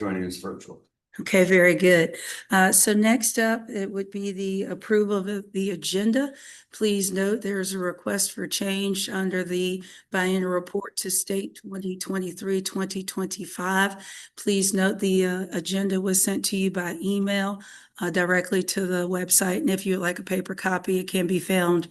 joining us virtual. Okay, very good. So next up, it would be the approval of the agenda. Please note there's a request for change under the biennial report to state 2023-2025. Please note the agenda was sent to you by email directly to the website. And if you would like a paper copy, it can be found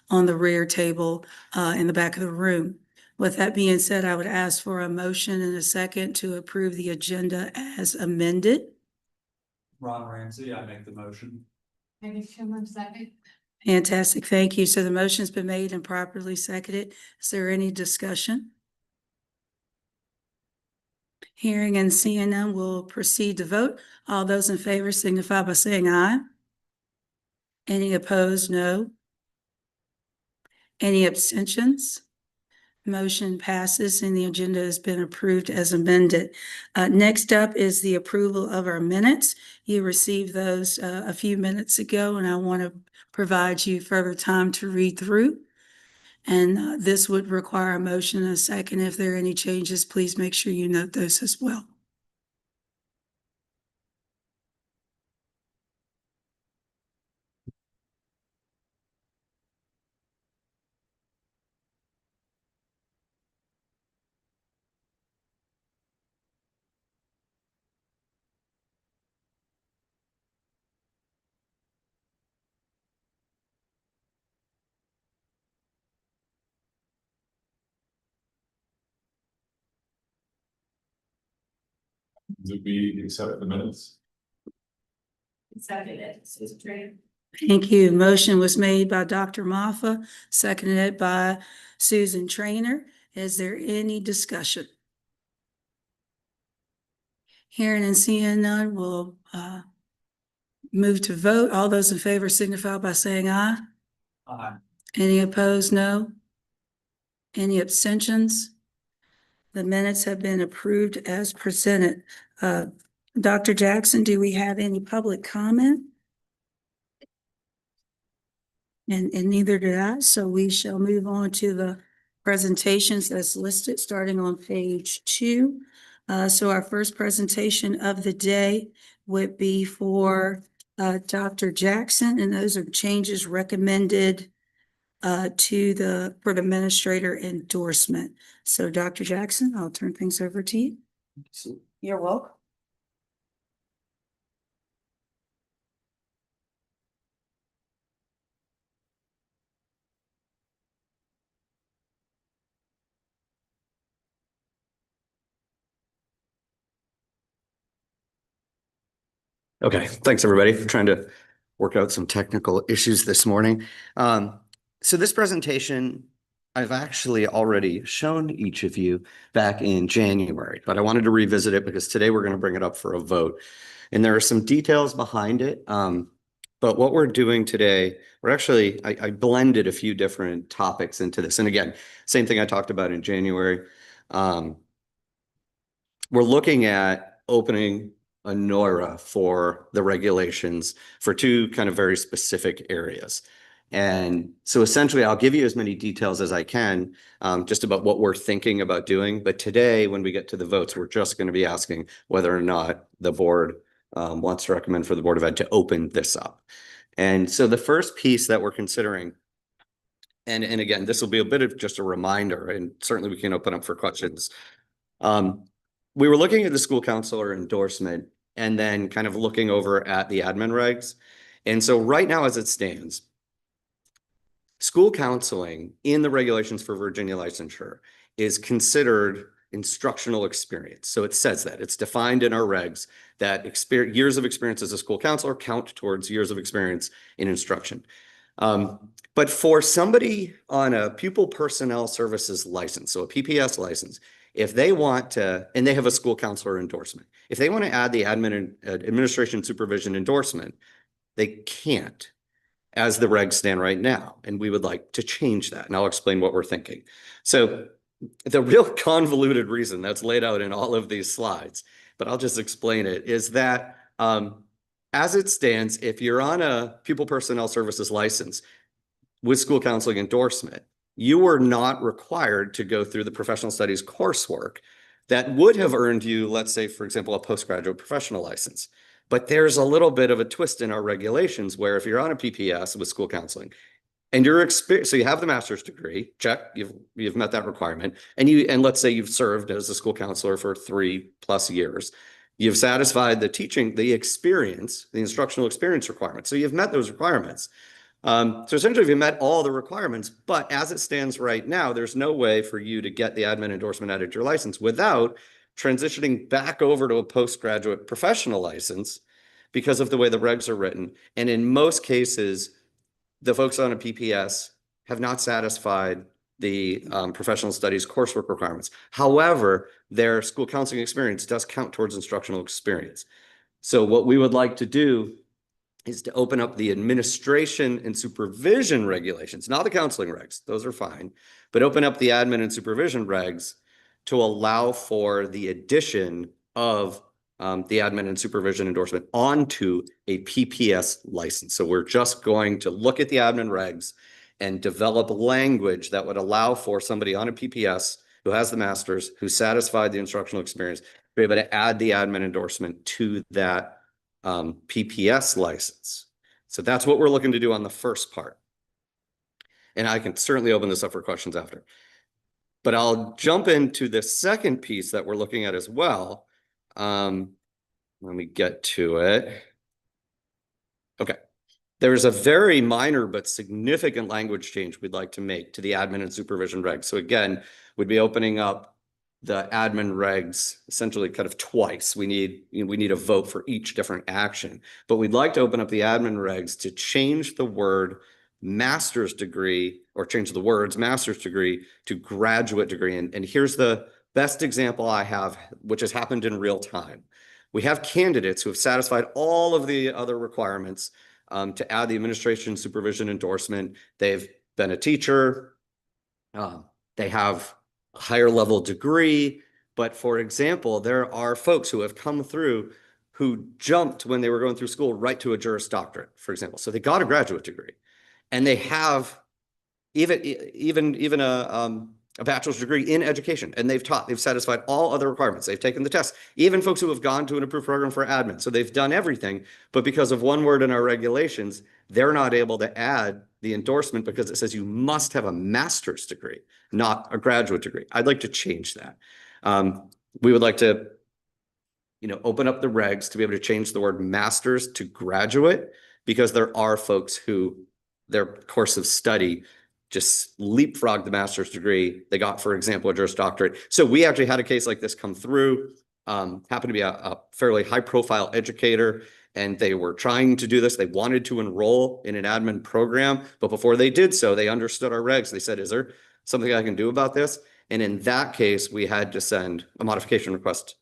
on the rear table in the back of the room. With that being said, I would ask for a motion and a second to approve the agenda as amended. Ron Ramsey, I make the motion. Maybe Schumer second. Fantastic, thank you. So the motion's been made and properly seconded. Is there any discussion? Hearing and seeing none, we'll proceed to vote. All those in favor signify by saying aye. Any opposed, no. Any abstentions? Motion passes and the agenda has been approved as amended. Next up is the approval of our minutes. You received those a few minutes ago, and I want to provide you further time to read through. And this would require a motion and a second. If there are any changes, please make sure you note those as well. Do we accept the minutes? Seconded, Susan Trainer. Thank you. Motion was made by Dr. Maffa, seconded by Susan Trainer. Is there any discussion? Hearing and seeing none, we'll move to vote. All those in favor signify by saying aye. Aye. Any opposed, no. Any abstentions? The minutes have been approved as presented. Dr. Jackson, do we have any public comment? And neither did I, so we shall move on to the presentations that's listed, starting on page 2. So our first presentation of the day would be for Dr. Jackson, and those are changes recommended for the administrator endorsement. So Dr. Jackson, I'll turn things over to you. You're welcome. Okay, thanks everybody for trying to work out some technical issues this morning. So this presentation, I've actually already shown each of you back in January, but I wanted to revisit it because today we're going to bring it up for a vote. And there are some details behind it. But what we're doing today, we're actually, I blended a few different topics into this. And again, same thing I talked about in January. We're looking at opening a NORA for the regulations for two kind of very specific areas. And so essentially, I'll give you as many details as I can just about what we're thinking about doing. But today, when we get to the votes, we're just going to be asking whether or not the board wants to recommend for the Board of Ed to open this up. And so the first piece that we're considering, and again, this will be a bit of just a reminder, and certainly we can open up for questions. We were looking at the school counselor endorsement and then kind of looking over at the admin regs. And so right now, as it stands, school counseling in the regulations for Virginia licensure is considered instructional experience. So it says that it's defined in our regs that years of experience as a school counselor count towards years of experience in instruction. But for somebody on a pupil personnel services license, so a PPS license, if they want to, and they have a school counselor endorsement, if they want to add the administration supervision endorsement, they can't as the regs stand right now. And we would like to change that. And I'll explain what we're thinking. So the real convoluted reason that's laid out in all of these slides, but I'll just explain it, is that as it stands, if you're on a pupil personnel services license with school counseling endorsement, you are not required to go through the professional studies coursework that would have earned you, let's say, for example, a postgraduate professional license. But there's a little bit of a twist in our regulations where if you're on a PPS with school counseling and you're experienced, so you have the master's degree, check, you've met that requirement, and let's say you've served as a school counselor for 3+ years. You've satisfied the experience, the instructional experience requirements. So you've met those requirements. So essentially you met all the requirements, but as it stands right now, there's no way for you to get the admin endorsement added to your license without transitioning back over to a postgraduate professional license because of the way the regs are written. And in most cases, the folks on a PPS have not satisfied the professional studies coursework requirements. However, their school counseling experience does count towards instructional experience. So what we would like to do is to open up the administration and supervision regulations, not the counseling regs, those are fine, but open up the admin and supervision regs to allow for the addition of the admin and supervision endorsement onto a PPS license. So we're just going to look at the admin regs and develop language that would allow for somebody on a PPS who has the master's, who satisfied the instructional experience, to be able to add the admin endorsement to that PPS license. So that's what we're looking to do on the first part. And I can certainly open this up for questions after. But I'll jump into the second piece that we're looking at as well. Let me get to it. Okay. There's a very minor but significant language change we'd like to make to the admin and supervision regs. So again, we'd be opening up the admin regs essentially kind of twice. We need a vote for each different action, but we'd like to open up the admin regs to change the word master's degree, or change the words master's degree to graduate degree. And here's the best example I have, which has happened in real time. We have candidates who have satisfied all of the other requirements to add the administration supervision endorsement. They've been a teacher. They have a higher level degree. But for example, there are folks who have come through who jumped when they were going through school right to a Juris Doctorate, for example. So they got a graduate degree and they have even a bachelor's degree in education, and they've satisfied all other requirements. They've taken the test, even folks who have gone to an approved program for admin. So they've done everything, but because of one word in our regulations, they're not able to add the endorsement because it says you must have a master's degree, not a graduate degree. I'd like to change that. We would like to, open up the regs to be able to change the word master's to graduate, because there are folks who their course of study just leapfrog the master's degree. They got, for example, a Juris Doctorate. So we actually had a case like this come through, happened to be a fairly high profile educator, and they were trying to do this. They wanted to enroll in an admin program, but before they did so, they understood our regs. They said, is there something I can do about this? And in that case, we had to send a modification request,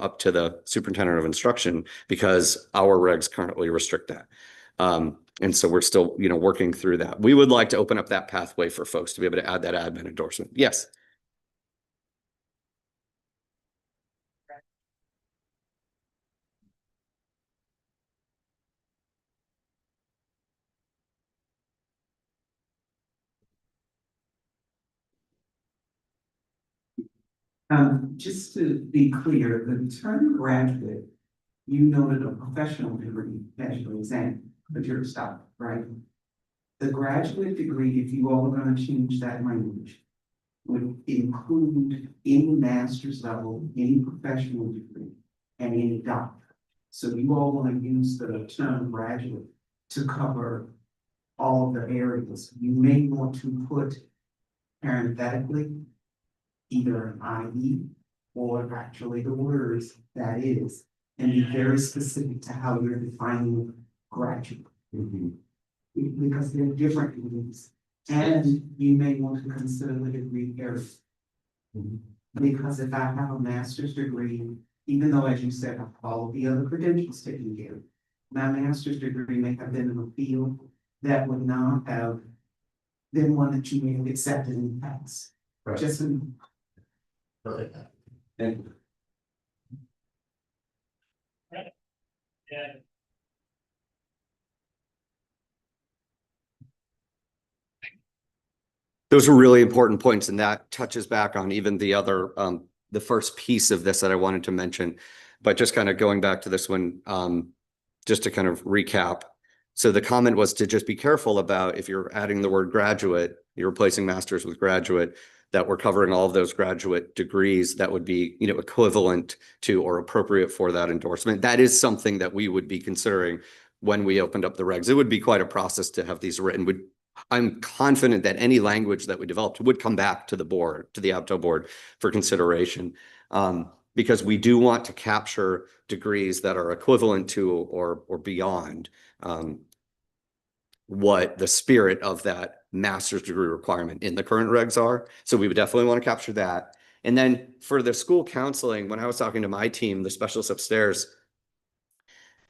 up to the superintendent of instruction, because our regs currently restrict that. And so we're still, working through that. We would like to open up that pathway for folks to be able to add that admin endorsement. Yes. Just to be clear, the term graduate, you noted a professional degree as your exam, but you're stopped, right? The graduate degree, if you all are going to change that language, would include any master's level, any professional degree, and any doctorate. So you all want to use the term graduate to cover all of the areas. You may want to put parenthetically either an IE or actually the words that is, and be very specific to how you're defining graduate. Because they're different degrees. And you may want to consider the degree area. Because if I have a master's degree, even though, as you said, I have all of the other credentials taken care of, my master's degree may have been in a field that would not have been one that you may have accepted in the past. Right. Just in. Thank you. Those are really important points, and that touches back on even the other the first piece of this that I wanted to mention, but just kind of going back to this one, just to kind of recap. So the comment was to just be careful about if you're adding the word graduate, you're replacing master's with graduate, that we're covering all of those graduate degrees that would be, you know, equivalent to or appropriate for that endorsement. That is something that we would be considering when we opened up the regs. It would be quite a process to have these written. I'm confident that any language that we developed would come back to the board, to the Abtel board for consideration. Because we do want to capture degrees that are equivalent to or beyond what the spirit of that master's degree requirement in the current regs are. So we would definitely want to capture that. And then for the school counseling, when I was talking to my team, the specialists upstairs,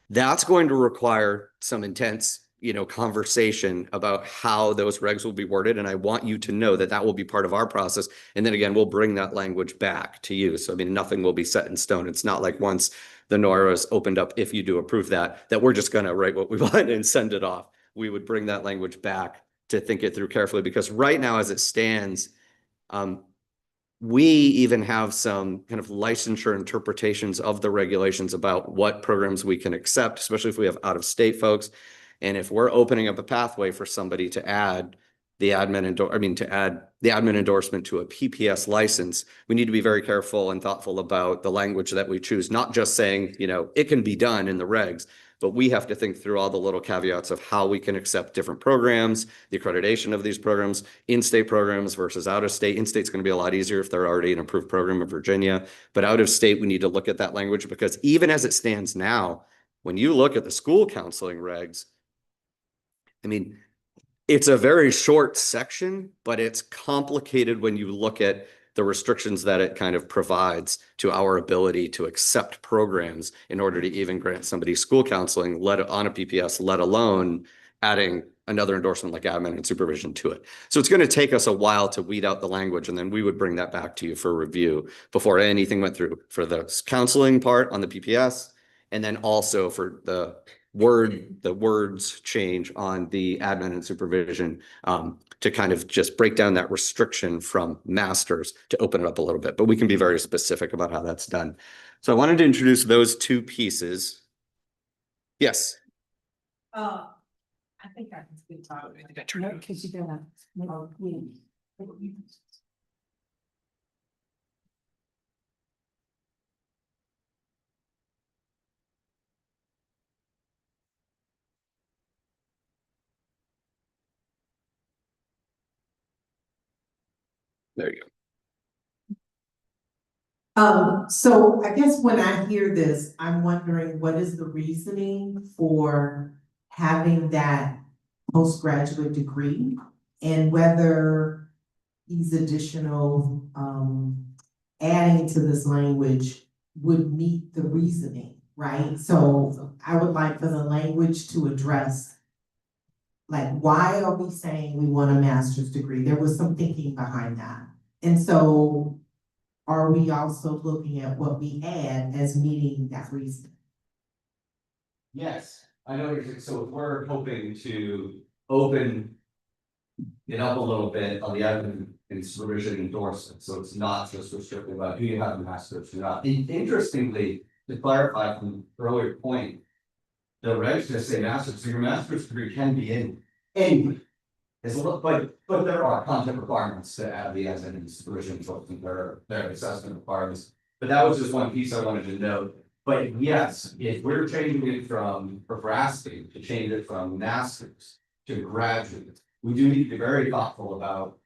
that's going to require some intense, you know, conversation about how those regs will be worded. And I want you to know that that will be part of our process. And then again, we'll bring that language back to you. So, I mean, nothing will be set in stone. It's not like once the NORA is opened up, if you do approve that, that we're just going to write what we want and send it off. We would bring that language back to think it through carefully, because right now, as it stands, we even have some kind of licensure interpretations of the regulations about what programs we can accept, especially if we have out-of-state folks. And if we're opening up a pathway for somebody to add the admin endorsement to a PPS license, we need to be very careful and thoughtful about the language that we choose, not just saying, you know, it can be done in the regs, but we have to think through all the little caveats of how we can accept different programs, the accreditation of these programs, in-state programs versus out-of-state. In-state's going to be a lot easier if they're already an approved program in Virginia, but out-of-state, we need to look at that language, because even as it stands now, when you look at the school counseling regs, I mean, it's a very short section, but it's complicated when you look at the restrictions that it kind of provides to our ability to accept programs in order to even grant somebody school counseling on a PPS, let alone adding another endorsement like admin and supervision to it. So it's going to take us a while to weed out the language, and then we would bring that back to you for review before anything went through for the counseling part on the PPS, and then also for the words change on the admin and supervision, to kind of just break down that restriction from masters to open it up a little bit, but we can be very specific about how that's done. So I wanted to introduce those two pieces. Yes. I think I can speak to it. There you go. So I guess when I hear this, I'm wondering, what is the reasoning for having that postgraduate degree? And whether these additional, adding to this language would meet the reasoning, right? So I would like for the language to address, like, why are we saying we want a master's degree? There was some thinking behind that. And so are we also looking at what we add as meeting that reason? Yes, I know what you're saying. So if we're hoping to open it up a little bit on the admin and supervision endorsement, so it's not just restricted about do you have a master's or not. Interestingly, to clarify from the earlier point, the regs just say master's, so your master's degree can be in any. It's a little, but there are content requirements to add the admin and supervision endorsement. There are assessment requirements. But that was just one piece I wanted to note. But yes, if we're changing it from, or we're asking to change it from master's to graduate, we do need to be very thoughtful about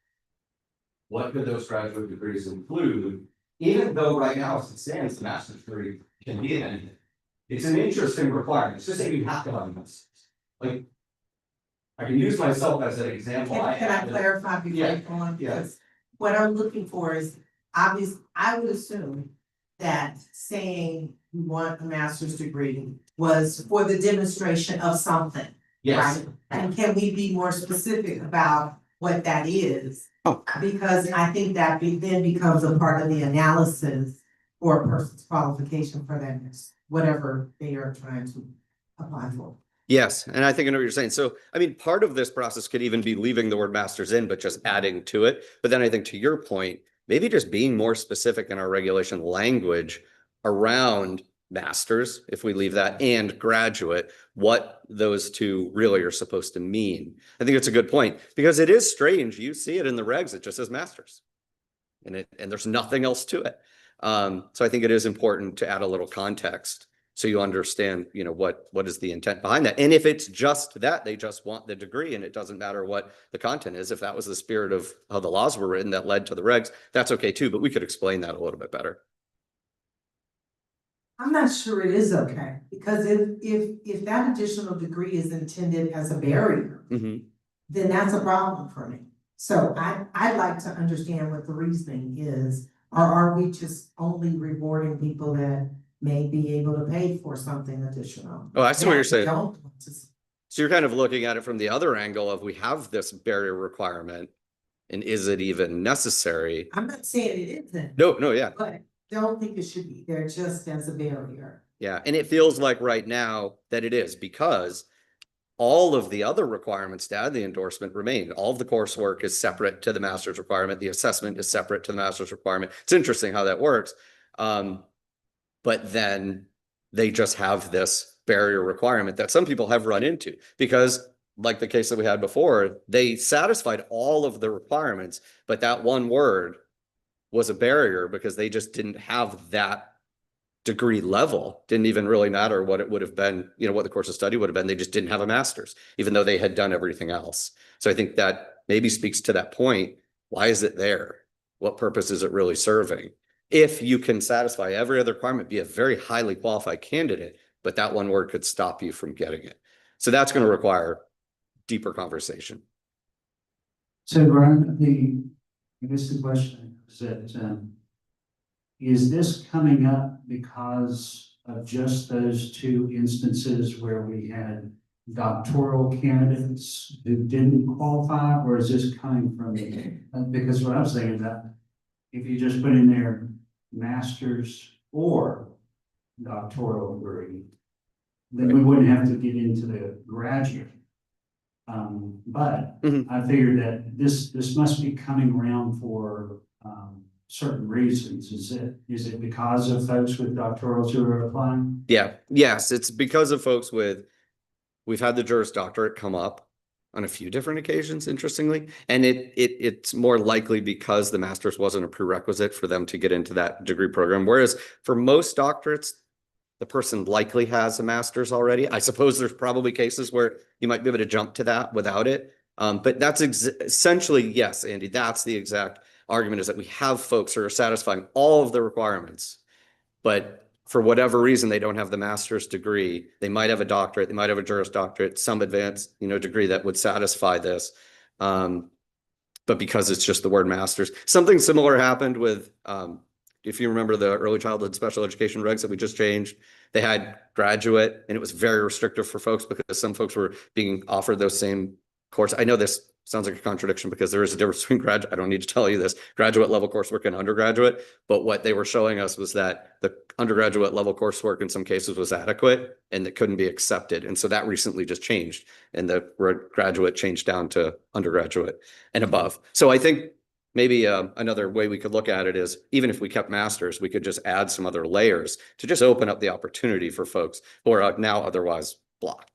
what could those graduate degrees include, even though right now as it stands, the master's degree can be in anything. It's an interesting requirement. It's just that you have to have a master's. Like, I can use myself as an example. Can I clarify before you go on? Because what I'm looking for is obvious, I would assume that saying we want a master's degree was for the demonstration of something. Yes. Right? And can we be more specific about what that is? Oh. Because I think that then becomes a part of the analysis for a person's qualification for that, whatever they are trying to apply for. Yes, and I think I know what you're saying. So, I mean, part of this process could even be leaving the word masters in, but just adding to it. But then I think to your point, maybe just being more specific in our regulation language around masters, if we leave that, and graduate, what those two really are supposed to mean. I think it's a good point, because it is strange. You see it in the regs, it just says masters. And there's nothing else to it. So I think it is important to add a little context so you understand, what is the intent behind that. And if it's just that, they just want the degree and it doesn't matter what the content is, if that was the spirit of how the laws were written that led to the regs, that's okay too, but we could explain that a little bit better. I'm not sure it is okay, because if that additional degree is intended as a barrier, Mm-hmm. then that's a problem for me. So I'd like to understand what the reasoning is, or are we just only rewarding people that may be able to pay for something additional? Oh, I see what that you're saying. don't want to- So you're kind of looking at it from the other angle of, we have this barrier requirement, and is it even necessary? I'm not saying it isn't, No, yeah. but don't think it should be there just as a barrier. Yeah, and it feels like right now that it is, because all of the other requirements to add the endorsement remain. All of the coursework is separate to the master's requirement. The assessment is separate to the master's requirement. It's interesting how that works. But then they just have this barrier requirement that some people have run into, because like the case that we had before, they satisfied all of the requirements, but that one word was a barrier because they just didn't have that degree level. Didn't even really matter what it would have been, what the course of study would have been. They just didn't have a master's, even though they had done everything else. So I think that maybe speaks to that point. Why is it there? What purpose is it really serving? If you can satisfy every other requirement, be a very highly qualified candidate, but that one word could stop you from getting it. So that's going to require deeper conversation. So Brian, I guess the question is that, is this coming up because of just those two instances where we had doctoral candidates who didn't qualify, or is this coming from, because what I was thinking about, if you just put in there master's or doctoral degree, then we wouldn't have to get into the graduate. But I figured that this must be coming around for certain reasons. Is it because of folks with doctorals who are applying? Yes, it's because of folks we've had the Juris Doctorate come up on a few different occasions, interestingly, and it's more likely because the master's wasn't a prerequisite for them to get into that degree program. Whereas for most doctorates, the person likely has a master's already. I suppose there's probably cases where you might be able to jump to that without it. But that's essentially, yes, Andy, that's the exact argument, is that we have folks who are satisfying all of the requirements, but for whatever reason, they don't have the master's degree. They might have a doctorate, they might have a Juris Doctorate, some advanced, degree that would satisfy this. But because it's just the word master's. Something similar happened with, if you remember the early childhood special education regs that we just changed, they had graduate, and it was very restrictive for folks because some folks were being offered those same courses. I know this sounds like a contradiction because there is a difference between graduate, I don't need to tell you this, graduate level coursework and undergraduate, but what they were showing us was that the undergraduate level coursework in some cases was adequate and that couldn't be accepted. And so that recently just changed, and the graduate changed down to undergraduate and above. So I think maybe another way we could look at it is, even if we kept masters, we could just add some other layers to just open up the opportunity for folks who are now otherwise blocked.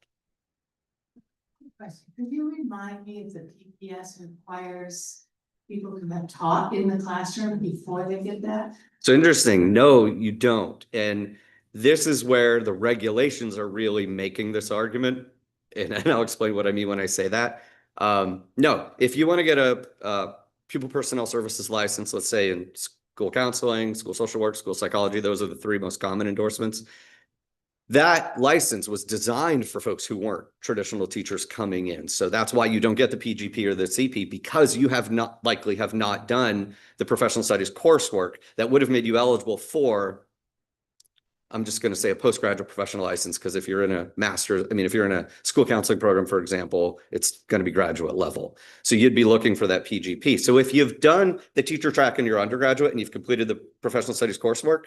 Could you remind me if the PPS requires people to have taught in the classroom before they get that? So interesting. No, you don't. And this is where the regulations are really making this argument. And I'll explain what I mean when I say that. No, if you want to get a pupil personnel services license, let's say in school counseling, school social work, school psychology, those are the three most common endorsements. That license was designed for folks who weren't traditional teachers coming in. So that's why you don't get the PGP or the CP, because you have not done the professional studies coursework that would have made you eligible for, I'm just going to say, a postgraduate professional license, because if you're in a master's, if you're in a school counseling program, for example, it's going to be graduate level. So you'd be looking for that PGP. So if you've done the teacher track in your undergraduate and you've completed the professional studies coursework,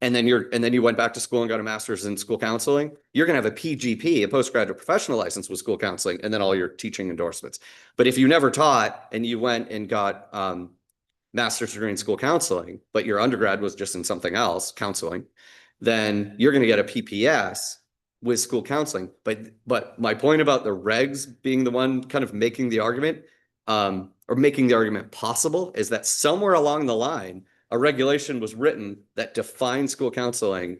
and then you went back to school and got a master's in school counseling, you're going to have a PGP, a postgraduate professional license with school counseling, and then all your teaching endorsements. But if you never taught and you went and got master's degree in school counseling, but your undergrad was just in something else, counseling, then you're going to get a PPS with school counseling. But my point about the regs being the one kind of making the argument, or making the argument possible, is that somewhere along the line, a regulation was written that defined school counseling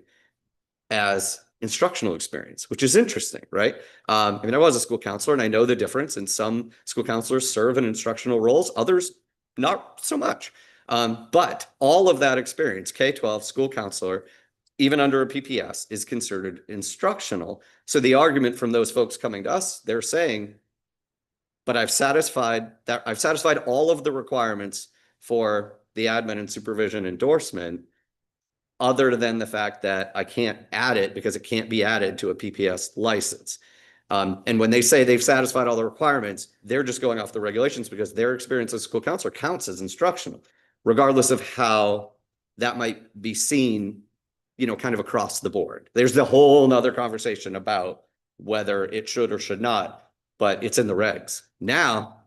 as instructional experience, which is interesting, right? I mean, I was a school counselor and I know the difference, and some school counselors serve in instructional roles, others not so much. But all of that experience, K-12 school counselor, even under a PPS, is considered instructional. So the argument from those folks coming to us, they're saying, but I've satisfied all of the requirements for the admin and supervision endorsement, other than the fact that I can't add it because it can't be added to a PPS license. And when they say they've satisfied all the requirements, they're just going off the regulations because their experience as a school counselor counts as instructional, regardless of how that might be seen, kind of across the board. There's the whole nother conversation about whether it should or should not, but it's in the regs. Now,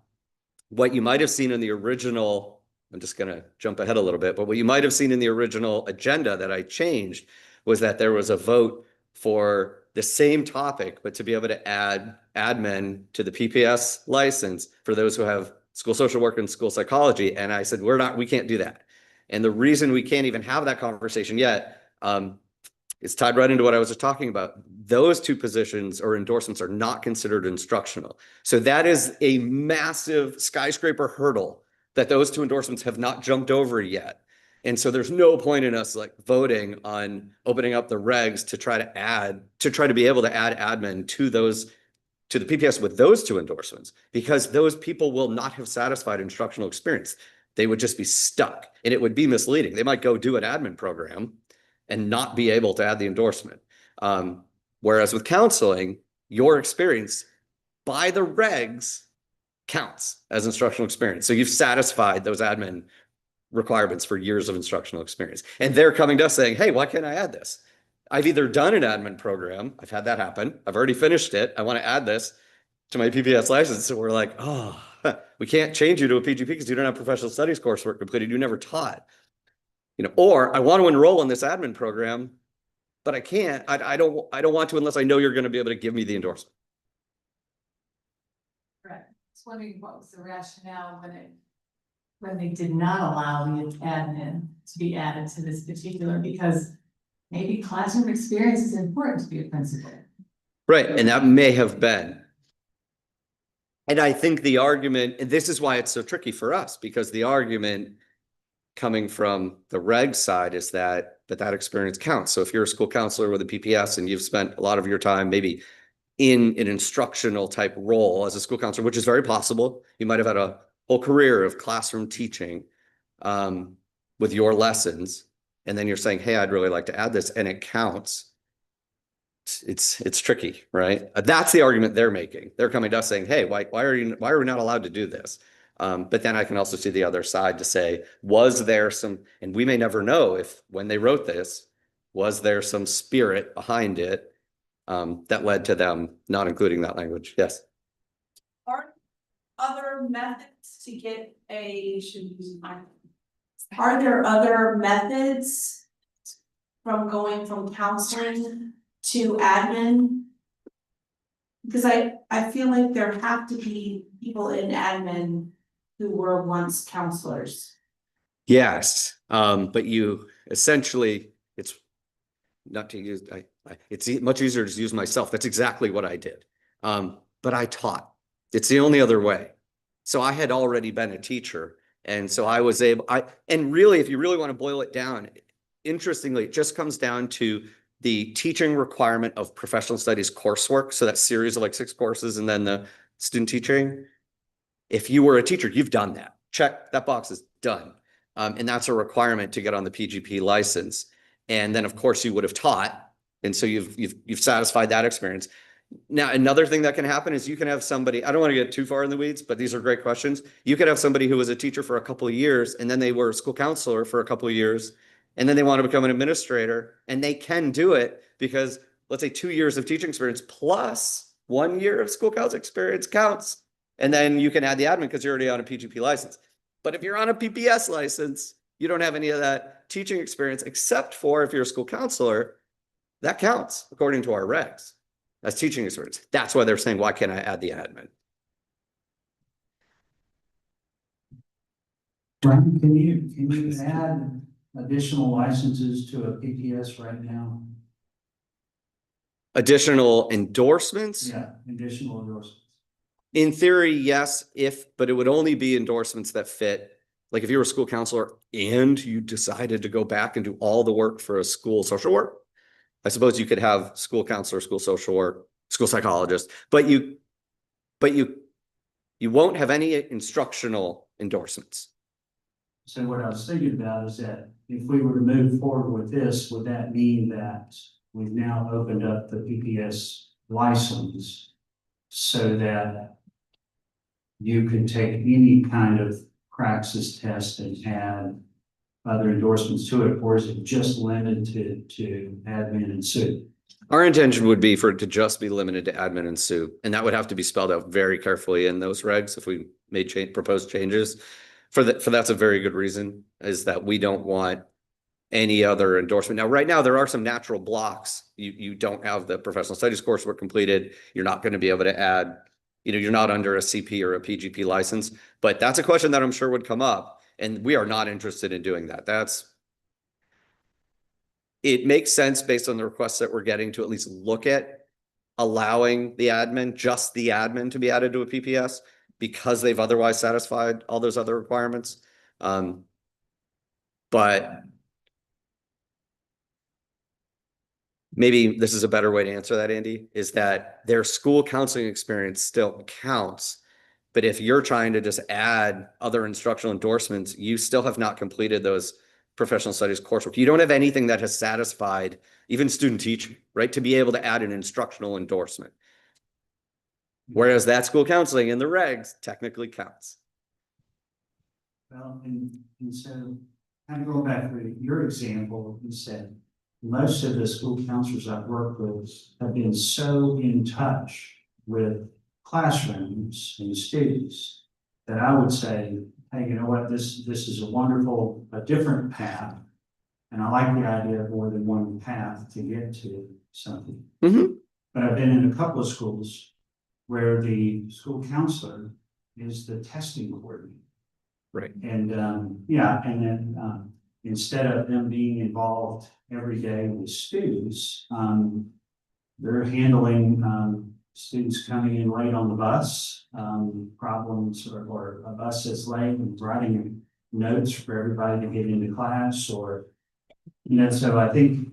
what you might have seen in the original, I'm just going to jump ahead a little bit, but what you might have seen in the original agenda that I changed was that there was a vote for the same topic, but to be able to add admin to the PPS license for those who have school social work and school psychology. And I said, we can't do that. And the reason we can't even have that conversation yet, it's tied right into what I was just talking about. Those two positions or endorsements are not considered instructional. So that is a massive skyscraper hurdle that those two endorsements have not jumped over yet. And so there's no point in us voting on opening up the regs to try to be able to add admin to the PPS with those two endorsements, because those people will not have satisfied instructional experience. They would just be stuck, and it would be misleading. They might go do an admin program and not be able to add the endorsement. Whereas with counseling, your experience by the regs counts as instructional experience. So you've satisfied those admin requirements for years of instructional experience. And they're coming to us saying, hey, why can't I add this? I've either done an admin program, I've had that happen, I've already finished it, I want to add this to my PPS license. So we're like, oh, we can't change you to a PGP because you don't have professional studies coursework completed, you never taught. Or I want to enroll in this admin program, but I can't. I don't want to unless I know you're going to be able to give me the endorsement. Right. I was wondering what was the rationale when they did not allow the admin to be added to this particular, because maybe classroom experience is important to be a principal. Right, and that may have been. And I think the argument, and this is why it's so tricky for us, because the argument coming from the reg side is that experience counts. So if you're a school counselor with a PPS and you've spent a lot of your time maybe in an instructional type role as a school counselor, which is very possible, you might have had a whole career of classroom teaching with your lessons, and then you're saying, hey, I'd really like to add this, and it counts. It's tricky, right? That's the argument they're making. They're coming to us saying, hey, why are we not allowed to do this? But then I can also see the other side to say, was there some, and we may never know if when they wrote this, was there some spirit behind it that led to them not including that language? Yes. Are other methods to get are there other methods from going from counseling to admin? Because I feel like there have to be people in admin who were once counselors. Yes, but you essentially, it's not to use, it's much easier to use myself. That's exactly what I did. But I taught. It's the only other way. So I had already been a teacher. And so I was able, and really, if you really want to boil it down, interestingly, it just comes down to the teaching requirement of professional studies coursework. So that series of 6 courses and then the student teaching. If you were a teacher, you've done that. Check, that box is done. And that's a requirement to get on the PGP license. And then of course you would have taught. And so you've satisfied that experience. Now, another thing that can happen is you can have somebody, I don't want to get too far in the weeds, but these are great questions. You could have somebody who was a teacher for a couple of years, and then they were a school counselor for a couple of years, and then they want to become an administrator, and they can do it because let's say 2 years of teaching experience plus 1 year of school counseling experience counts. And then you can add the admin because you're already on a PGP license. But if you're on a PPS license, you don't have any of that teaching experience, except for if you're a school counselor, that counts according to our regs. That's teaching experience. That's why they're saying, why can't I add the admin? Brian, can you add additional licenses to a PPS right now? Additional endorsements? Yeah, additional endorsements. In theory, yes, but it would only be endorsements that fit. Like if you were a school counselor and you decided to go back and do all the work for a school social work, I suppose you could have school counselor, school social work, school psychologist, but you won't have any instructional endorsements. So what I was thinking about is that if we were to move forward with this, would that mean that we've now opened up the PPS license so that you can take any kind of praxis test and add other endorsements to it, or is it just limited to admin and SUP? Our intention would be for it to just be limited to admin and SUP, and that would have to be spelled out very carefully in those regs if we made proposed changes. For that's a very good reason, is that we don't want any other endorsement. Now, right now, there are some natural blocks. You don't have the professional studies coursework completed. You're not going to be able to add, you're not under a CP or a PGP license, but that's a question that I'm sure would come up. And we are not interested in doing that. It makes sense based on the requests that we're getting to at least look at allowing the admin, just the admin, to be added to a PPS because they've otherwise satisfied all those other requirements. But maybe this is a better way to answer that, Andy, is that their school counseling experience still counts. But if you're trying to just add other instructional endorsements, you still have not completed those professional studies coursework. You don't have anything that has satisfied even student teaching, right? To be able to add an instructional endorsement. Whereas that school counseling in the regs technically counts. Well, and so kind of going back to your example, you said most of the school counselors I've worked with have been so in touch with classrooms and students that I would say, hey, you know what, this is a different path. And I like the idea of more than one path to get to something. Mm-hmm. But I've been in a couple of schools where the school counselor is the testing coordinator. Right. And and then instead of them being involved every day with students, they're handling students coming in late on the bus, problems or a bus that's late and writing notes for everybody to get into class, or so I think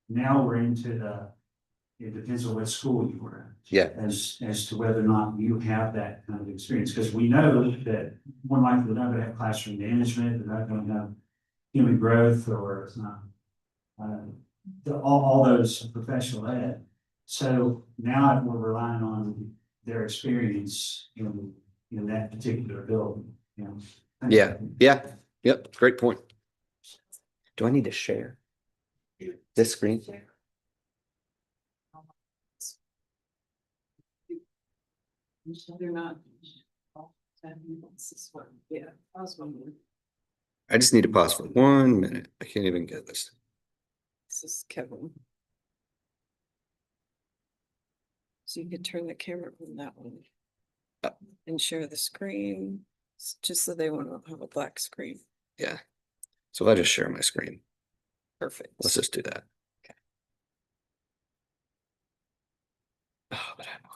now we're into it depends on what school you were at. Yeah. As to whether or not you have that kind of experience, because we know that more likely they're not going to have classroom management, they're not going to have human growth or all those professional ed. So now we're relying on their experience in that particular building. Yeah. Yep. Great point. Do I need to share this screen? They're not. Yeah, I was wondering. I just need to pause for 1 minute. I can't even get this. This is Kevin. So you could turn the camera on that one up and share the screen, just so they won't have a black screen. Yeah. So I just share my screen. Perfect. Let's just do that. Okay. Oh, but I'm on.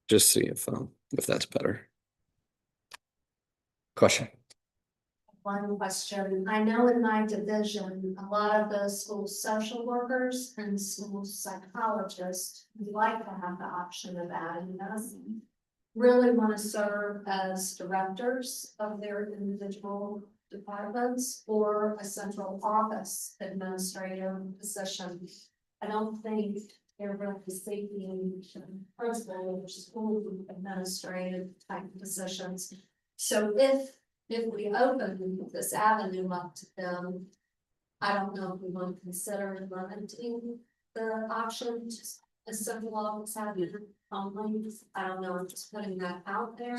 Just see if that's better. Question. One question. I know in my division, a lot of the school social workers and school psychologists would like to have the option of adding this. Really want to serve as directors of their individual departments or a central office administrative position. I don't think they're really seeking principal or school administrative type positions. So if we open this avenue up to them, I don't know if we want to consider limiting the option to a central office admin only. I don't know, I'm just putting that out there.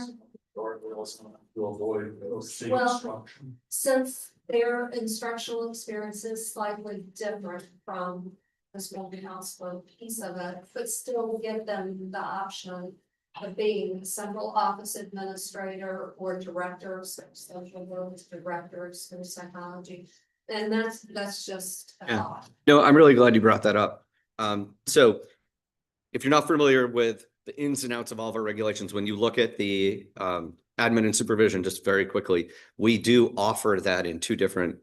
Or we also want to avoid those same Well- instruction. Since their instructional experience is slightly different from the small house one piece of it, but still give them the option of being central office administrator or director of social work, director of school psychology. And that's just a Yeah. thought. No, I'm really glad you brought that up. So if you're not familiar with the ins and outs of all of our regulations, when you look at the admin and supervision, just very quickly, we do offer that in two different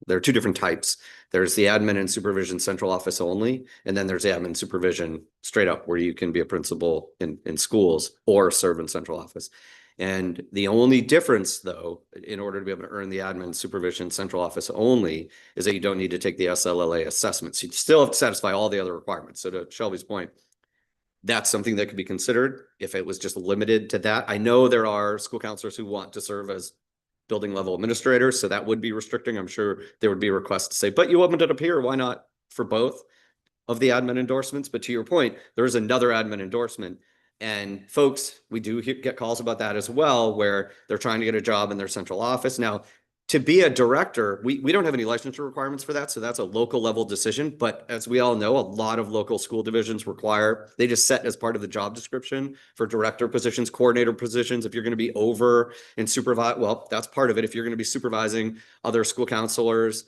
there are two different types. There's the admin and supervision central office only, and then there's the admin supervision straight up, where you can be a principal in schools or serve in central office. And the only difference, though, in order to be able to earn the admin supervision central office only, is that you don't need to take the SLLA assessments. You still have to satisfy all the other requirements. So to Shelby's point, that's something that could be considered if it was just limited to that. I know there are school counselors who want to serve as building level administrators, so that would be restricting. I'm sure there would be requests to say, but you opened it up here, why not for both of the admin endorsements? But to your point, there is another admin endorsement. And folks, we do get calls about that as well, where they're trying to get a job in their central office. Now, to be a director, we don't have any licensure requirements for that. So that's a local level decision. But as we all know, a lot of local school divisions require, they just set as part of the job description for director positions, coordinator positions. If you're going to be over and supervise, well, that's part of it. If you're going to be supervising other school counselors,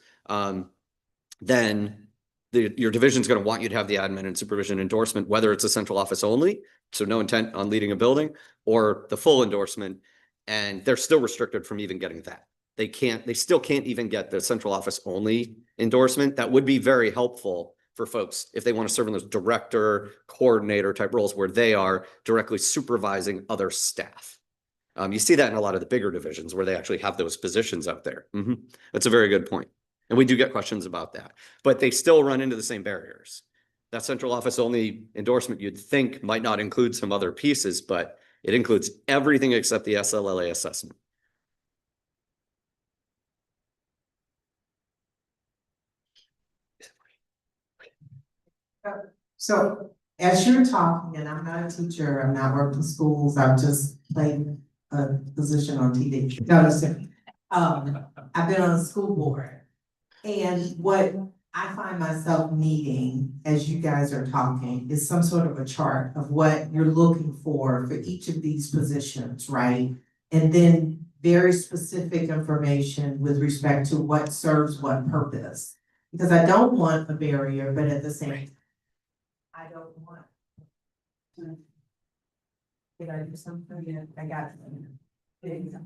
then your division is going to want you to have the admin and supervision endorsement, whether it's a central office only, so no intent on leading a building, or the full endorsement. And they're still restricted from even getting that. They still can't even get the central office only endorsement. That would be very helpful for folks if they want to serve in those director, coordinator type roles where they are directly supervising other staff. You see that in a lot of the bigger divisions where they actually have those positions out there. That's a very good point. And we do get questions about that, but they still run into the same barriers. That central office only endorsement you'd think might not include some other pieces, but it includes everything except the SLLA assessment. So as you're talking, and I'm not a teacher, I'm not working schools, I've just played a position on TV. No, listen, I've been on the school board. And what I find myself needing, as you guys are talking, is some sort of a chart of what you're looking for each of these positions, right? And then very specific information with respect to what serves what purpose. Because I don't want a barrier, but at the same time, I don't want. Did I do something? Yeah, I got it. There you go.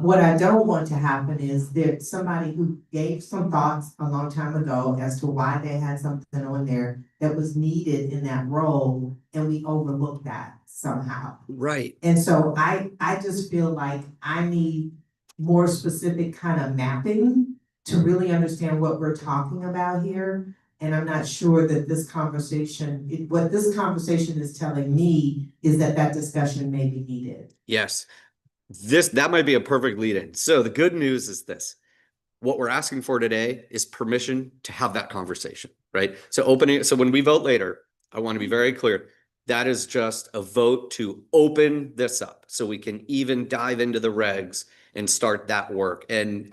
What I don't want to happen is that somebody who gave some thoughts a long time ago as to why they had something on there that was needed in that role, and we overlooked that somehow. Right. And so I just feel like I need more specific kind of mapping to really understand what we're talking about here. And I'm not sure that this conversation, what this conversation is telling me is that discussion may be needed. Yes. That might be a perfect lead in. So the good news is this. What we're asking for today is permission to have that conversation, right? So when we vote later, I want to be very clear. That is just a vote to open this up so we can even dive into the regs and start that work. And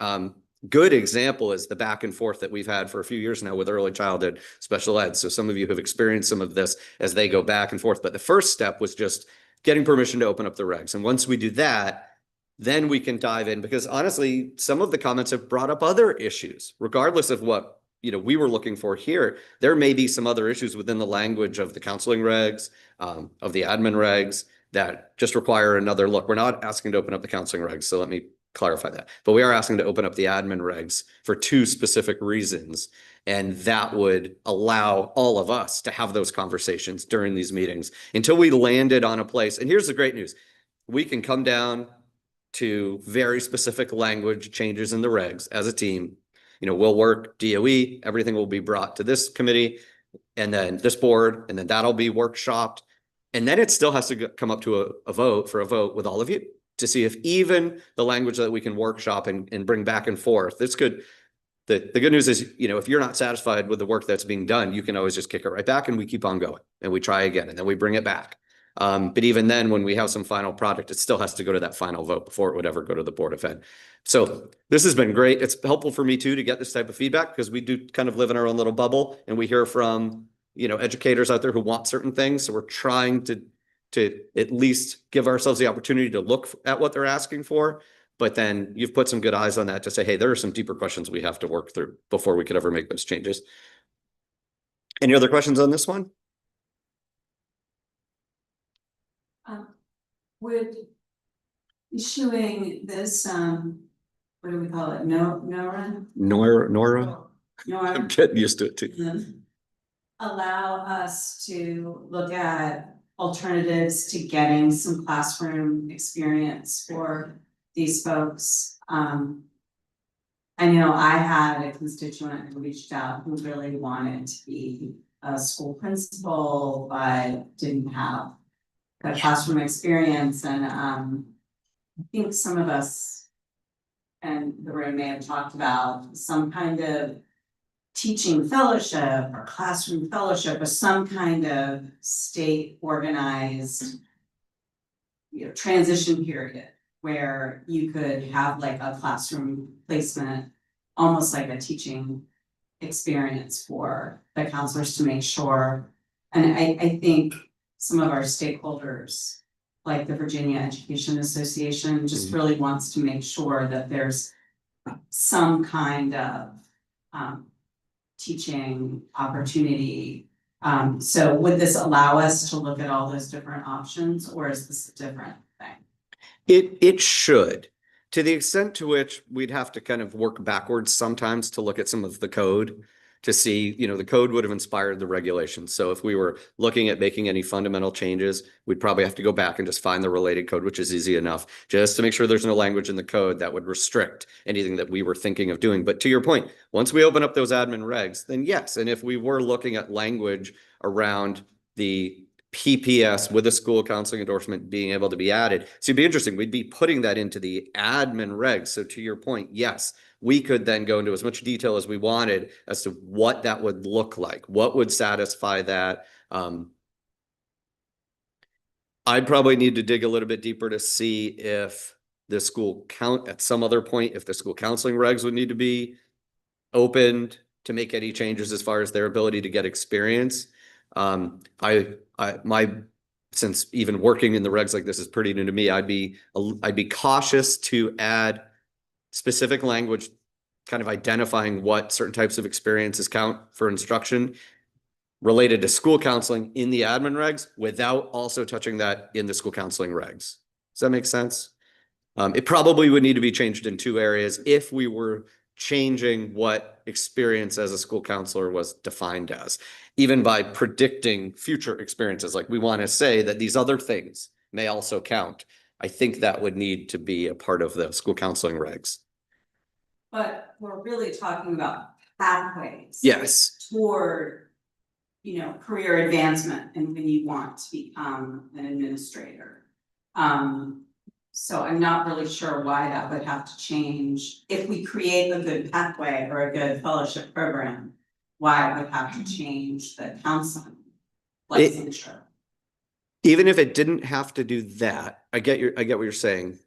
good example is the back and forth that we've had for a few years now with early childhood special ed. So some of you have experienced some of this as they go back and forth. But the first step was just getting permission to open up the regs. And once we do that, then we can dive in, because honestly, some of the comments have brought up other issues, regardless of what we were looking for here. There may be some other issues within the language of the counseling regs, of the admin regs, that just require another look. We're not asking to open up the counseling regs, so let me clarify that. But we are asking to open up the admin regs for two specific reasons. And that would allow all of us to have those conversations during these meetings until we landed on a place. And here's the great news. We can come down to very specific language changes in the regs as a team. We'll work DOE, everything will be brought to this committee and then this board, and then that'll be workshopped. And then it still has to come up to a vote with all of you to see if even the language that we can workshop and bring back and forth, this could the good news is, you know, if you're not satisfied with the work that's being done, you can always just kick it right back and we keep on going and we try again and then we bring it back. But even then, when we have some final product, it still has to go to that final vote before it would ever go to the Board of Ed. So this has been great. It's helpful for me too, to get this type of feedback because we do kind of live in our own little bubble and we hear from, you know, educators out there who want certain things. So we're trying to at least give ourselves the opportunity to look at what they're asking for. But then you've put some good eyes on that to say, hey, there are some deeper questions we have to work through before we could ever make those changes. Any other questions on this one? Would issuing this, what do we call it? Nora? Nora? I'm getting used to it too. Allow us to look at alternatives to getting some classroom experience for these folks. I know I had a constituent who reached out who really wanted to be a school principal, but didn't have a classroom experience. And I think some of us and the room may have talked about some kind of teaching fellowship or classroom fellowship or some kind of state organized, you know, transition period where you could have like a classroom placement, almost like a teaching experience for the counselors to make sure. And I think some of our stakeholders, like the Virginia Education Association, just really wants to make sure that there's some kind of teaching opportunity. So would this allow us to look at all those different options, or is this a different thing? It should, to the extent to which we'd have to kind of work backwards sometimes to look at some of the code to see, you know, the code would have inspired the regulations. So if we were looking at making any fundamental changes, we'd probably have to go back and just find the related code, which is easy enough, just to make sure there's no language in the code that would restrict anything that we were thinking of doing. But to your point, once we open up those admin regs, then yes. And if we were looking at language around the PPS with a school counseling endorsement being able to be added, so it'd be interesting. We'd be putting that into the admin regs. So to your point, yes, we could then go into as much detail as we wanted as to what that would look like, what would satisfy that. I'd probably need to dig a little bit deeper to see if the school at some other point, if the school counseling regs would need to be opened to make any changes as far as their ability to get experience. Since even working in the regs like this is pretty new to me, I'd be cautious to add specific language, kind of identifying what certain types of experiences count for instruction related to school counseling in the admin regs without also touching that in the school counseling regs. Does that make sense? It probably would need to be changed in two areas if we were changing what experience as a school counselor was defined as, even by predicting future experiences. Like we want to say that these other things may also count. I think that would need to be a part of the school counseling regs. But we're really talking about pathways. Yes. Toward, you know, career advancement and when you want to become an administrator. So I'm not really sure why that would have to change. If we create a good pathway or a good fellowship program, why it would have to change the counseling licensure. Even if it didn't have to do that, I get what you're saying.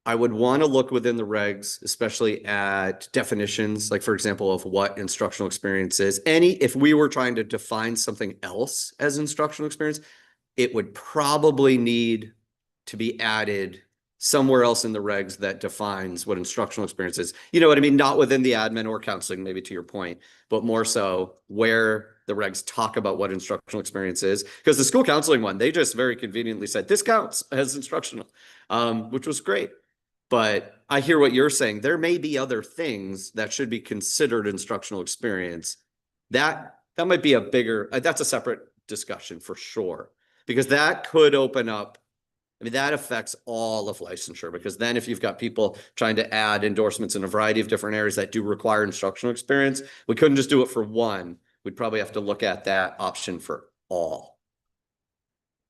I would want to look within the regs, especially at definitions, like for example, of what instructional experience is. If we were trying to define something else as instructional experience, it would probably need to be added somewhere else in the regs that defines what instructional experience is. You know what I mean? Not within the admin or counseling, maybe to your point, but more so where the regs talk about what instructional experience is. Because the school counseling one, they just very conveniently said, this counts as instructional, which was great. But I hear what you're saying. There may be other things that should be considered instructional experience. That might be a bigger, that's a separate discussion for sure. Because that could open up, I mean, that affects all of licensure, because then if you've got people trying to add endorsements in a variety of different areas that do require instructional experience, we couldn't just do it for one. We'd probably have to look at that option for all.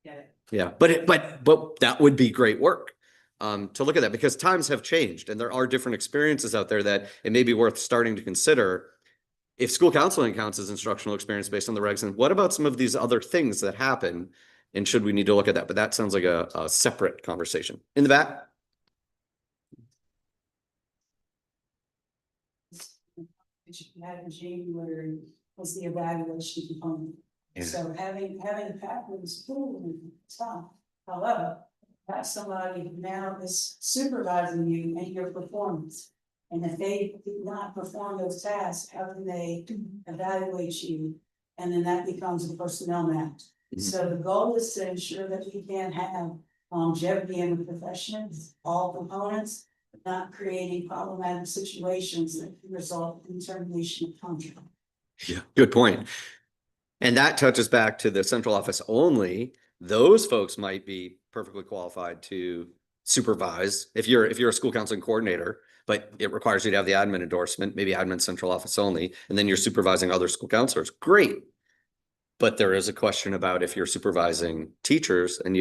Get it. Yeah, but that would be great work. to look at that, because times have changed and there are different experiences out there that it may be worth starting to consider. If school counseling counts as instructional experience based on the regs, and what about some of these other things that happen? And should we need to look at that? But that sounds like a separate conversation. In the back? Which you had in January was the evaluation component. Yeah. So having a pathway is cool and it's fine. However, have somebody now is supervising you and your performance. And if they did not perform those tasks, how can they evaluate you? And then that becomes a personnel matter. So the goal is to ensure that we can have longevity in the profession, all components, not creating problematic situations that can result in termination of contract. Yeah, good point. And that touches back to the central office only. Those folks might be perfectly qualified to supervise if you're a school counseling coordinator, but it requires you to have the admin endorsement, maybe admin central office only, and then you're supervising other school counselors. Great. But there is a question about if you're supervising teachers and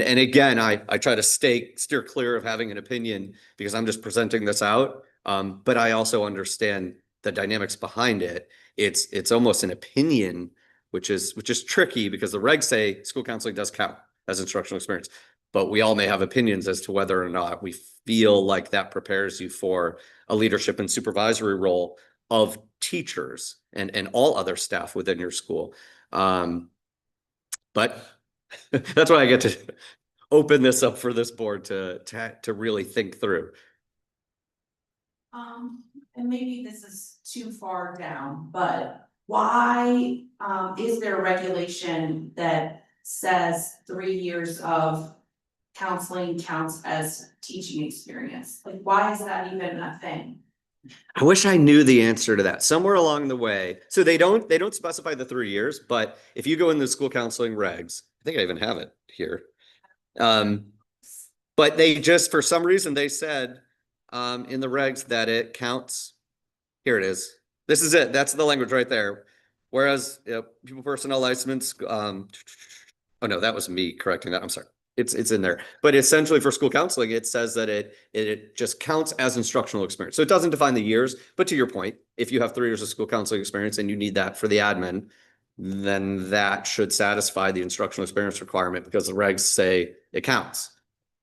again, I try to steer clear of having an opinion because I'm just presenting this out. But I also understand the dynamics behind it. It's almost an opinion, which is tricky because the regs say school counseling does count as instructional experience, but we all may have opinions as to whether or not we feel like that prepares you for a leadership and supervisory role of teachers and all other staff within your school. But that's why I get to open this up for this board to really think through. And maybe this is too far down, but why, is there a regulation that says 3 years of counseling counts as teaching experience? Like, why is that even a thing? I wish I knew the answer to that somewhere along the way. So they don't specify the 3 years, but if you go in the school counseling regs, I think I even have it here. But they just, for some reason, they said in the regs that it counts. Here it is. This is it. That's the language right there. Whereas people personnel license, oh no, that was me correcting that. I'm sorry. It's in there, but essentially for school counseling, it says that it just counts as instructional experience. So it doesn't define the years, but to your point, if you have 3 years of school counseling experience and you need that for the admin, then that should satisfy the instructional experience requirement because the regs say it counts.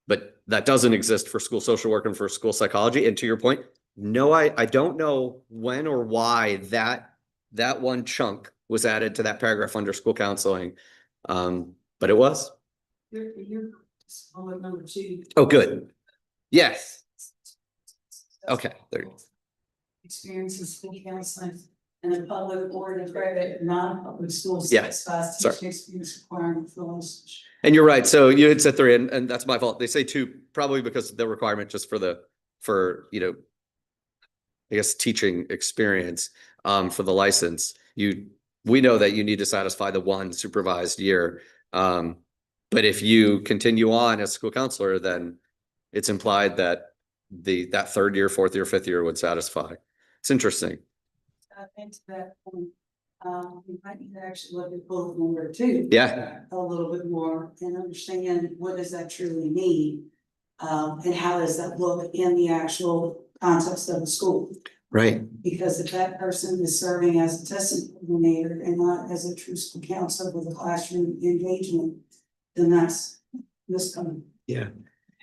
But that doesn't exist for school social work and for school psychology. And to your point, no, I don't know when or why that one chunk was added to that paragraph under school counseling. But it was. You're on number 2. Oh, good. Yes. Okay. There. Experiences school counseling in the public or in the private non-public schools. Yeah. Teaching experience requirement for license. And you're right. So you had said 3, and that's my fault. They say 2 probably because the requirement just for I guess teaching experience for the license. We know that you need to satisfy the 1 supervised year. But if you continue on as a school counselor, then it's implied that that 3rd year, 4th year, 5th year would satisfy. It's interesting. Into that point, we might need to actually look at bullet number 2. Yeah. A little bit more and understand what does that truly mean? And how does that look in the actual context of the school? Right. Because if that person is serving as a testing coordinator and not as a true school counselor with a classroom engagement, then that's miscoming. Yeah.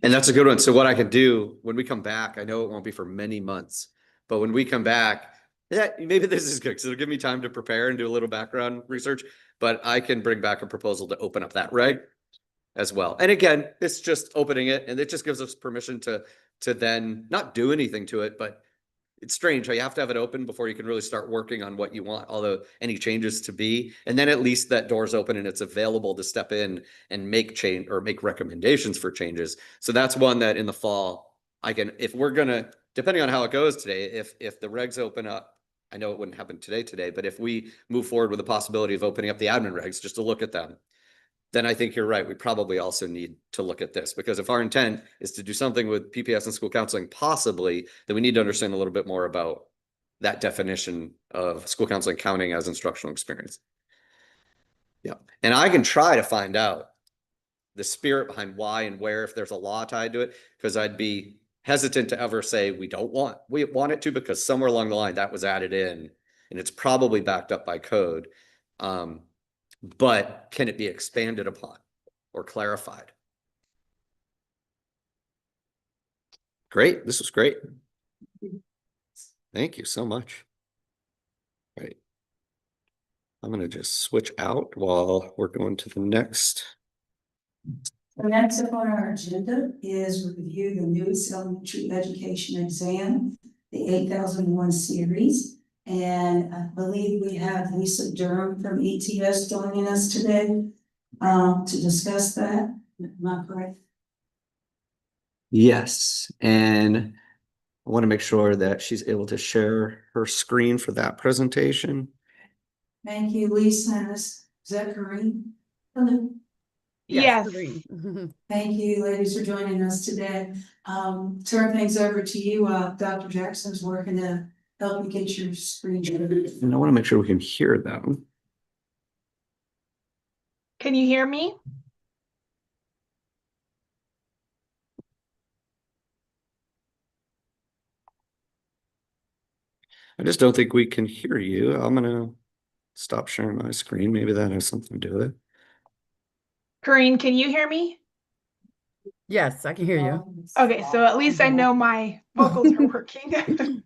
And that's a good one. So what I can do when we come back, I know it won't be for many months, but when we come back, maybe this is good because it'll give me time to prepare and do a little background research, but I can bring back a proposal to open up that reg as well. And again, it's just opening it and it just gives us permission to then not do anything to it, but it's strange how you have to have it open before you can really start working on what you want, although any changes to be, and then at least that door's open and it's available to step in and make change or make recommendations for changes. So that's one that in the fall, if we're gonna, depending on how it goes today, if the regs open up, I know it wouldn't happen today, but if we move forward with the possibility of opening up the admin regs just to look at them, then I think you're right. We probably also need to look at this because if our intent is to do something with PPS and school counseling, possibly, then we need to understand a little bit more about that definition of school counseling counting as instructional experience. Yeah. And I can try to find out the spirit behind why and where, if there's a law tied to it, because I'd be hesitant to ever say we want it to, because somewhere along the line that was added in and it's probably backed up by code. But can it be expanded upon or clarified? Great. This was great. Thank you so much. All right. I'm going to just switch out while we're going to the next. The next up on our agenda is review the newest elementary education exam, the 8001 series. And I believe we have Lisa Durham from ETS joining us today to discuss that. Am I correct? Yes. And I want to make sure that she's able to share her screen for that presentation. Thank you, Lisa. Is that Corinne? Hello. Yes. Thank you, ladies, for joining us today. Turn things over to you. Dr. Jackson's working to help you get your screen. And I want to make sure we can hear them. Can you hear me? I just don't think we can hear you. I'm going to stop sharing my screen. Maybe that has something to do with it. Corinne, can you hear me? Yes, I can hear you. Okay, so at least I know my vocals are working.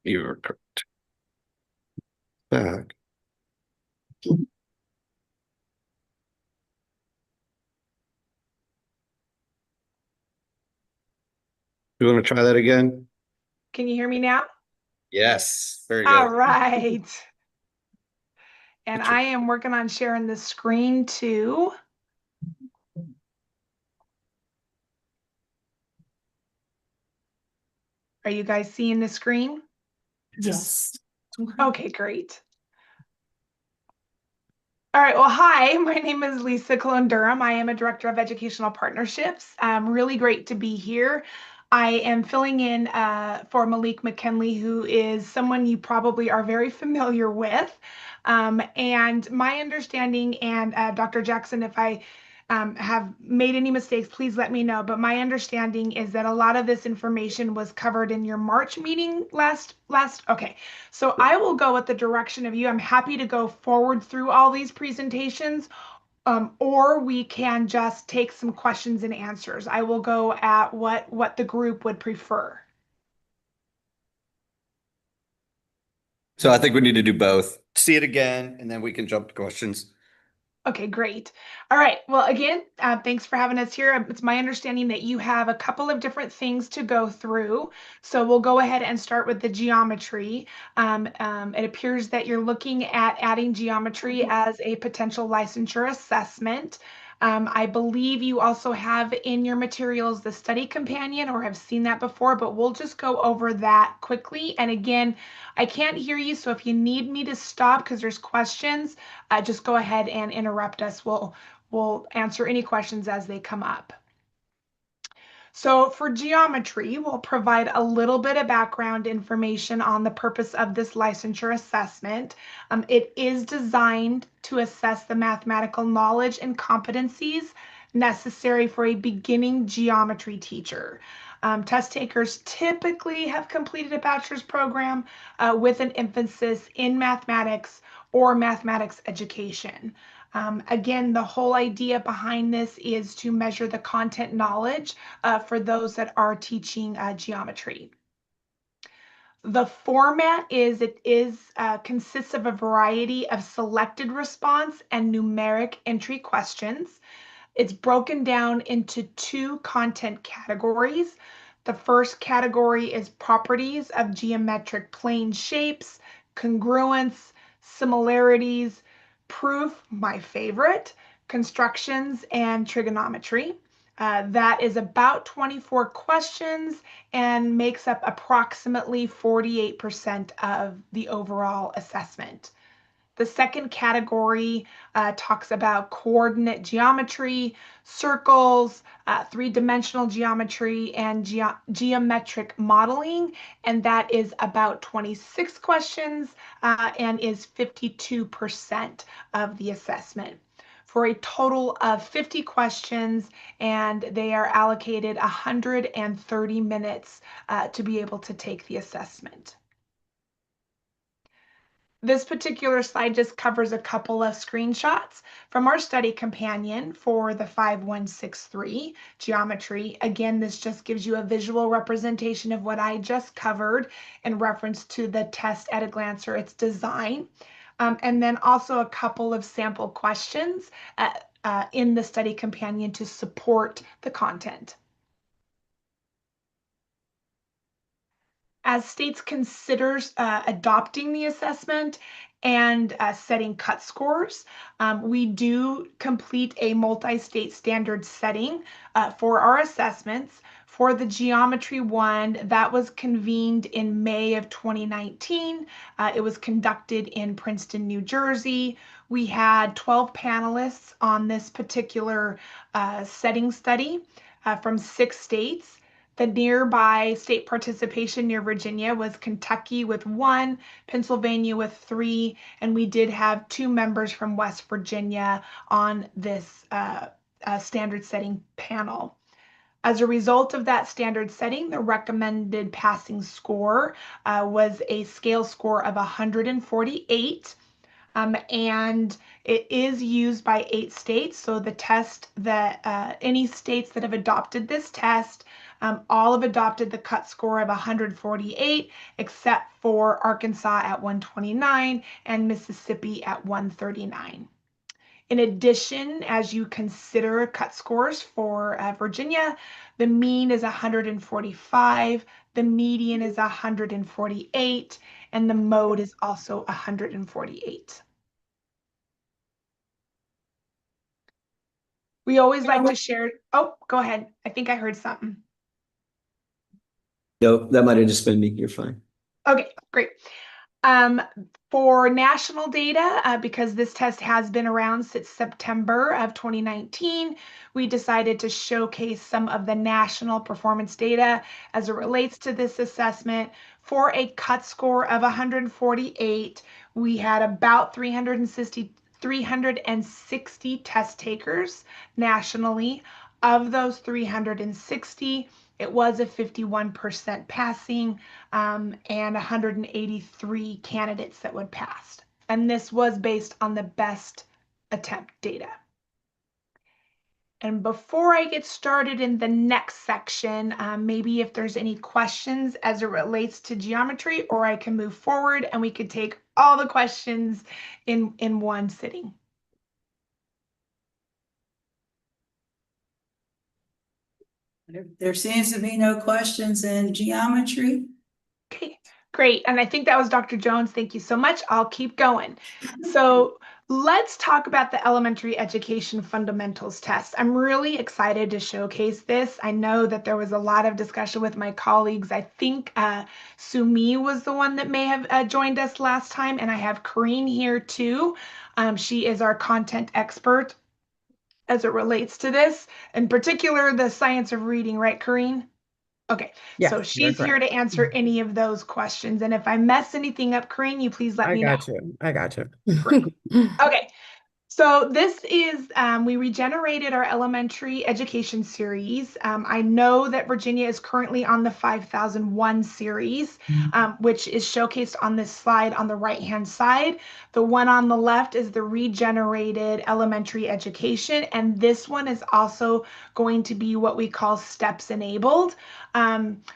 You are correct. Back. You want to try that again? Can you hear me now? Yes. Very good. All right. And I am working on sharing the screen too. Are you guys seeing the screen? Yes. Okay, great. All right, well, hi, my name is Lisa Cologne Durham. I am a Director of Educational Partnerships. Really great to be here. I am filling in for Malik McKinley, who is someone you probably are very familiar with. And my understanding, and Dr. Jackson, if I have made any mistakes, please let me know. But my understanding is that a lot of this information was covered in your March meeting last. Okay, so I will go with the direction of you. I'm happy to go forward through all these presentations, or we can just take some questions and answers. I will go at what the group would prefer. So I think we need to do both. See it again, and then we can jump to questions. Okay, great. All right. Well, again, thanks for having us here. It's my understanding that you have a couple of different things to go through. So we'll go ahead and start with the geometry. It appears that you're looking at adding geometry as a potential licensure assessment. I believe you also have in your materials the study companion, or have seen that before, but we'll just go over that quickly. And again, I can't hear you, so if you need me to stop because there's questions, just go ahead and interrupt us. We'll answer any questions as they come up. So for geometry, we'll provide a little bit of background information on the purpose of this licensure assessment. It is designed to assess the mathematical knowledge and competencies necessary for a beginning geometry teacher. Test takers typically have completed a bachelor's program with an emphasis in mathematics or mathematics education. Again, the whole idea behind this is to measure the content knowledge for those that are teaching geometry. The format consists of a variety of selected response and numeric entry questions. It's broken down into two content categories. The first category is properties of geometric plane shapes, congruence, similarities, proof, my favorite, constructions, and trigonometry. That is about 24 questions and makes up approximately 48% of the overall assessment. The second category talks about coordinate geometry, circles, three-dimensional geometry, and geometric modeling, and that is about 26 questions and is 52% of the assessment. for a total of 50 questions, and they are allocated 130 minutes to be able to take the assessment. This particular slide just covers a couple of screenshots from our study companion for the 5163 geometry. Again, this just gives you a visual representation of what I just covered in reference to the test at a glance or its design. And then also a couple of sample questions in the study companion to support the content. As states considers adopting the assessment and setting cut scores, we do complete a multi-state standard setting for our assessments. For the geometry one, that was convened in May of 2019. It was conducted in Princeton, New Jersey. We had 12 panelists on this particular setting study from 6 states. The nearby state participation near Virginia was Kentucky with 1, Pennsylvania with 3, and we did have 2 members from West Virginia on this standard setting panel. As a result of that standard setting, the recommended passing score was a scale score of 148. And it is used by 8 states. So the test that any states that have adopted this test, all have adopted the cut score of 148, except for Arkansas at 129 and Mississippi at 139. In addition, as you consider cut scores for Virginia, the mean is 145, the median is 148, and the mode is also 148. We always like to share. Oh, go ahead. I think I heard something. No, that might have just been me. You're fine. Okay, great. For national data, because this test has been around since September of 2019, we decided to showcase some of the national performance data as it relates to this assessment. For a cut score of 148, we had about 360 test takers nationally. Of those 360, it was a 51% passing and 183 candidates that would pass. And this was based on the best attempt data. And before I get started in the next section, maybe if there's any questions as it relates to geometry, or I can move forward and we could take all the questions in one sitting. There seems to be no questions in geometry. Okay, great. And I think that was Dr. Jones. Thank you so much. I'll keep going. So let's talk about the elementary education fundamentals test. I'm really excited to showcase this. I know that there was a lot of discussion with my colleagues. I think Sumi was the one that may have joined us last time, and I have Corrine here too. She is our content expert as it relates to this, in particular, the science of reading, right, Corrine? Okay, Yes, so you're she's here correct. to answer any of those questions. And if I mess anything up, Corrine, you please let me know. I got you. Great. Okay. So this is, we regenerated our elementary education series. I know that Virginia is currently on the 5001 series, which is showcased on this slide on the right-hand side. The one on the left is the regenerated elementary education, and this one is also going to be what we call steps enabled,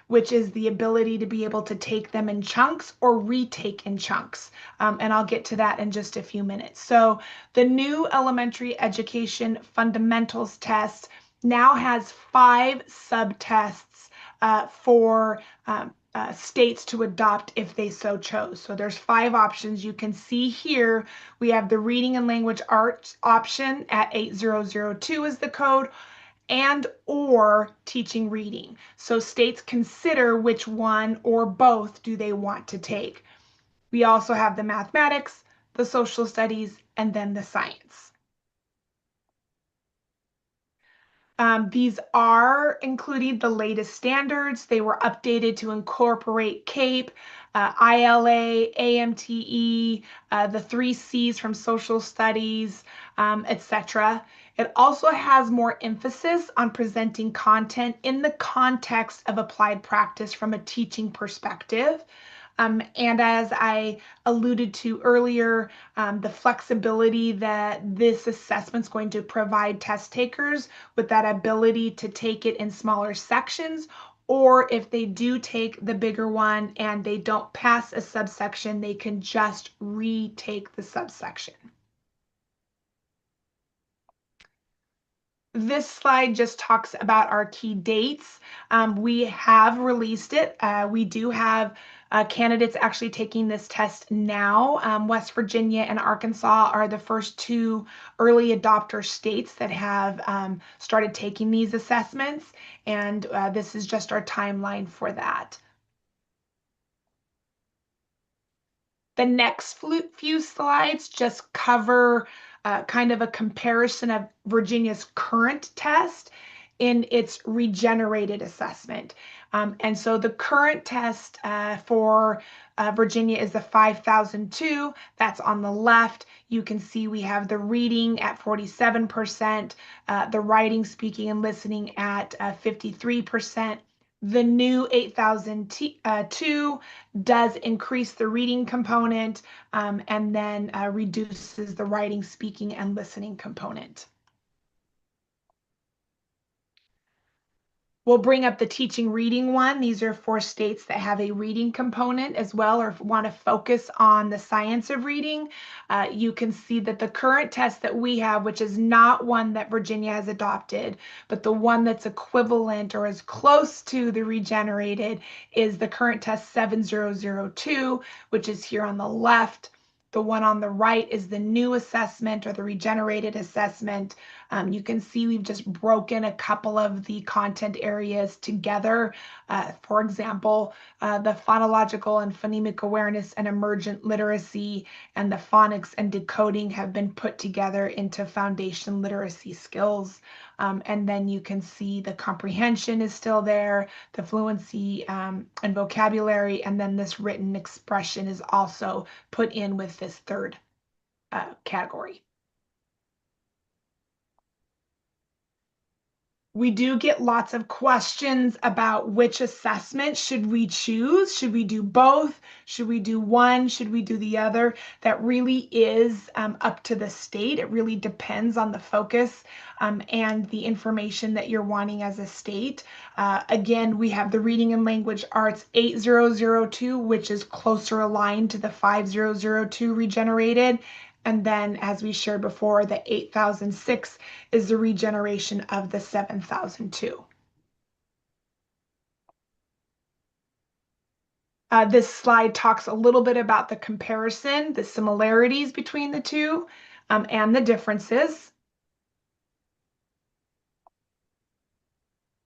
which is the ability to be able to take them in chunks or retake in chunks. And I'll get to that in just a few minutes. So the new elementary education fundamentals test now has 5 subtests for states to adopt if they so chose. So there's 5 options. You can see here we have the reading and language arts option at 8002 is the code, and or teaching reading. So states consider which one or both do they want to take. We also have the mathematics, the social studies, and then the science. These are including the latest standards. They were updated to incorporate CAPE, ILA, AMTE, the 3 Cs from social studies, etc. It also has more emphasis on presenting content in the context of applied practice from a teaching perspective. And as I alluded to earlier, the flexibility that this assessment is going to provide test takers with that ability to take it in smaller sections, or if they do take the bigger one and they don't pass a subsection, they can just retake the subsection. This slide just talks about our key dates. We have released it. We do have candidates actually taking this test now. West Virginia and Arkansas are the first 2 early adopter states that have started taking these assessments, and this is just our timeline for that. The next few slides just cover kind of a comparison of Virginia's current test in its regenerated assessment. And so the current test for Virginia is the 5002. That's on the left. You can see we have the reading at 47%, the writing, speaking, and listening at 53%. The new 8002 does increase the reading component and then reduces the writing, speaking, and listening component. We'll bring up the teaching reading one. These are for states that have a reading component as well, or want to focus on the science of reading. You can see that the current test that we have, which is not one that Virginia has adopted, but the one that's equivalent or as close to the regenerated, is the current test 7002, which is here on the left. The one on the right is the new assessment or the regenerated assessment. You can see we've just broken a couple of the content areas together. For example, the phonological and phonemic awareness and emergent literacy and the phonics and decoding have been put together into foundation literacy skills. And then you can see the comprehension is still there, the fluency and vocabulary, and then this written expression is also put in with this third category. We do get lots of questions about which assessment should we choose. Should we do both? Should we do one? Should we do the other? That really is up to the state. It really depends on the focus and the information that you're wanting as a state. Again, we have the Reading and Language Arts 8002, which is closer aligned to the 5002 regenerated. And then, as we shared before, the 8006 is the regeneration of the 7002. This slide talks a little bit about the comparison, the similarities between the two, and the differences.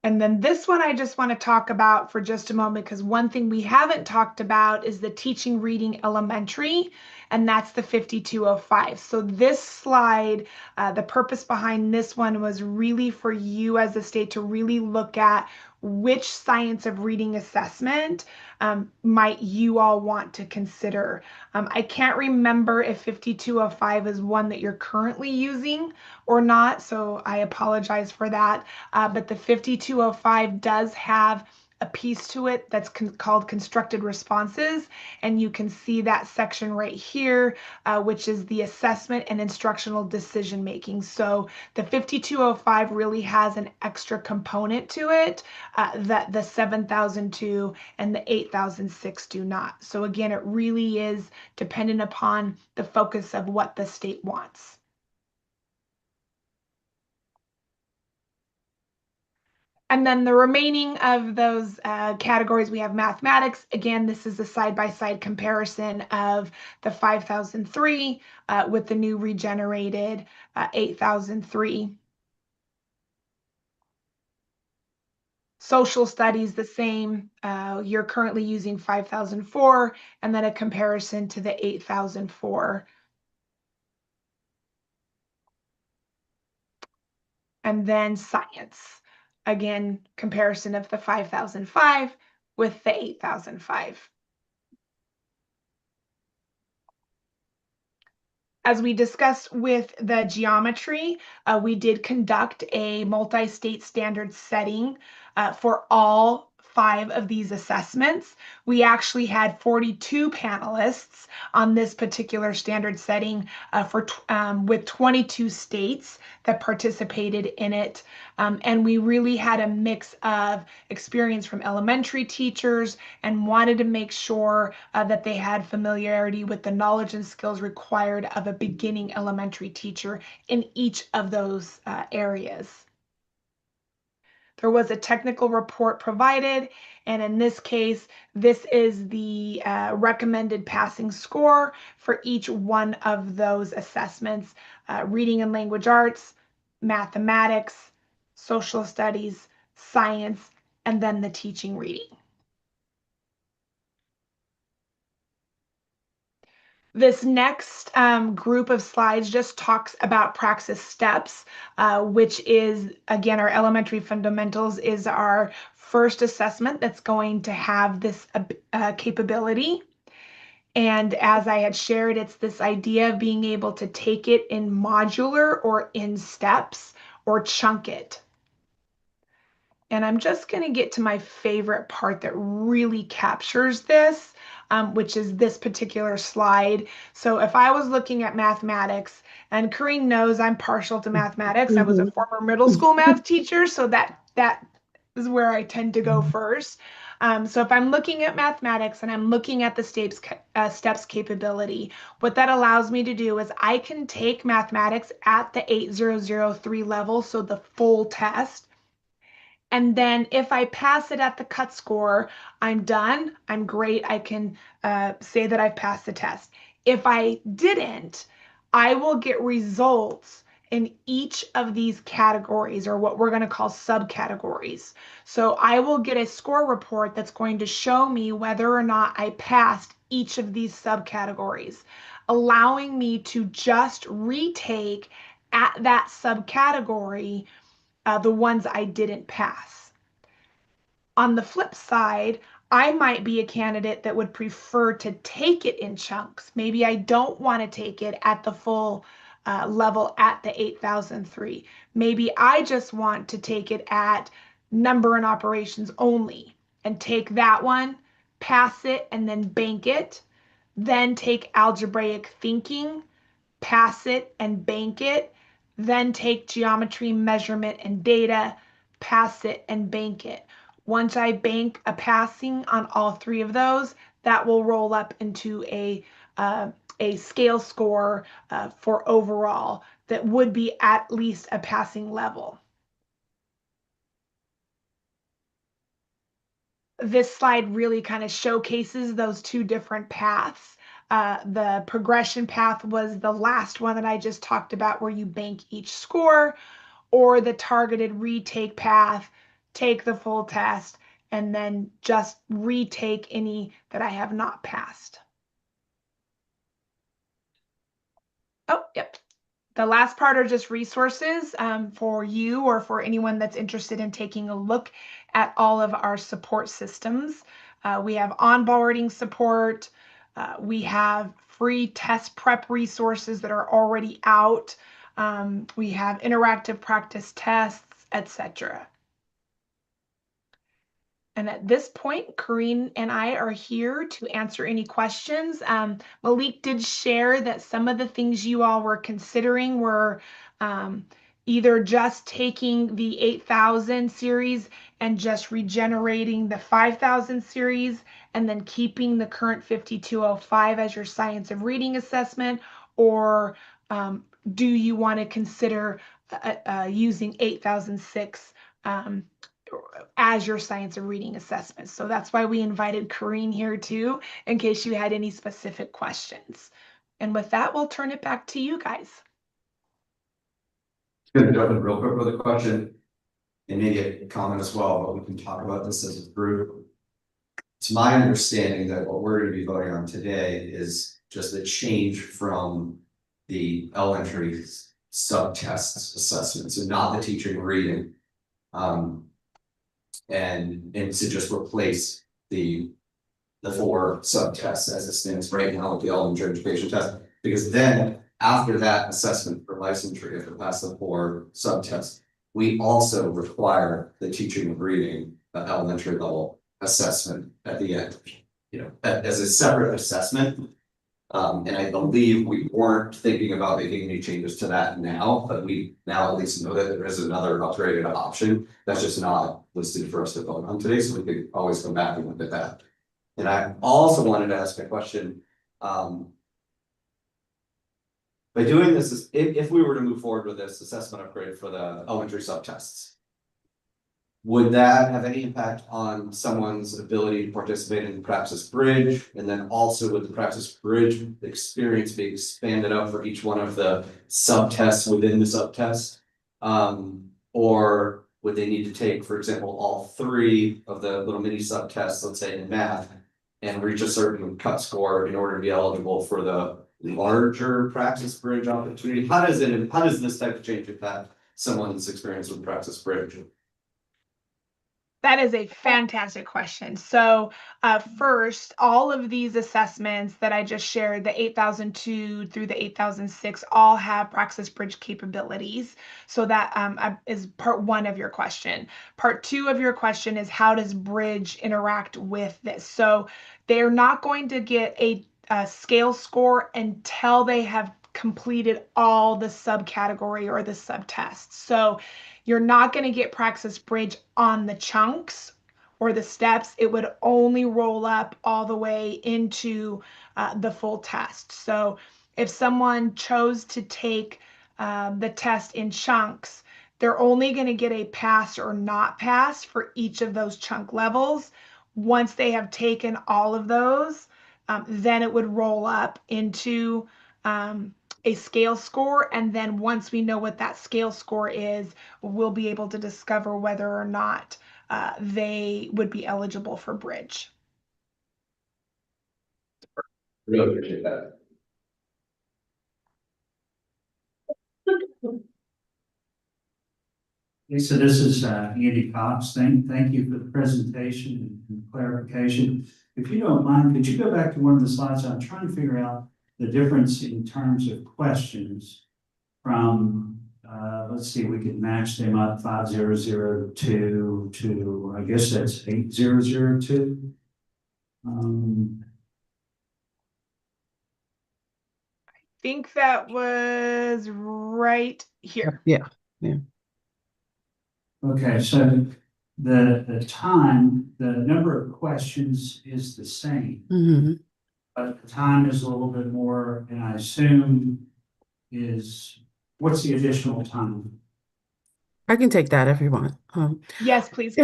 And then this one I just want to talk about for just a moment, because one thing we haven't talked about is the teaching reading elementary, and that's the 5205. So this slide, the purpose behind this one was really for you as a state to really look at which science of reading assessment might you all want to consider. I can't remember if 5205 is one that you're currently using or not, so I apologize for that. But the 5205 does have a piece to it that's called constructed responses, and you can see that section right here, which is the assessment and instructional decision making. So the 5205 really has an extra component to it that the 7002 and the 8006 do not. So again, it really is dependent upon the focus of what the state wants. And then the remaining of those categories, we have mathematics. Again, this is a side-by-side comparison of the 5003 with the new regenerated 8003. Social studies, the same. You're currently using 5004, and then a comparison to the 8004. and then science. Again, comparison of the 5,005 with the 8,005. As we discussed with the geometry, we did conduct a multi-state standard setting for all 5 of these assessments. We actually had 42 panelists on this particular standard setting with 22 states that participated in it. And we really had a mix of experience from elementary teachers and wanted to make sure that they had familiarity with the knowledge and skills required of a beginning elementary teacher in each of those areas. There was a technical report provided, and in this case, this is the recommended passing score for each one of those assessments: reading and language arts, mathematics, social studies, science, and then the teaching reading. This next group of slides just talks about praxis steps, which is, again, our elementary fundamentals is our first assessment that's going to have this capability. And as I had shared, it's this idea of being able to take it in modular or in steps or chunk it. And I'm just going to get to my favorite part that really captures this, which is this particular slide. So if I was looking at mathematics, and Karine knows I'm partial to mathematics. I was a former middle school math teacher, so that is where I tend to go first. So if I'm looking at mathematics and I'm looking at the steps capability, what that allows me to do is I can take mathematics at the 8003 level, so the full test. And then if I pass it at the cut score, I'm done. I'm great. I can say that I've passed the test. If I didn't, I will get results in each of these categories, or what we're going to call subcategories. So I will get a score report that's going to show me whether or not I passed each of these subcategories, allowing me to just retake at that subcategory the ones I didn't pass. On the flip side, I might be a candidate that would prefer to take it in chunks. Maybe I don't want to take it at the full level at the 8003. Maybe I just want to take it at number and operations only and take that one, pass it, and then bank it. Then take algebraic thinking, pass it and bank it, then take geometry, measurement, and data, pass it and bank it. Once I bank a passing on all 3 of those, that will roll up into a scale score for overall that would be at least a passing level. This slide really kind of showcases those 2 different paths. The progression path was the last one that I just talked about, where you bank each score, or the targeted retake path, take the full test, and then just retake any that I have not passed. Oh, yep. The last part are just resources for you or for anyone that's interested in taking a look at all of our support systems. We have onboarding support. We have free test prep resources that are already out. We have interactive practice tests, etc. And at this point, Karine and I are here to answer any questions. Malik did share that some of the things you all were considering were either just taking the 8,000 series and just regenerating the 5,000 series and then keeping the current 5205 as your science of reading assessment, or do you want to consider using 8006 as your science of reading assessment? So that's why we invited Karine here too, in case you had any specific questions. And with that, we'll turn it back to you guys. Going to jump in real quick with a question and maybe a comment as well, but we can talk about this as a group. It's my understanding that what we're going to be voting on today is just a change from the elementary subtests assessments and not the teaching and reading. And to just replace the 4 subtests as it stands right now with the elementary education test, because then after that assessment for licensure, you have to pass the 4 subtests. We also require the teaching and reading elementary level assessment at the end, as a separate assessment. And I believe we weren't thinking about making any changes to that now, but we now at least know that there is another upgraded option that's just not listed for us to vote on today, so we could always come back and look at that. And I also wanted to ask a question. By doing this, if we were to move forward with this assessment upgrade for the elementary subtests, would that have any impact on someone's ability to participate in the Praxis Bridge? And then also would the Praxis Bridge experience be expanded out for each one of the subtests within the subtest? Or would they need to take, for example, all 3 of the little mini subtests, let's say in math, and reach a certain cut score in order to be eligible for the larger Praxis Bridge opportunity? How does this type of change impact someone's experience with Praxis Bridge? That is a fantastic question. So first, all of these assessments that I just shared, the 8002 through the 8006, all have Praxis Bridge capabilities. So that is part 1 of your question. Part 2 of your question is, how does Bridge interact with this? So they're not going to get a scale score until they have completed all the subcategory or the subtests. So you're not going to get Praxis Bridge on the chunks or the steps. It would only roll up all the way into the full test. So if someone chose to take the test in chunks, they're only going to get a pass or not pass for each of those chunk levels. Once they have taken all of those, then it would roll up into a scale score, and then once we know what that scale score is, we'll be able to discover whether or not they would be eligible for Bridge. Really appreciate that. Lisa, this is Andy Cox. Thank you for the presentation and clarification. If you don't mind, could you go back to one of the slides? I'm trying to figure out the difference in terms of questions from, let's see, we could match them up 5002 to, I guess that's 8002. I think that was right here. Yeah. Okay, so the time, the number of questions is the same, Mm-hmm. but the time is a little bit more, and I assume what's the additional time? I can take that if you want. Yes, please.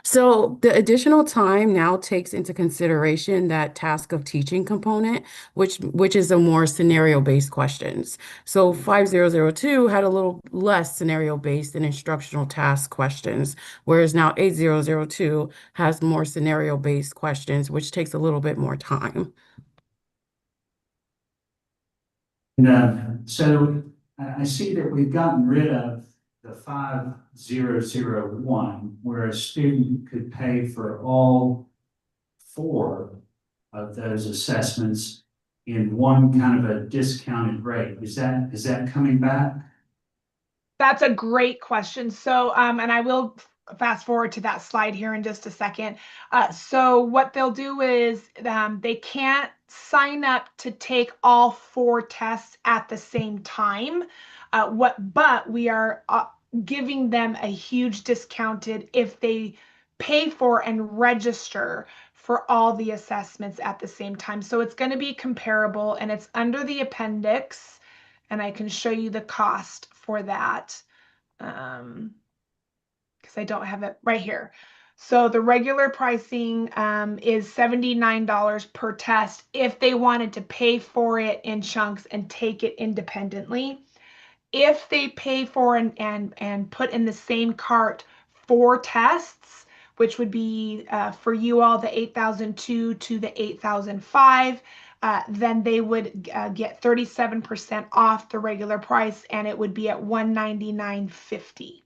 So the additional time now takes into consideration that task of teaching component, which is a more scenario-based questions. So 5002 had a little less scenario-based and instructional task questions, whereas now 8002 has more scenario-based questions, which takes a little bit more time. So I see that we've gotten rid of the 5001, where a student could pay for all 4 of those assessments in one kind of a discounted rate. Is that coming back? That's a great question. So, and I will fast forward to that slide here in just a second. So what they'll do is they can't sign up to take all 4 tests at the same time. But we are giving them a huge discounted if they pay for and register for all the assessments at the same time. So it's going to be comparable, and it's under the appendix, and I can show you the cost for that. Because I don't have it right here. So the regular pricing is $79 per test if they wanted to pay for it in chunks and take it independently. If they pay for and put in the same cart 4 tests, which would be for you all the 8,002 to the 8,005. Then they would get 37% off the regular price, and it would be at $199.50.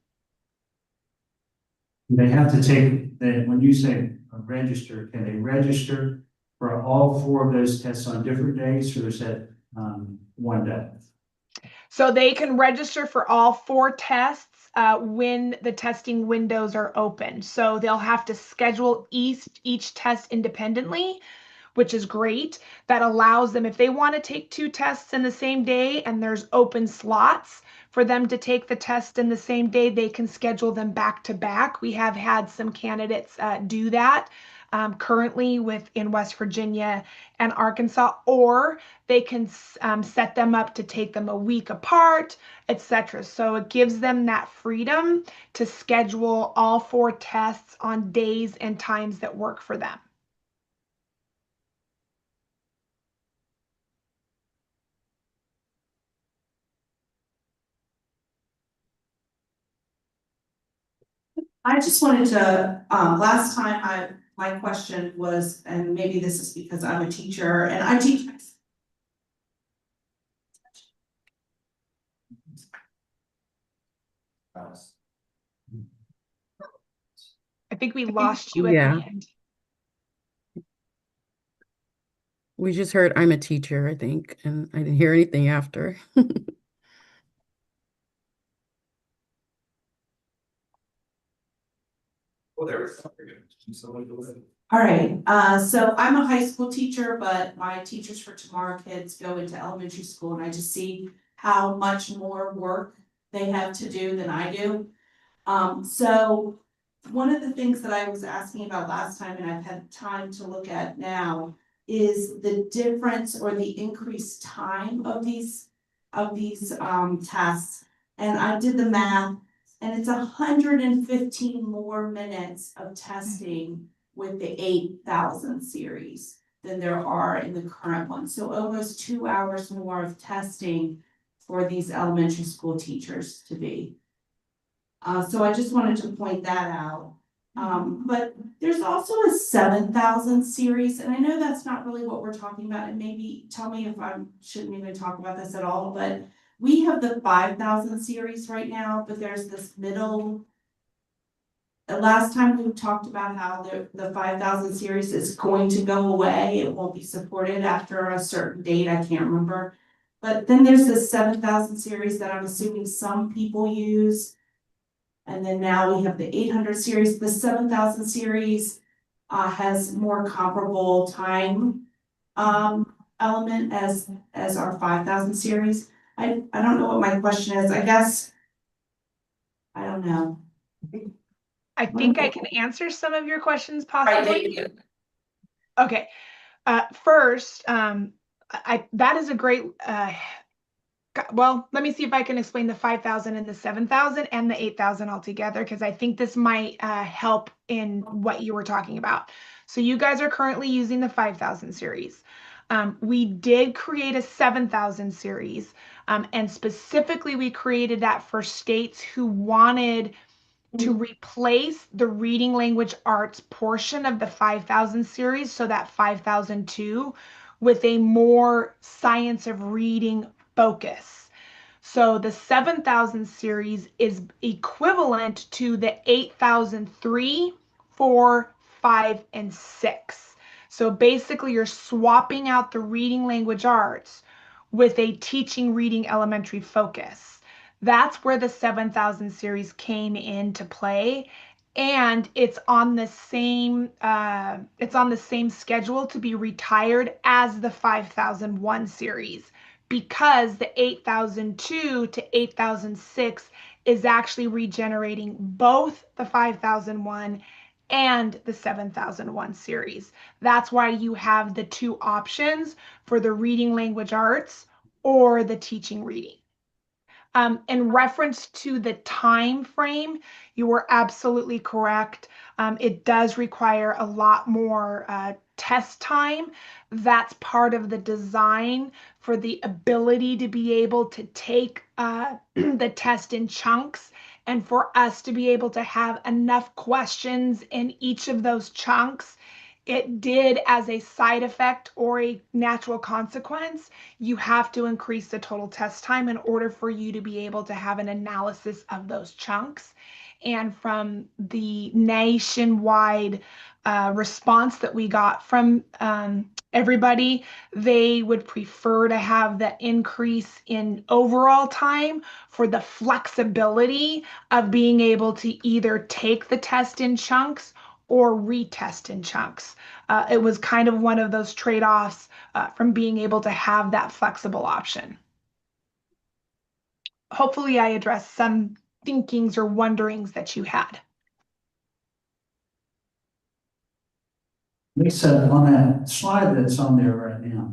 They have to take, when you say register, can they register for all 4 of those tests on different days, or is that one day? So they can register for all 4 tests when the testing windows are open. So they'll have to schedule each test independently, which is great. That allows them, if they want to take 2 tests in the same day and there's open slots for them to take the test in the same day, they can schedule them back to back. We have had some candidates do that currently in West Virginia and Arkansas, or they can set them up to take them a week apart, etc. So it gives them that freedom to schedule all 4 tests on days and times that work for them. I just wanted to, last time my question was, and maybe this is because I'm a teacher and I teach. I think we lost you at Yeah. the end. We just heard I'm a teacher, I think, and I didn't hear anything after. Well, there was something. Someone go ahead. All right, so I'm a high school teacher, but my Teachers for Tomorrow kids go into elementary school and I just see how much more work they have to do than I do. So one of the things that I was asking about last time and I've had time to look at now is the difference or the increased time of these tests. And I did the math and it's 115 more minutes of testing with the 8,000 series than there are in the current one. So almost 2 hours more of testing for these elementary school teachers to be. So I just wanted to point that out. But there's also a 7,000 series, and I know that's not really what we're talking about, and maybe tell me if I shouldn't even talk about this at all, but we have the 5,000 series right now, but there's this middle. Last time we talked about how the 5,000 series is going to go away, it won't be supported after a certain date, I can't remember. But then there's this 7,000 series that I'm assuming some people use. And then now we have the 800 series. The 7,000 series has more comparable time element as our 5,000 series. I don't know what my question is. I guess I don't know. I think I can answer some of your questions possibly. Okay. First, that is a great well, let me see if I can explain the 5,000 and the 7,000 and the 8,000 altogether, because I think this might help in what you were talking about. So you guys are currently using the 5,000 series. We did create a 7,000 series, and specifically we created that for states who wanted to replace the reading language arts portion of the 5,000 series, so that 5,002, with a more science of reading focus. So the 7,000 series is equivalent to the 8,003, 4, 5, and 6. So basically you're swapping out the reading language arts with a teaching reading elementary focus. That's where the 7,000 series came into play. And it's on the same schedule to be retired as the 5,001 series, because the 8,002 to 8,006 is actually regenerating both the 5,001 and the 7,001 series. That's why you have the 2 options for the reading language arts or the teaching reading. In reference to the time frame, you were absolutely correct. It does require a lot more test time. That's part of the design for the ability to be able to take the test in chunks And for us to be able to have enough questions in each of those chunks, it did, as a side effect or a natural consequence, you have to increase the total test time in order for you to be able to have an analysis of those chunks. And from the nationwide response that we got from everybody, they would prefer to have the increase in overall time for the flexibility of being able to either take the test in chunks or retest in chunks. It was kind of one of those trade-offs from being able to have that flexible option. Hopefully I addressed some thinkings or wonderings that you had. Lisa, on that slide that's on there right now,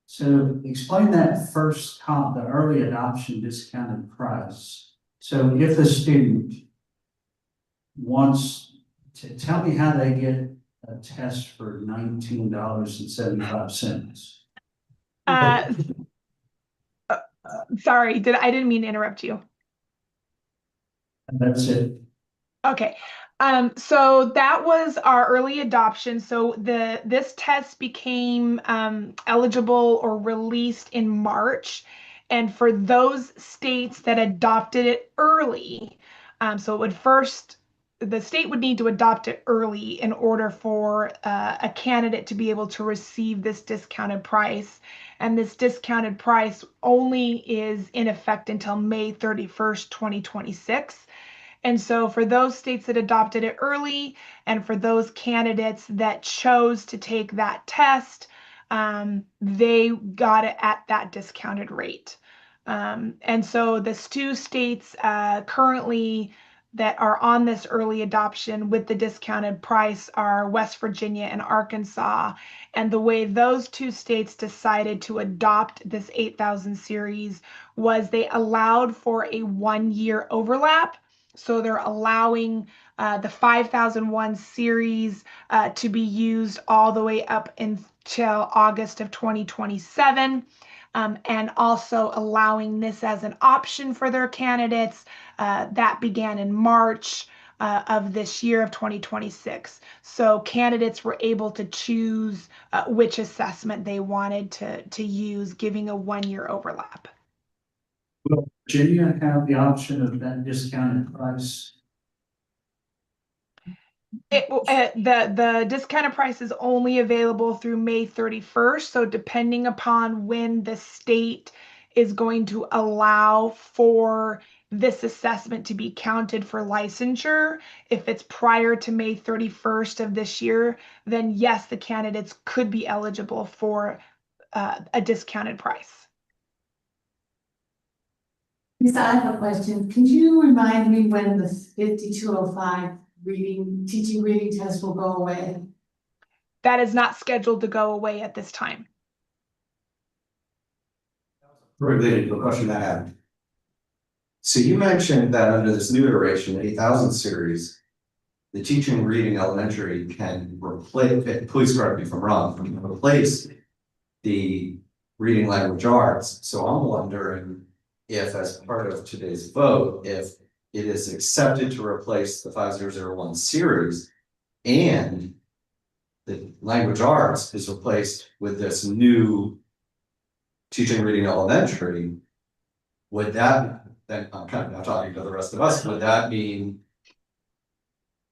so explain that first comp, the early adoption discounted price. So if a student wants to tell me how they get a test for $19.75. Sorry, I didn't mean to interrupt you. That's it. Okay. So that was our early adoption. So this test became eligible or released in March. And for those states that adopted it early, so it would first, the state would need to adopt it early in order for a candidate to be able to receive this discounted price. And this discounted price only is in effect until May 31st, 2026. And so for those states that adopted it early, and for those candidates that chose to take that test, they got it at that discounted rate. And so the two states currently that are on this early adoption with the discounted price are West Virginia and Arkansas. And the way those two states decided to adopt this 8,000 series was they allowed for a 1-year overlap. So they're allowing the 5001 series to be used all the way up until August of 2027. And also allowing this as an option for their candidates. That began in March of this year of 2026. So candidates were able to choose which assessment they wanted to use, giving a 1-year overlap. Will Virginia have the option of that discounted price? The discounted price is only available through May 31st. So depending upon when the state is going to allow for this assessment to be counted for licensure, if it's prior to May 31st of this year, then yes, the candidates could be eligible for a discounted price. Lisa, I have a question. Could you remind me when the 5205 teaching reading test will go away? That is not scheduled to go away at this time. Related to a question I had. So you mentioned that under this new iteration, 8,000 series, the teaching reading elementary can replace, please correct me if I'm wrong, can replace the reading language arts. So I'm wondering if, as part of today's vote, if it is accepted to replace the 5001 series and the language arts is replaced with this new teaching reading elementary, would that, then I'm kind of now talking to the rest of us, would that mean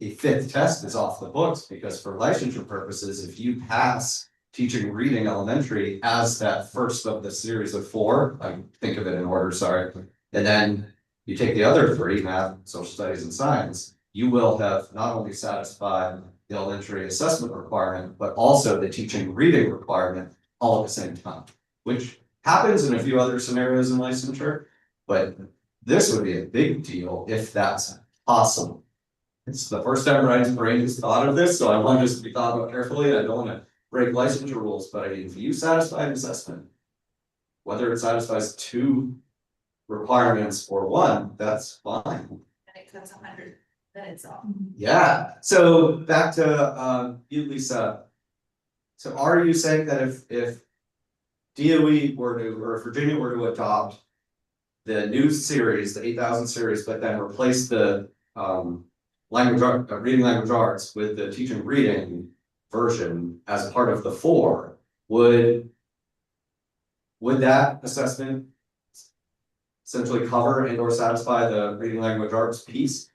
a 5th test is off the books? Because for licensure purposes, if you pass teaching reading elementary as that first of the series of 4, I think of it in order, sorry, and then you take the other 3, math, social studies, and science, you will have not only satisfied the elementary assessment requirement, but also the teaching reading requirement all at the same time, which happens in a few other scenarios in licensure, but this would be a big deal if that's possible. It's the first time Ryan's brain has thought of this, so I want this to be thought about carefully. I don't want to break licensure rules, but I mean, if you satisfy an assessment, whether it satisfies 2 requirements or 1, that's fine. And it cuts 100 minutes off. Yeah, so back to you, Lisa. So are you saying that if DOE were to, or if Virginia were to adopt the new series, the 8,000 series, but then replace the language art, reading language arts with the teaching reading version as part of the 4, would that assessment essentially cover and or satisfy the reading language arts piece?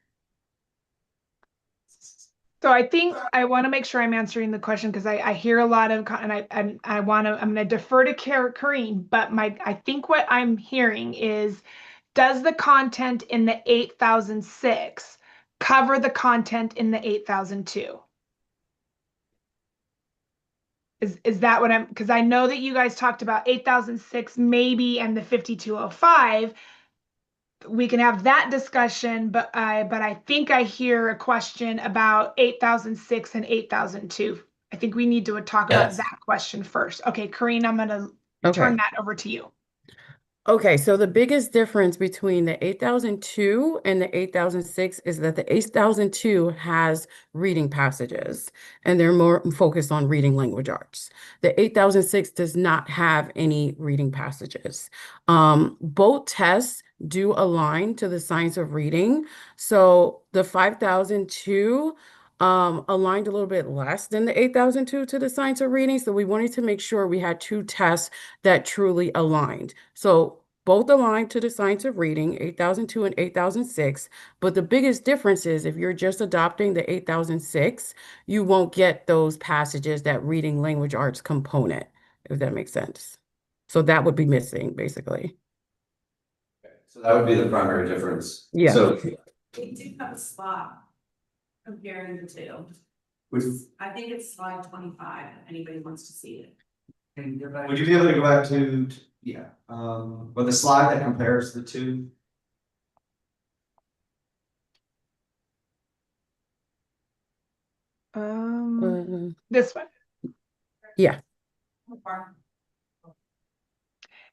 So I think I want to make sure I'm answering the question because I hear a lot of, and I want to, I'm going to defer to Kareem, but I think what I'm hearing is, does the content in the 8006 cover the content in the 8002? Is that what I'm, because I know that you guys talked about 8006 maybe and the 5205. We can have that discussion, but I think I hear a question about 8006 and 8002. I think we need to talk about Yes. that question first. Okay, Karine, I'm gonna Okay. turn that over to you. Okay, so the biggest difference between the 8002 and the 8006 is that the 8002 has reading passages and they're more focused on reading language arts. The 8006 does not have any reading passages. Both tests do align to the science of reading. So the 5002 aligned a little bit less than the 8002 to the science of reading. So we wanted to make sure we had 2 tests that truly aligned. So both aligned to the science of reading, 8002 and 8006. But the biggest difference is if you're just adopting the 8006, you won't get those passages, that reading language arts component, if that makes sense. So that would be missing, basically. So that would be the primary difference. Yeah. So We do have a spot comparing the two. would I think it's slide 25, if anybody wants to see it. would you be able to go back to, yeah, with the slide that compares the 2? This one. Yeah.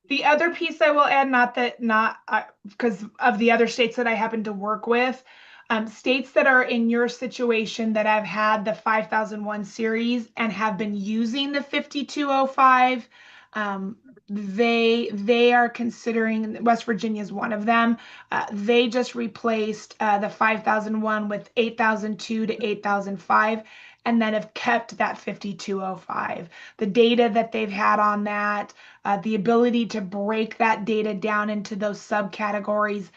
The other piece I will add, not because of the other states that I happen to work with, states that are in your situation that have had the 5001 series and have been using the 5205, they are considering, West Virginia is one of them. They just replaced the 5001 with 8002 to 8005, and then have kept that 5205. The data that they've had on that, the ability to break that data down into those subcategories,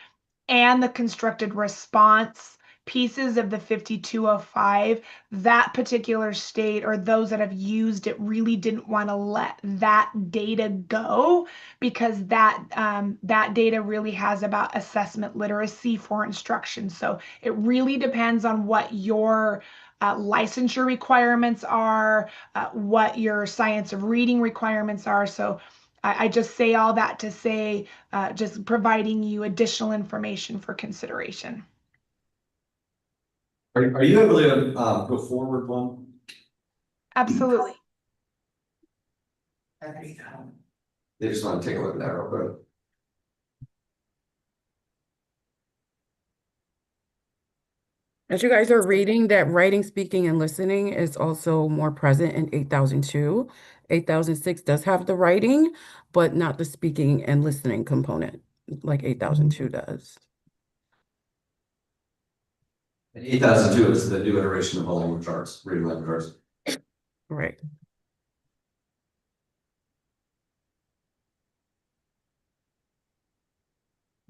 and the constructed response pieces of the 5205, that particular state or those that have used it really didn't want to let that data go, because that data really has about assessment literacy for instruction. So it really depends on what your licensure requirements are, what your science of reading requirements are. So I just say all that to say, just providing you additional information for consideration. Are you able to go forward one? Absolutely. They just want to take a look at that real quick. As you guys are reading, that writing, speaking, and listening is also more present in 8002. 8006 does have the writing, but not the speaking and listening component like 8002 does. And 8002 is the new iteration of the language arts, reading language arts. Right.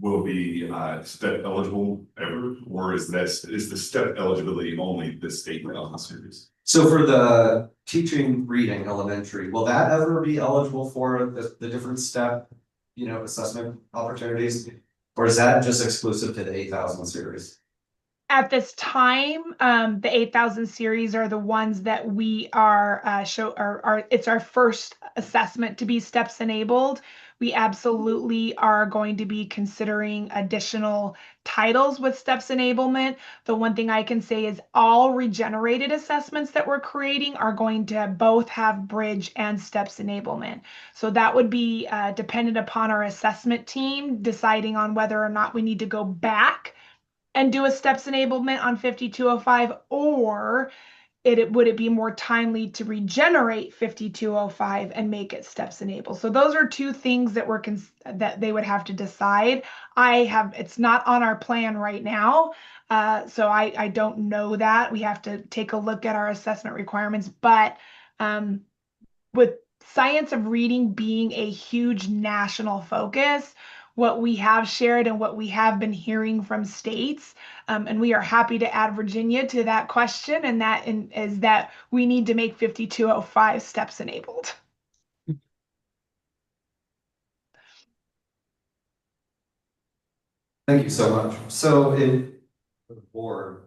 Will be step eligible ever, or is the step eligibility only the statement on the series? So for the teaching reading elementary, will that ever be eligible for the different step, assessment opportunities? Or is that just exclusive to the 8000 series? At this time, the 8000 series are the ones that we are it's our first assessment to be steps enabled. We absolutely are going to be considering additional titles with steps enablement. The one thing I can say is all regenerated assessments that we're creating are going to both have bridge and steps enablement. So that would be dependent upon our assessment team deciding on whether or not we need to go back and do a steps enablement on 5205, or would it be more timely to regenerate 5205 and make it steps enabled? So those are two things that that they would have to decide. It's not on our plan right now. So I don't know that. We have to take a look at our assessment requirements, but with science of reading being a huge national focus, what we have shared and what we have been hearing from states, and we are happy to add Virginia to that question, and that is that we need to make 5205 steps enabled. Thank you so much. So for the board,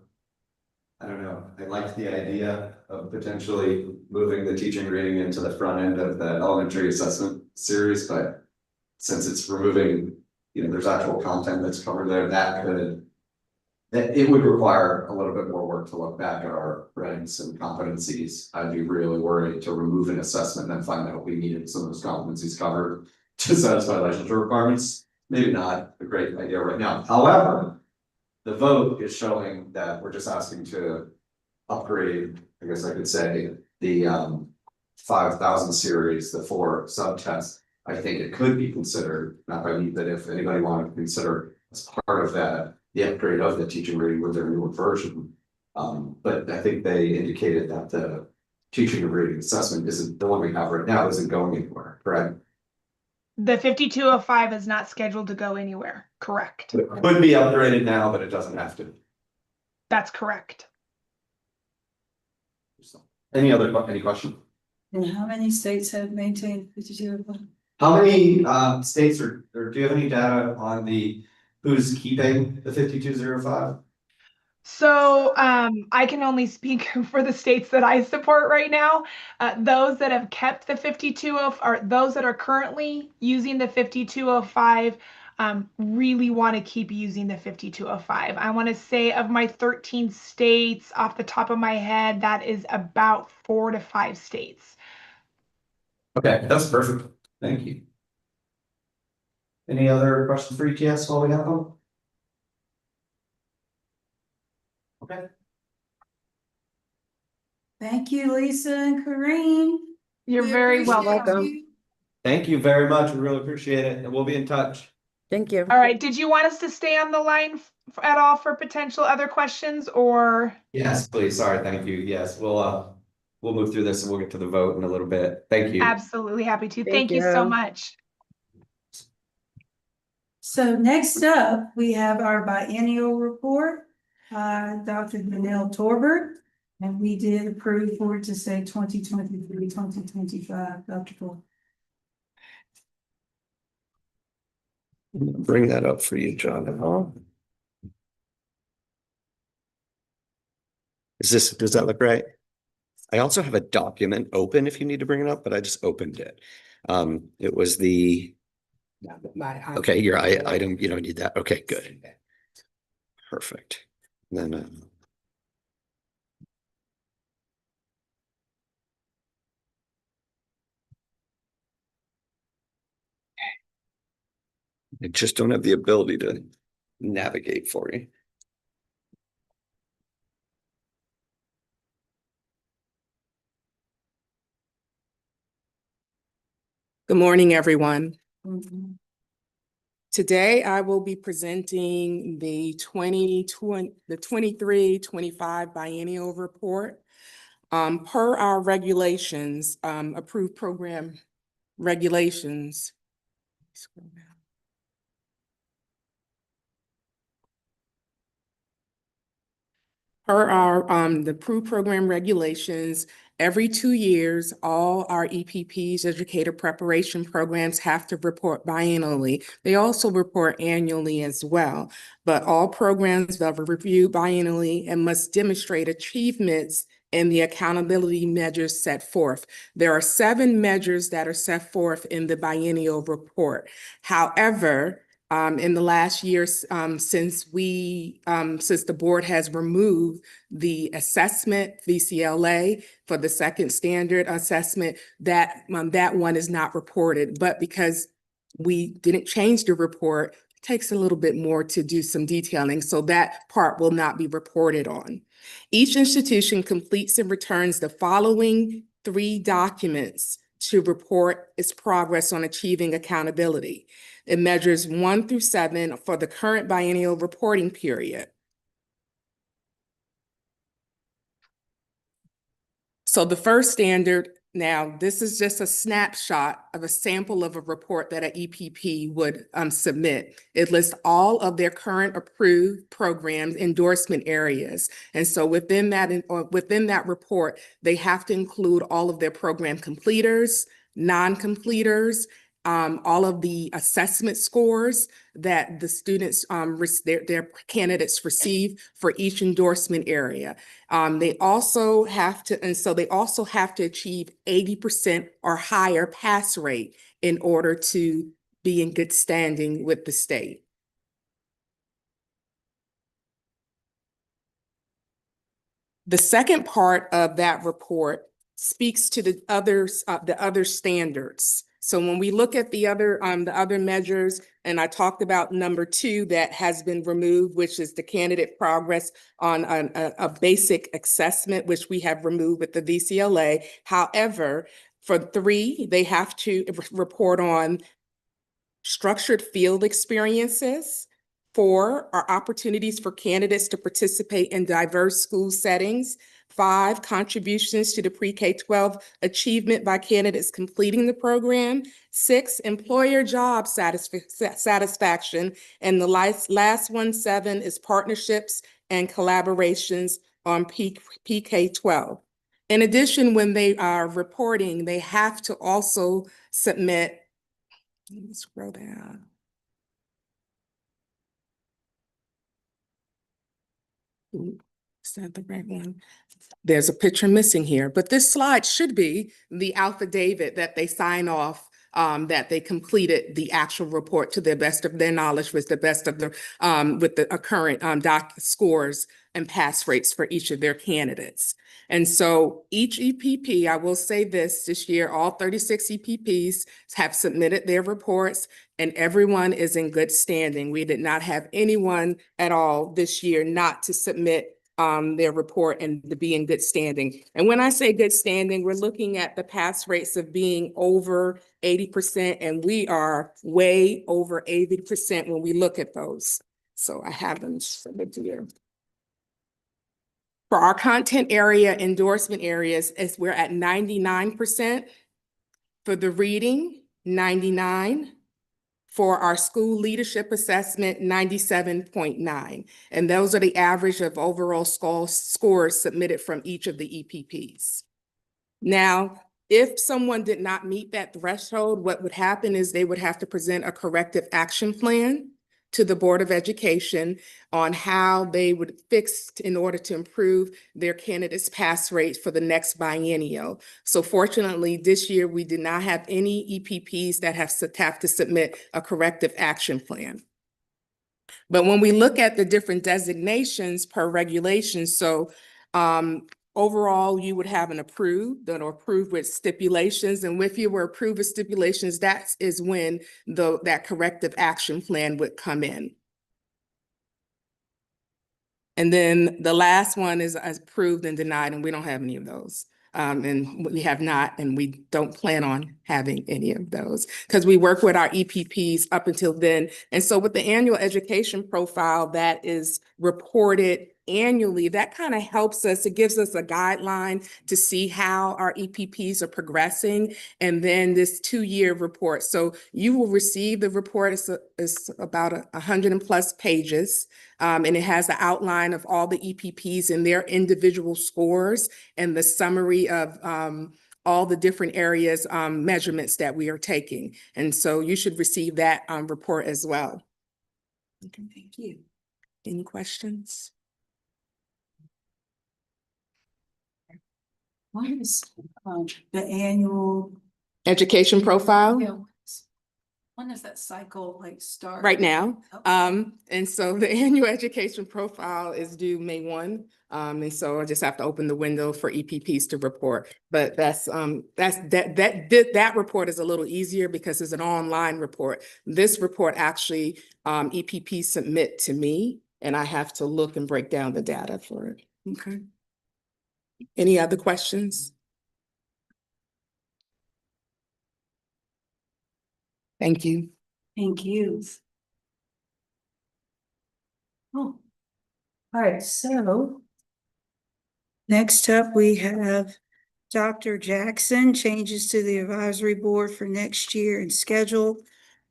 I don't know, I like the idea of potentially moving the teaching reading into the front end of the elementary assessment series, but since it's removing, there's actual content that's covered there, that it would require a little bit more work to look back at our strengths and competencies. I'd be really worried to remove an assessment and then find out we needed some of those competencies covered to satisfy licensure requirements. Maybe not a great idea right now. However, the vote is showing that we're just asking to upgrade, I guess I could say, the 5,000 series, the 4 subtests. I think it could be considered, not by me, but if anybody wanted to consider as part of that, the upgrade of the teaching reading with their newer version. But I think they indicated that the teaching and reading assessment isn't, the one we have right now isn't going anywhere, correct? The 5205 is not scheduled to go anywhere, correct? It could be upgraded now, but it doesn't have to. That's correct. Any question? And how many states have maintained 5205? How many states or do you have any data on who's keeping the 5205? So I can only speak for the states that I support right now. Those that have kept the 5205, or those that are currently using the 5205, really want to keep using the 5205. I want to say of my 13 states, off the top of my head, that is about 4 to 5 states. Okay, that's perfect. Thank you. Any other questions for ETS while we have them? Okay. Thank you, Lisa and Corinne. You're very welcome. Thank you very much. We really appreciate it, and we'll be in touch. Thank you. All right. Did you want us to stay on the line at all for potential other questions, or? Yes, please. Sorry, thank you. Yes, we'll move through this and we'll get to the vote in a little bit. Thank you. Absolutely happy to. Thank you so much. So next up, we have our biennial report, Dr. Danelle Torbert. And we did approve for it to say 2023, 2025, Dr. Torbert. Bring that up for you, John. Does that look right? I also have a document open if you need to bring it up, but I just opened it. It was okay, your item, you don't need that. Okay, good. Perfect. Then I just don't have the ability to navigate for you. Good morning, everyone. Mm-hmm. Today, I will be presenting the 23-25 biennial report. Per our regulations, approved program regulations. Scroll down. Per our the approved program regulations, every 2 years, all our EPPs, educator preparation programs, have to report biennially. They also report annually as well, but all programs are reviewed biennially and must demonstrate achievements in the accountability measures set forth. There are 7 measures that are set forth in the biennial report. However, in the last year, since the board has removed the assessment, VCLA, for the second standard assessment, that one is not reported. But because we didn't change the report, takes a little bit more to do some detailing, so that part will not be reported on. Each institution completes and returns the following 3 documents to report its progress on achieving accountability. It measures 1 through 7 for the current biennial reporting period. So the first standard, now this is just a snapshot of a sample of a report that an EPP would submit. It lists all of their current approved programs, endorsement areas. And so within that report, they have to include all of their program completers, non-completers, all of the assessment scores that the students, their candidates receive for each endorsement area. They also have to achieve 80% or higher pass rate in order to be in good standing with the state. The second part of that report speaks to the other standards. So when we look at the other measures, and I talked about number 2 that has been removed, which is the candidate progress on a basic assessment, which we have removed with the VCLA. However, for 3, they have to report on structured field experiences. 4 are opportunities for candidates to participate in diverse school settings. 5, contributions to the pre-K-12 achievement by candidates completing the program. 6, employer job satisfaction. And the last one, 7, is partnerships and collaborations on PK-12. In addition, when they are reporting, they have to also submit, let me scroll down. Ooh, is that the right one? There's a picture missing here, but this slide should be the affidavit that they sign off that they completed the actual report to the best of their knowledge with the best of the with the current doc scores and pass rates for each of their candidates. And so each EPP, I will say this year, all 36 EPPs have submitted their reports and everyone is in good standing. We did not have anyone at all this year not to submit their report and to be in good standing. And when I say good standing, we're looking at the pass rates of being over 80%, and we are way over 80% when we look at those. So I have them submitted here. For our content area endorsement areas, we're at 99%. For the reading, 99. For our school leadership assessment, 97.9. And those are the average of overall scores submitted from each of the EPPs. Now, if someone did not meet that threshold, what would happen is they would have to present a corrective action plan to the Board of Education on how they would fix in order to improve their candidates' pass rates for the next biennial. So fortunately, this year, we did not have any EPPs that have to submit a corrective action plan. But when we look at the different designations per regulation, so overall, you would have an approved or approved with stipulations. And if you were approved with stipulations, that is when that corrective action plan would come in. And then the last one is approved and denied, and we don't have any of those. And we have not, and we don't plan on having any of those because we work with our EPPs up until then. And so with the annual education profile that is reported annually, that kind of helps us. It gives us a guideline to see how our EPPs are progressing. And then this 2-year report. So you will receive the report. It's about 100+ pages. And it has the outline of all the EPPs and their individual scores and the summary of all the different areas, measurements that we are taking. And so you should receive that report as well. Okay, thank you. Any questions? What is the annual Education profile? When does that cycle like start? right now. Okay. And so the annual education profile is due May 1. And so I just have to open the window for EPPs to report. But that report is a little easier because it's an online report. This report actually, EPPs submit to me, and I have to look and break down the data for it. Okay. Any other questions? Thank you. Thank you. Oh, all right, so next up, we have Dr. Jackson, changes to the advisory board for next year and schedule,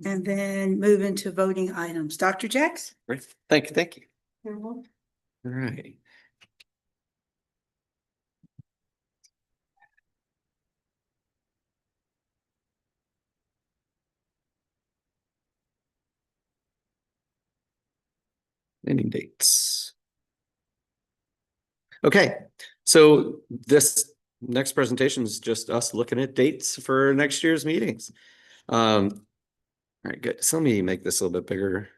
and then move into voting items. Dr. Jackson? Great. Thank you, thank you. You're welcome. All right. Any dates? Okay, so this next presentation is just us looking at dates for next year's meetings. All right, good. So let me make this a little bit bigger.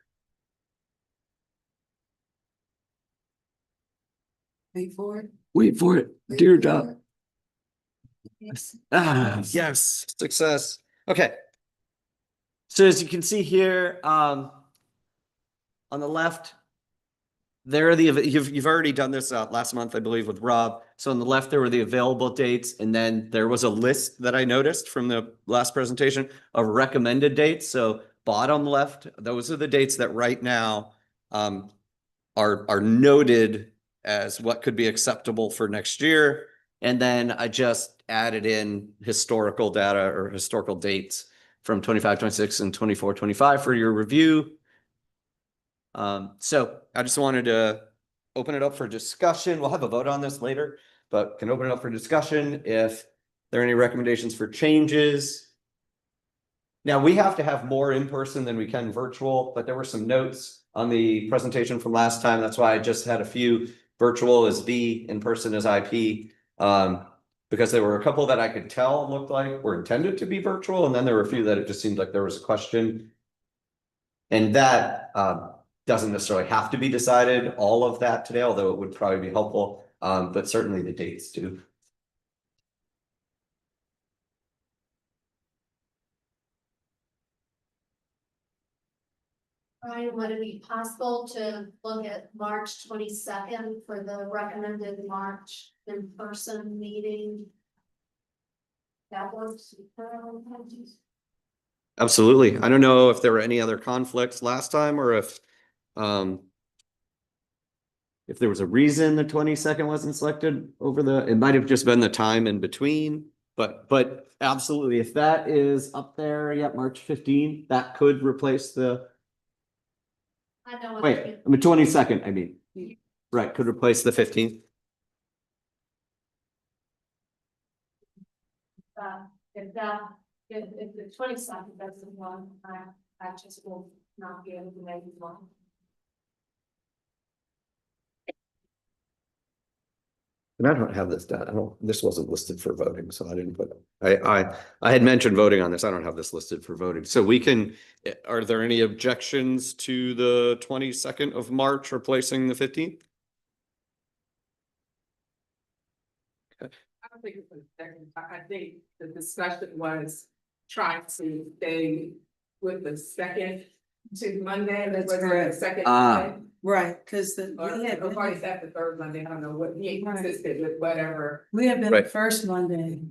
Wait for it. Wait for it, dear job. Yes, success. Okay. So as you can see here, on the left, there are you've already done this last month, I believe, with Rob. So on the left, there were the available dates, and then there was a list that I noticed from the last presentation of recommended dates. So bottom left, those are the dates that right now are noted as what could be acceptable for next year. And then I just added in historical data or historical dates from 25, 26 and 24, 25 for your review. So I just wanted to open it up for discussion. We'll have a vote on this later, but can open it up for discussion if there are any recommendations for changes. Now we have to have more in person than we can virtual, but there were some notes on the presentation from last time. That's why I just had a few virtual as V, in person as IP. Because there were a couple that I could tell looked like were intended to be virtual, and then there were a few that it just seemed like there was a question. And that doesn't necessarily have to be decided, all of that today, although it would probably be helpful, but certainly the dates do. Ryan, would it be possible to look at March 22nd for the recommended March in-person meeting? That works for everyone? Absolutely. I don't know if there were any other conflicts last time or if there was a reason the 22nd wasn't selected over it might have just been the time in between, but absolutely. If that is up there, yeah, March 15th, that could replace the, I know. wait, I mean, 22nd, I mean, right, could replace the 15th. If the 22nd doesn't run, I just will not be able to make it one. And I don't have this data. This wasn't listed for voting, so I didn't put it. I had mentioned voting on this. I don't have this listed for voting. So we can, are there any objections to the 22nd of March replacing the 15th? I don't think it's a second. I think the discussion was trying to stay with the second to Monday. That's was correct. the second. Ah. Right, because Or is that the third Monday? I don't know what, he consistent with whatever. we have been Right. the first Monday.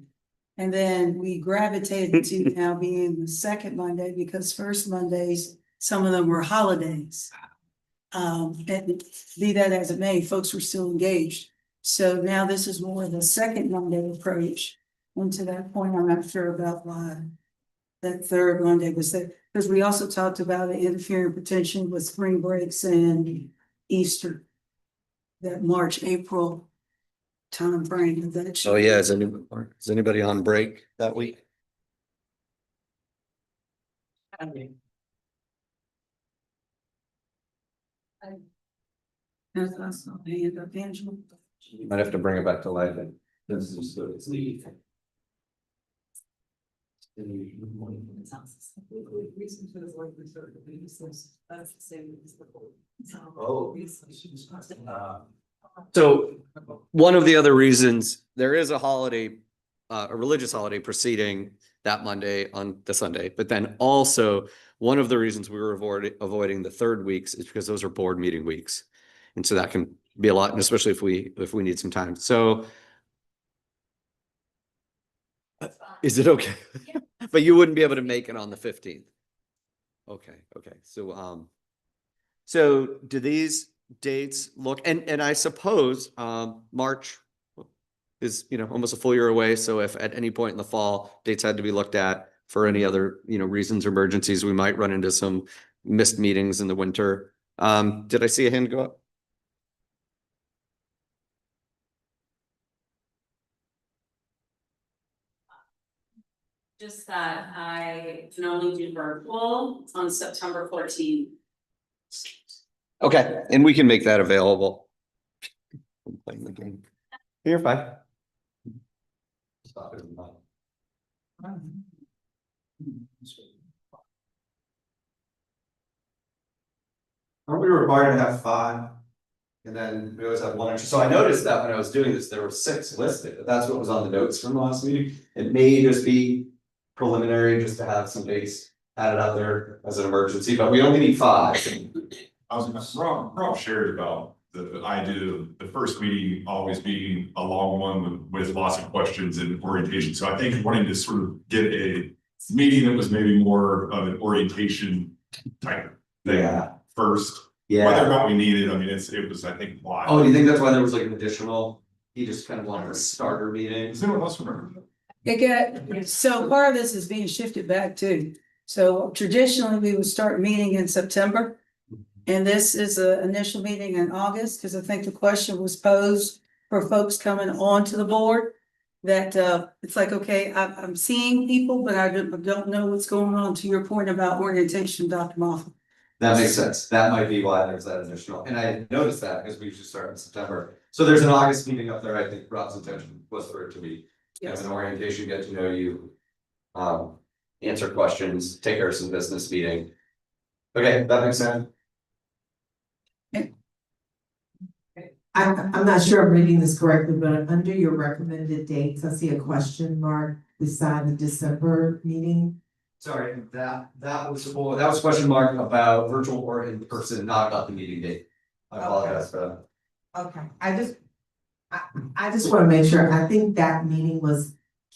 And then we gravitated to now being the second Monday because first Mondays, some of them were holidays. And be that as it may, folks were still engaged. So now this is more of the second Monday approach. And to that point, I'm not sure about why that third Monday was there, because we also talked about the interfering potentially with spring breaks and Easter. That March, April time frame. That Oh yeah, is anybody on break that week? That's also hand up, Angela. You might have to bring it back to life. This is the So one of the other reasons, there is a holiday, a religious holiday preceding that Monday on the Sunday, but then also one of the reasons we were avoiding the third weeks is because those are board meeting weeks. And so that can be a lot, and especially if we need some time. So is it okay? But you wouldn't be able to make it on the 15th. Okay, okay. So do these dates look, and I suppose March is, almost a full year away. So if at any point in the fall dates had to be looked at for any other, reasons or emergencies, we might run into some missed meetings in the winter. Did I see a hand go up? Just that I can only do virtual on September 14th. Okay, and we can make that available. I'm playing the game. You're fine. Stop it. Aren't we required to have 5? And then we always have 1 extra. So I noticed that when I was doing this, there were 6 listed. That's what was on the notes from the last meeting. It may just be preliminary, just to have some dates added out there as an emergency, but we only need 5. Rob shared about the idea of the first meeting always being a long one with lots of questions and orientation. So I think wanting to sort of get a meeting that was maybe more of an orientation type thing first. Whether or not we needed, I mean, it was, I think, why. Oh, do you think that's why there was like an additional, he just kind of wanted a starter meeting? Does anyone else remember? So part of this is being shifted back too. So traditionally, we would start meeting in September. And this is an initial meeting in August, because I think the question was posed for folks coming onto the board. That it's like, okay, I'm seeing people, but I don't know what's going on, to your point about orientation, Dr. Moffett. That makes sense. That might be why there's that additional, and I noticed that because we usually start in September. So there's an August meeting up there. I think Rob's intention was for it to be have an orientation, get to know you. Answer questions, take care of some business meeting. Okay, that makes sense. I'm not sure I'm reading this correctly, but under your recommended dates, I see a question mark beside the December meeting. Sorry, that was a question mark about virtual or in person, not about the meeting date. I apologize for that. Okay, I just want to make sure, I think that meeting was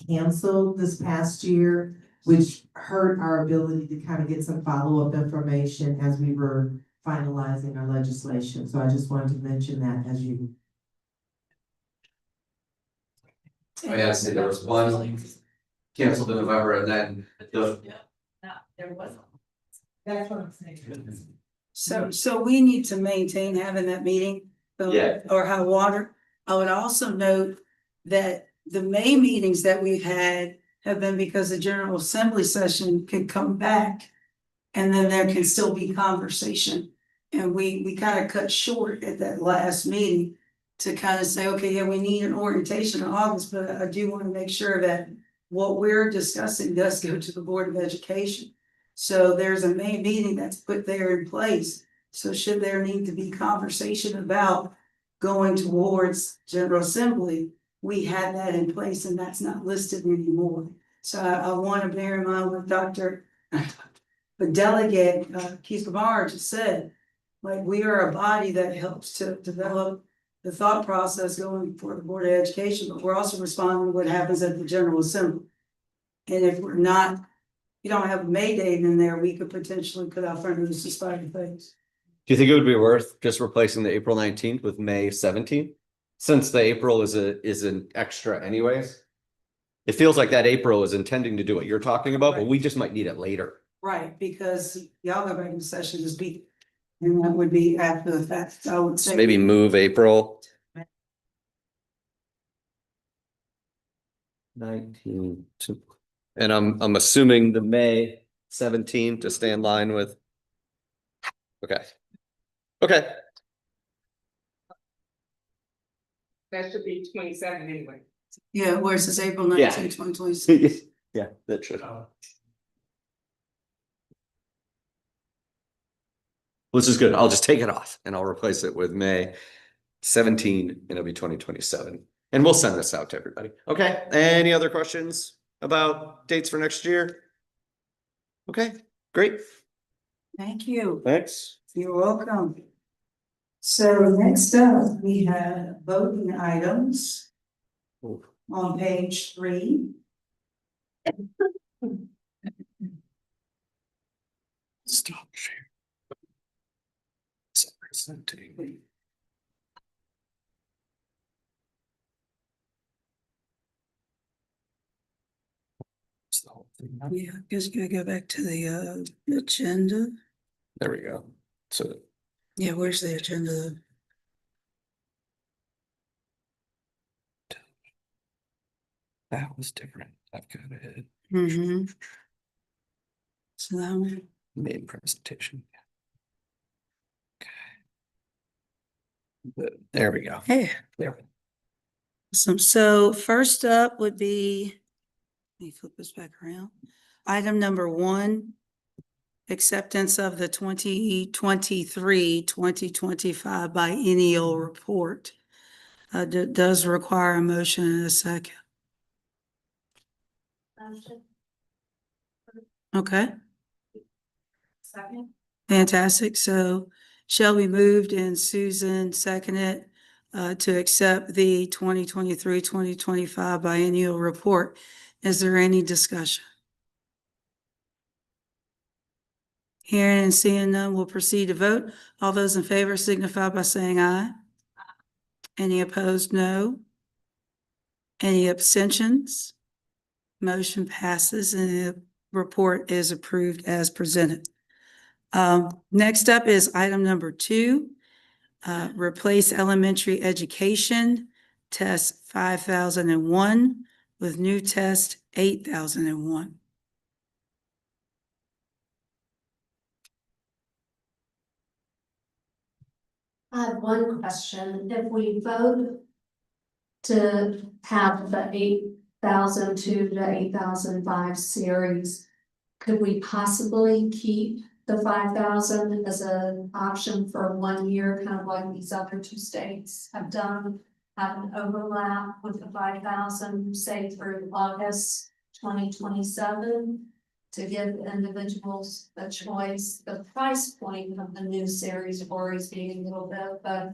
canceled this past year, which hurt our ability to kind of get some follow-up information as we were finalizing our legislation. So I just wanted to mention that as you. Oh yeah, see, there was one canceled in November and then There wasn't. That's what I'm saying. So we need to maintain having that meeting. Or high water. I would also note that the May meetings that we've had have been because the General Assembly session could come back. And then there can still be conversation. And we kind of cut short at that last meeting to kind of say, okay, yeah, we need an orientation in August, but I do want to make sure that what we're discussing does go to the Board of Education. So there's a May meeting that's put there in place. So should there need to be conversation about going towards General Assembly, we had that in place and that's not listed anymore. So I want to bear in mind what the delegate, Keith Lamar just said, like, we are a body that helps to develop the thought process going for the Board of Education, but we're also responding to what happens at the General Assembly. And if we're not, you don't have a May date in there, we could potentially put out front of the society things. Do you think it would be worth just replacing the April 19th with May 17th? Since the April is an extra anyways? It feels like that April is intending to do what you're talking about, but we just might need it later. Right, because y'all go back into session this week, and that would be after the fact, I would say. Maybe move April 19 to, and I'm assuming the May 17th to stay in line with. Okay. Okay. That should be 27 anyway. Yeah, where it says April Yeah. 19, 2026. Yeah, that should. Which is good. I'll just take it off and I'll replace it with May 17 and it'll be 2027. And we'll send this out to everybody. Okay, any other questions about dates for next year? Okay, great. Thank you. Thanks. You're welcome. So next up, we have voting items Ooh. on page 3. Stop sharing. Presenting. It's the whole thing. Yeah, guess you gotta go back to the agenda. There we go. So Yeah, where's the agenda? that was different. I've got it. Mm-hmm. So that one. Main presentation. Okay. There we go. Hey. There. So first up would be, let me flip this back around. Item number 1, acceptance of the 2023-2025 biennial report. Does require a motion and a second. Motion. Okay, Second. fantastic. So Shelby moved and Susan seconded to accept the 2023-2025 biennial report. Is there any discussion? Hearing and seeing none, we'll proceed to vote. All those in favor signify by saying aye. Any opposed, no. Any abstentions? Motion passes and the report is approved as presented. Next up is item number 2. Replace elementary education test 5001 with new test 8001. I have one question. If we vote to have the 8002 to 8005 series, could we possibly keep the 5000 as an option for 1 year, kind of like these other 2 states have done? Have an overlap with the 5000, say through August 2027? To give individuals a choice. The price point of the new series worries me a little bit, but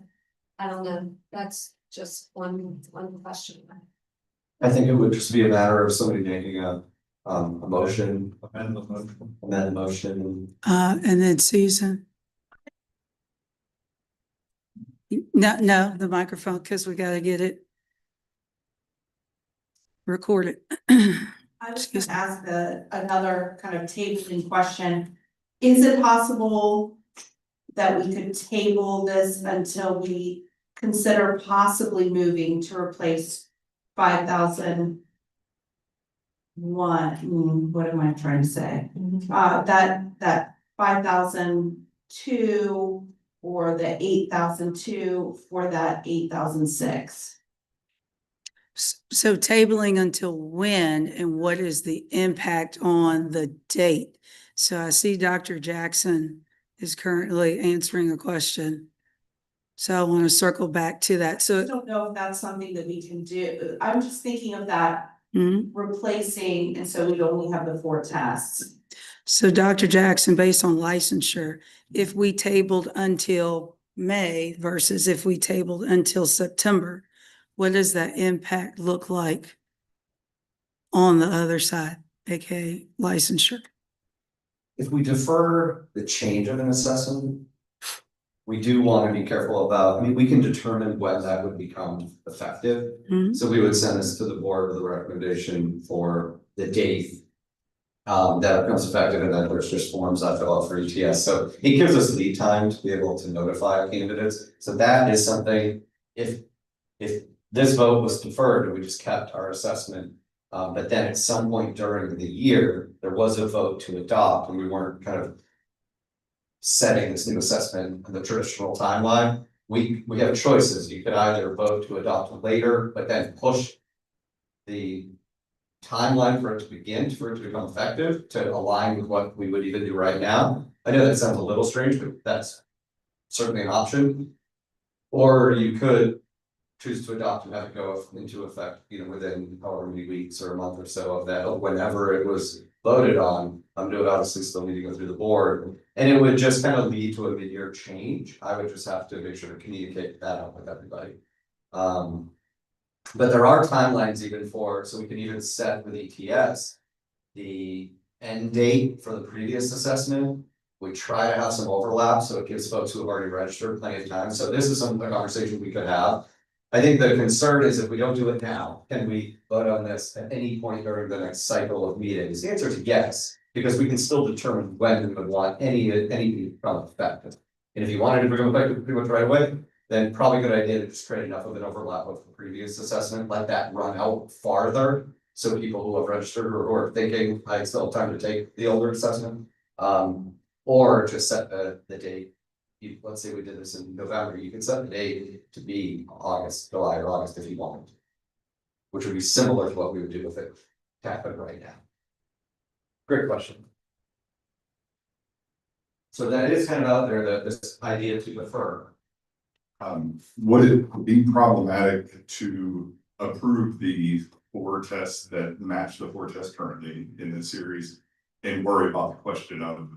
I don't know, that's just one question. I think it would just be a matter of somebody making a motion, amend the motion. And then Susan. No, the microphone, because we gotta get it recorded. I was gonna ask another kind of tabling question. Is it possible that we could table this until we consider possibly moving to replace 5001? What am I trying to say? That 5002 or the 8002 for that 8006. So tabling until when and what is the impact on the date? So I see Dr. Jackson is currently answering a question. So I want to circle back to that. I So don't know if that's something that we can do. I'm just thinking of that Mhm. replacing, and so we'd only have the 4 tests. So Dr. Jackson, based on licensure, if we tabled until May versus if we tabled until September, what does that impact look like on the other side, aka licensure? If we defer the change of an assessment, we do want to be careful about, I mean, we can determine when that would become effective. Mhm. So we would send this to the board with a recommendation for the date that becomes effective, and then there's just forms I fill out for ETS. So it gives us lead time to be able to notify candidates. So that is something, if this vote was deferred and we just kept our assessment, but then at some point during the year, there was a vote to adopt and we weren't kind of setting this new assessment in the traditional timeline, we have choices. You could either vote to adopt later, but then push the timeline for it to begin, for it to become effective, to align with what we would even do right now. I know that sounds a little strange, but that's certainly an option. Or you could choose to adopt and have it go into effect, within however many weeks or a month or so of that, of whenever it was voted on. It would obviously still need to go through the board, and it would just kind of lead to a mid-year change. I would just have to make sure to communicate that out with everybody. But there are timelines even so we can even set with ETS the end date for the previous assessment. We try to have some overlap, so it gives folks who have already registered plenty of time. So this is a conversation we could have. I think the concern is if we don't do it now, can we vote on this at any point during the next cycle of meetings? The answer is yes, because we can still determine when we would want any from effective. And if you wanted to become effective pretty much right away, then probably a good idea to just create enough of an overlap with the previous assessment, let that run out farther. So people who have registered or who are thinking, I still have time to take the older assessment. Or just set the date. Let's say we did this in November, you can set the date to be July or August if you wanted. Which would be similar to what we would do with it happening right now. Great question. So that is kind of out there, that this idea to defer. Would it be problematic to approve the 4 tests that match the 4 tests currently in this series and worry about the question of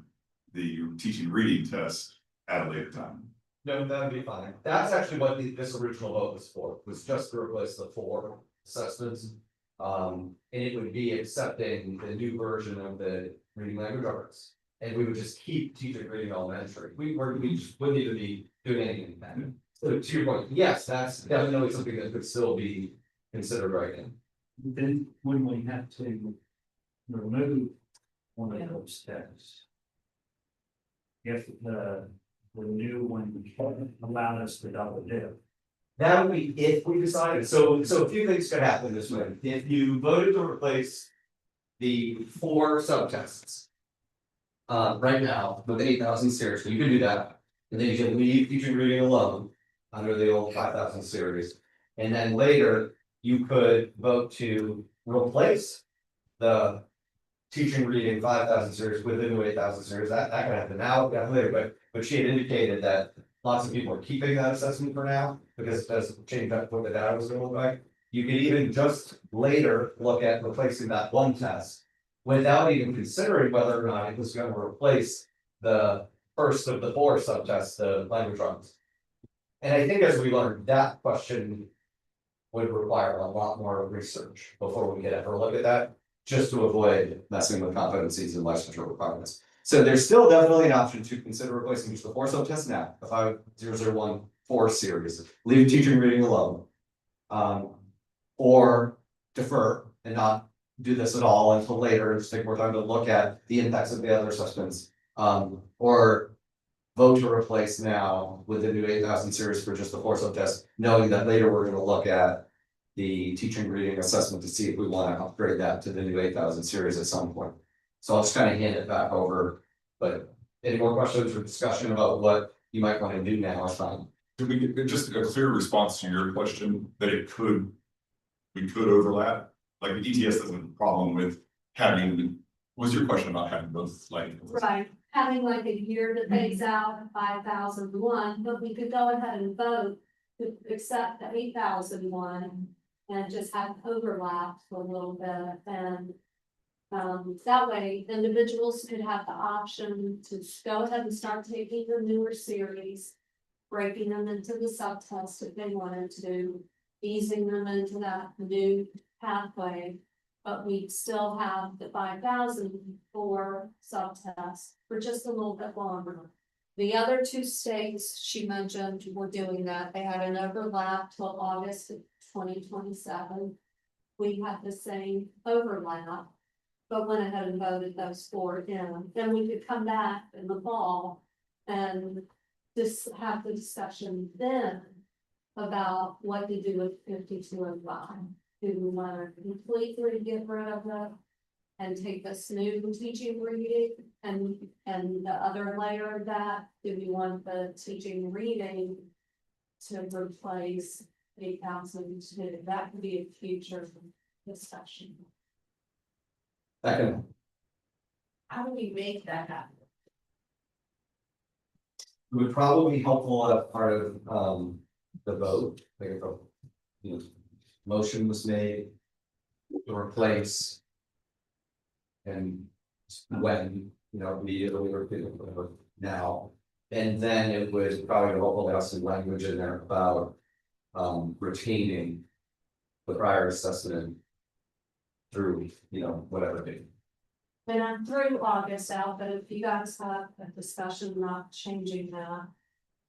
the teaching reading test at a later time? No, that'd be fine. That's actually what this original vote was for, was just to replace the 4 assessments. And it would be accepting the new version of the reading language arts. And we would just keep teaching reading elementary. We just wouldn't even be doing anything with that. So to your point, yes, that's definitely something that could still be considered right now. Then when we have to remove one of those tests, if the new one allowed us to double dip. That would be if we decided, so a few things could happen this way. If you voted to replace the 4 subtests. Right now, with 8,000 series, you can do that, and then you can leave teaching reading alone under the old 5,000 series. And then later, you could vote to replace the teaching reading 5,000 series with the new 8,000 series. That could happen now, later, but she had indicated that lots of people are keeping that assessment for now, because it does change up what the data was gonna look like. You could even just later look at replacing that 1 test without even considering whether or not it was going to replace the first of the 4 subtests, the language arts. And I think as we learned, that question would require a lot more research before we could ever look at that, just to avoid messing with competencies and licensure requirements. So there's still definitely an option to consider replacing just the 4 subtests now, the 5001-4 series, leave teaching reading alone. Or defer and not do this at all until later, and just take more time to look at the impacts of the other assessments. Or vote to replace now with the new 8,000 series for just the 4 subtests, knowing that later we're gonna look at the teaching reading assessment to see if we want to upgrade that to the new 8,000 series at some point. So I'll just kind of hand it back over, but any more questions or discussion about what you might want to do now is fine. Did we get just a clear response to your question that we could overlap? Like the ETS doesn't have a problem with having, was your question about having both like? Right, having like a year to phase out 5,001, but we could go ahead and vote to accept the 8,001 and just have overlap for a little bit, and that way individuals could have the option to go ahead and start taking the newer series, breaking them into the subtests if they wanted to, easing them into that new pathway, but we still have the 5,004 subtests for just a little bit longer. The other 2 states she mentioned were doing that. They had an overlap till August of 2027. We had the same overlap, but went ahead and voted those 4 in. Then we could come back in the fall and just have the discussion then about what to do with 5205. Do we want to completely get rid of it and take this new teaching reading and the other layer of that? Do we want the teaching reading to replace 8,002? That could be a future discussion. That can, How do we make that happen? would probably be helpful as part of, the vote, like if a, you know, motion was made to replace. And when, you know, immediately or now, and then it would probably hopefully have some language in there about, retaining the prior assessment through, you know, whatever date. And I'm through August out, but if you guys have a discussion not changing that.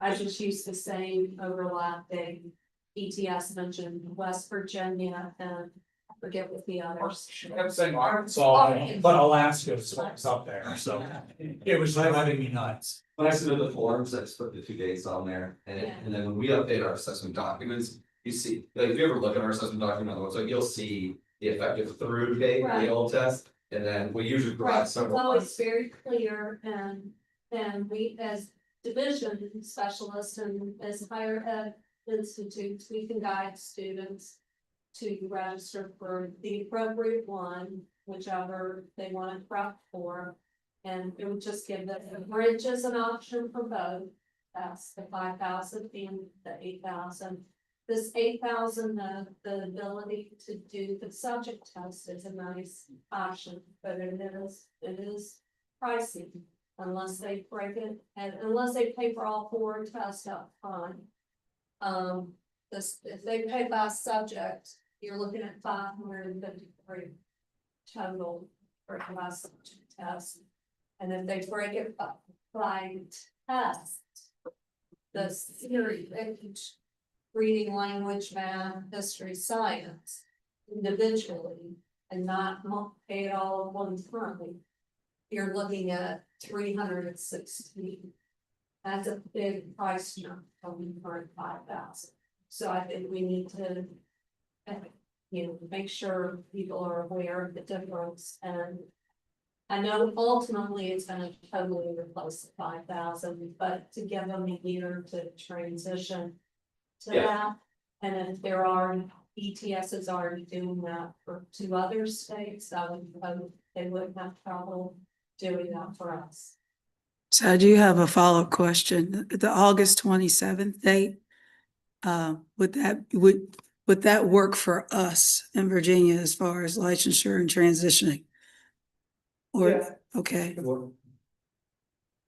I just use the same overlapping ETS mentioned West Virginia and I forget what the others. I'm saying Arkansas, but Alaska is up there, so it was driving me nuts. When I submit the forms, I just put the 2 dates on there, and then when we update our assessment documents, you see, like, if you ever look at our assessment document on the website, you'll see the effective through date, Right. the old test, and then we usually Right, provide it's several. always very clear and we as division specialists and as higher ed institutes, we can guide students. To register for the appropriate one, whichever they want to prep for. And it would just give them the bridge as an option for both. That's the 5,000 and the 8,000. This 8,000, the ability to do the subject test is a nice option, but it is pricey unless they break it and unless they pay for all 4 tests up front. If they pay by subject, you're looking at 553 total for class test. And if they break it by test, the series, reading, language, math, history, science, individually, and not pay it all at one time, you're looking at 316. That's a big price jump from the current 5,000. So I think we need to, you know, make sure people are aware of the difference. And I know ultimately it's gonna totally replace the 5,000, but to give them a year to transition to that. And if there are ETSs already doing that for 2 other states, I would hope they wouldn't have trouble doing that for us. So I do have a follow-up question. The August 27th date, would that work for us in Virginia as far as licensure and transitioning? Or, okay, It could work.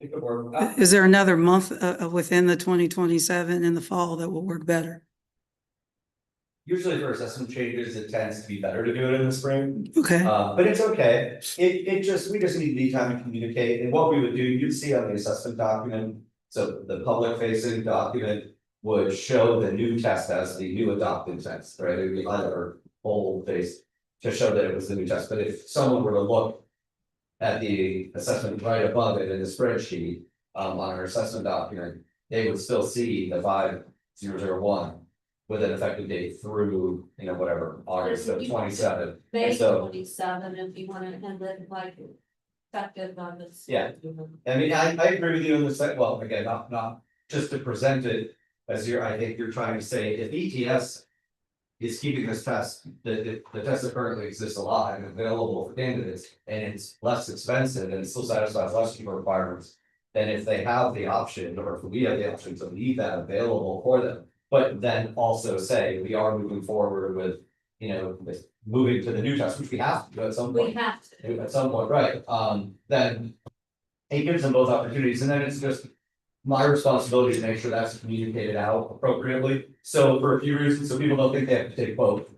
It could work. is there another month within the 2027 in the fall that will work better? Usually for assessment changes, it tends to be better to do it in the spring. Okay, But it's okay. We just need time to communicate, and what we would do, you'd see on the assessment document. So the public facing document would show the new test as the new adopted test, right? It would be either bold face to show that it was the new test, but if someone were to look at the assessment right above it in the spreadsheet, on our assessment document, they would still see the 5001 with an effective date through, you know, whatever, August of 27. May And so, 27, if you wanna end it like effective on this. Yeah. I mean, I agree with you on the site, well, again, not just to present it as I think you're trying to say, if ETS is keeping this test, the test that currently exists alive and available for candidates, and it's less expensive and it still satisfies less requirements than if they have the option, or if we have the option to leave that available for them. But then also say, we are moving forward with, you know, with moving to the new test, which we have to do at some We point. have to. At some point, right, then it gives them both opportunities, and then it's just my responsibility to make sure that's communicated out appropriately. So for a few reasons, so people don't think they have to take both,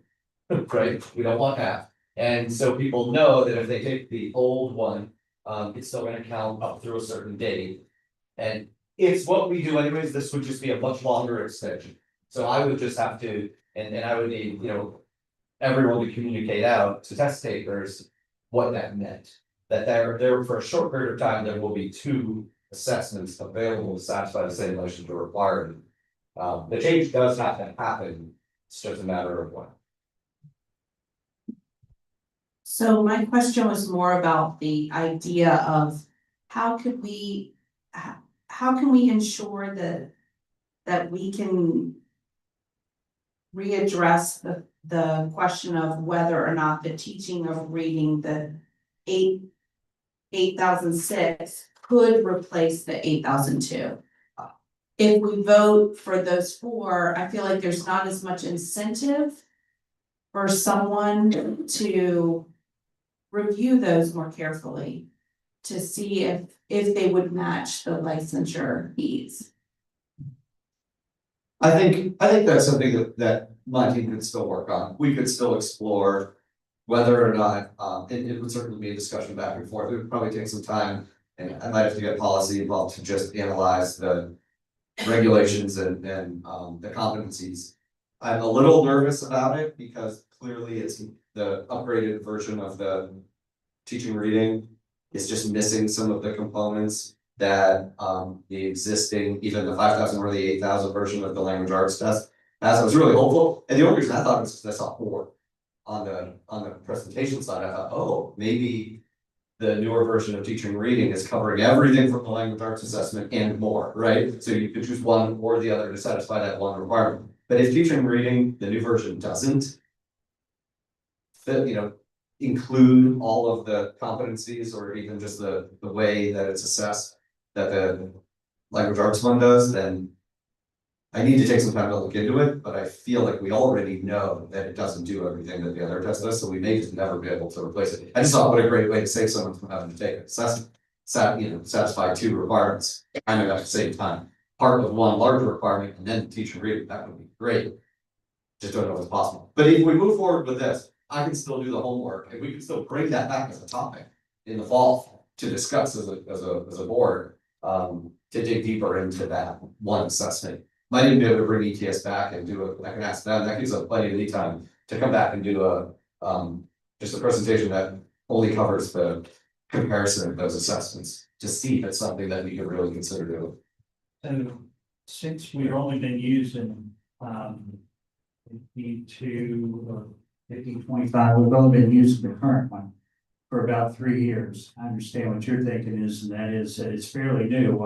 right? We don't want that. And so people know that if they take the old one, it's still gonna count up through a certain date. And it's what we do anyways, this would just be a much longer extension. So I would just have to, and I would need, you know, everyone to communicate out to test takers what that meant. That there for a short period of time, there will be 2 assessments available to satisfy the same licensure requirement. The change does have to happen, it's just a matter of when. So my question was more about the idea of how can we ensure that we can readdress the question of whether or not the teaching of reading, the 8,006 could replace the 8,002. If we vote for those four, I feel like there's not as much incentive for someone to review those more carefully to see if they would match the licensure fees. I think that's something that my team could still work on. We could still explore whether or not, it would certainly be a discussion back and forth. It would probably take some time. And I might have to get policy involved to just analyze the regulations and the competencies. I'm a little nervous about it because clearly it's the upgraded version of the teaching reading is just missing some of the components that the existing, even the 5,000 or the 8,000 version of the language arts test. As I was really hopeful, and the only reason I thought was because I saw 4 on the presentation side. I thought, oh, maybe the newer version of teaching reading is covering everything from the language arts assessment and more, right? So you could choose one or the other to satisfy that one requirement. But if teaching reading, the new version doesn't fit, include all of the competencies or even just the way that it's assessed that the language arts one does, then I need to take some time to look into it, but I feel like we already know that it doesn't do everything that the other test does, so we may just never be able to replace it. I just thought what a great way to save someone from having to take it. Satisfy 2 requirements, kind of at the same time. Part with one larger requirement and then teach and read, that would be great. Just don't know if it's possible. But if we move forward with this, I can still do the homework and we can still bring that back as a topic in the fall to discuss as a board, to dig deeper into that one assessment. Might even be able to bring ETS back and do I can ask them, that gives us plenty of lead time to come back and do just a presentation that only covers the comparison of those assessments to see if it's something that we could really consider doing. And since we've only been using 52 or 5025, we've only been using the current one for about 3 years. I understand what you're thinking is, and that is that it's fairly new.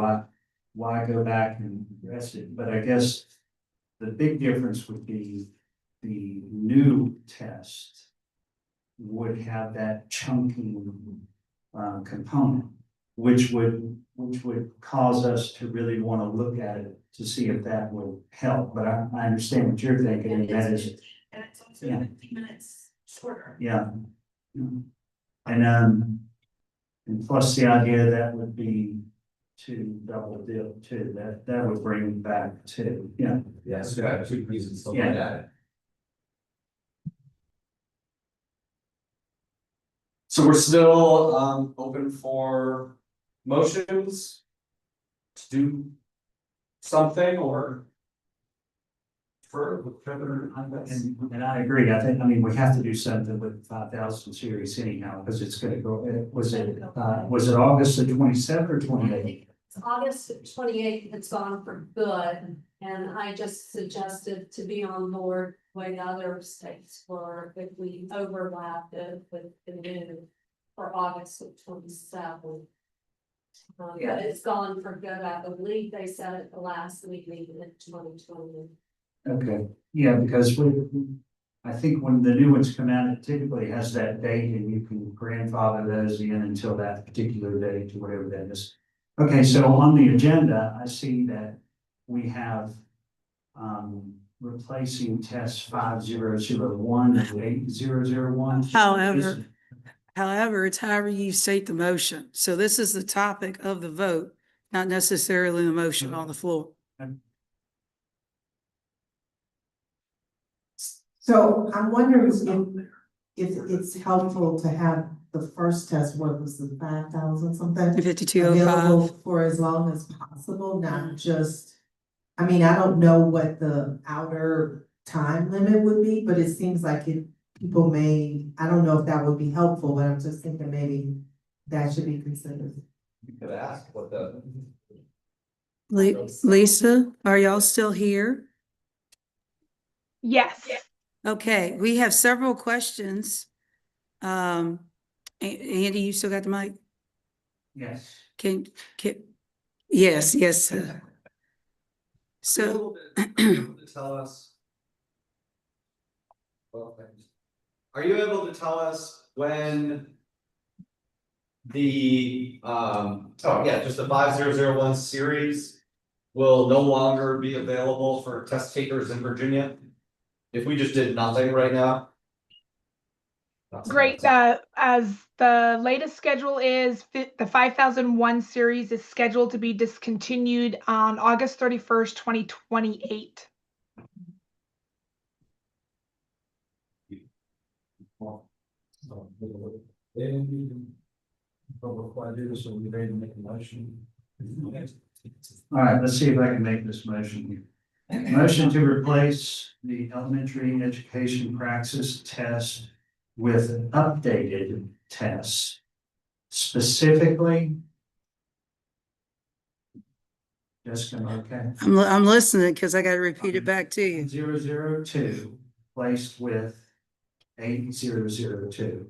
Why go back and address it? But I guess the big difference would be the new test would have that chunking component, which would cause us to really want to look at it to see if that will help. But I understand what you're thinking, and that is, And it's also Yeah. 15 minutes shorter. yeah. And plus the idea that would be to double dip too, that would bring back to, yeah. Yes, yeah, 2 reasons to look Yeah. at it. So we're still open for motions to do something or for further. And I agree. I mean, we have to do something with 5,000 series anyhow, because it's gonna go, was it August the 27th or 28th? It's August 28th, it's gone for good, and I just suggested to be on board when other states were, if we overlapped it with the new for August 27th. Yeah. But it's gone for good, I believe they said at the last meeting in 2020. Okay, yeah, because I think when the new ones come out, it typically has that date and you can grandfather those in until that particular date or whatever that is. Okay, so on the agenda, I see that we have replacing test 5001 and 8001. However, it's however you state the motion. So this is the topic of the vote, not necessarily the motion on the floor. So I'm wondering if it's helpful to have the first test, what was the 5,000 something? 5205. Available for as long as possible, not just, I mean, I don't know what the outer time limit would be, but it seems like people may, I don't know if that would be helpful, but I'm just thinking maybe that should be considered. You could ask what the. Lisa, are y'all still here? Yes. Okay, we have several questions. Andy, you still got the mic? Yes. Can, yes, sir. So. Tell us. Well, are you able to tell us when just the 5001 series will no longer be available for test takers in Virginia. If we just did nothing right now. Great, as the latest schedule is, the 5001 series is scheduled to be discontinued on August 31st, 2028. All right, let's see if I can make this motion here. Motion to replace the elementary education praxis test with updated tests. Specifically. Jessica, okay? I'm listening because I got to repeat it back to you. 002 placed with 8002.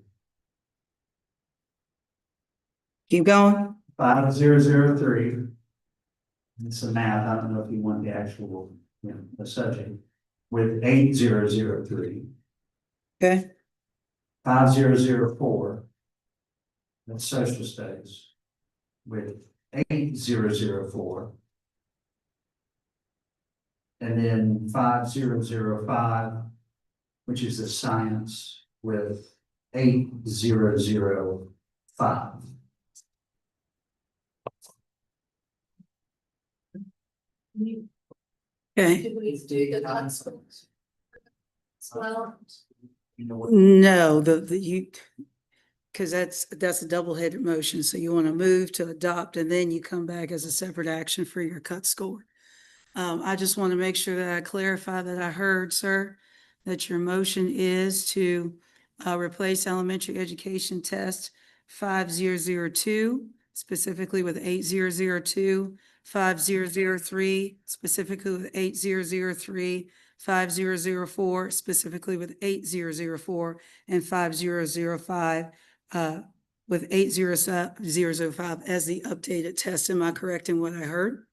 Keep going. 5003. It's a math. I don't know if you want the actual, the subject with 8003. Okay. 5004. That's social studies with 8004. And then 5005, which is the science with 8005. Okay. Did we do the constables? Well, No, you, because that's a double-headed motion. So you want to move to adopt and then you come back as a separate action for your cut score. I just want to make sure that I clarify that I heard, sir, that your motion is to replace elementary education test 5002 specifically with 8002, 5003 specifically with 8003, 5004 specifically with 8004, and 5005 with 8005 as the updated test. Am I correct in what I heard?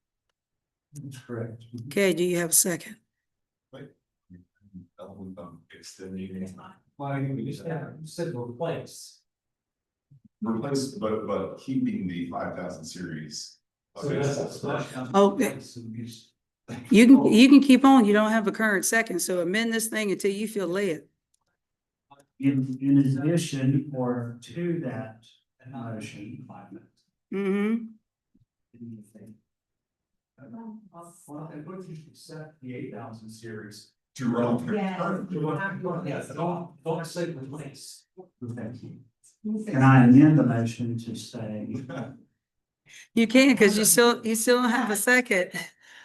That's correct. Okay, do you have a second? Extending. Well, you said replace. Replace, but keeping the 5000 series. Okay. You can keep on. You don't have a current second, so amend this thing until you feel led. In addition or to that motion. Mm-hmm. Well, and what you should set the 8000 series. To run. Yes, don't say replace. Thank you. Can I amend the motion to say? You can, because you still don't have a second.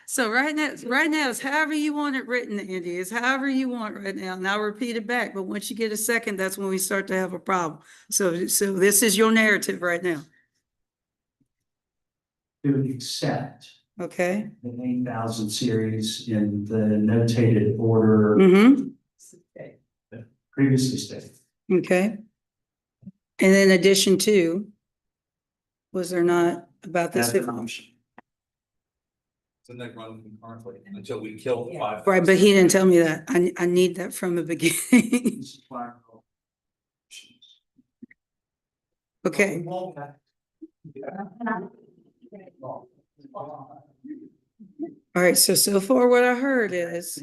So right now it's however you want it written, Andy. It's however you want right now. And I'll repeat it back. But once you get a second, that's when we start to have a problem. So this is your narrative right now. To accept Okay. the 8000 series in the notated order Mm-hmm. previously stated. Okay. And in addition to, was there not about this? That's the motion. So they run concurrently until we kill the 5. Right, but he didn't tell me that. I need that from the beginning. This is why I call motions. Okay. All right, so far what I heard is,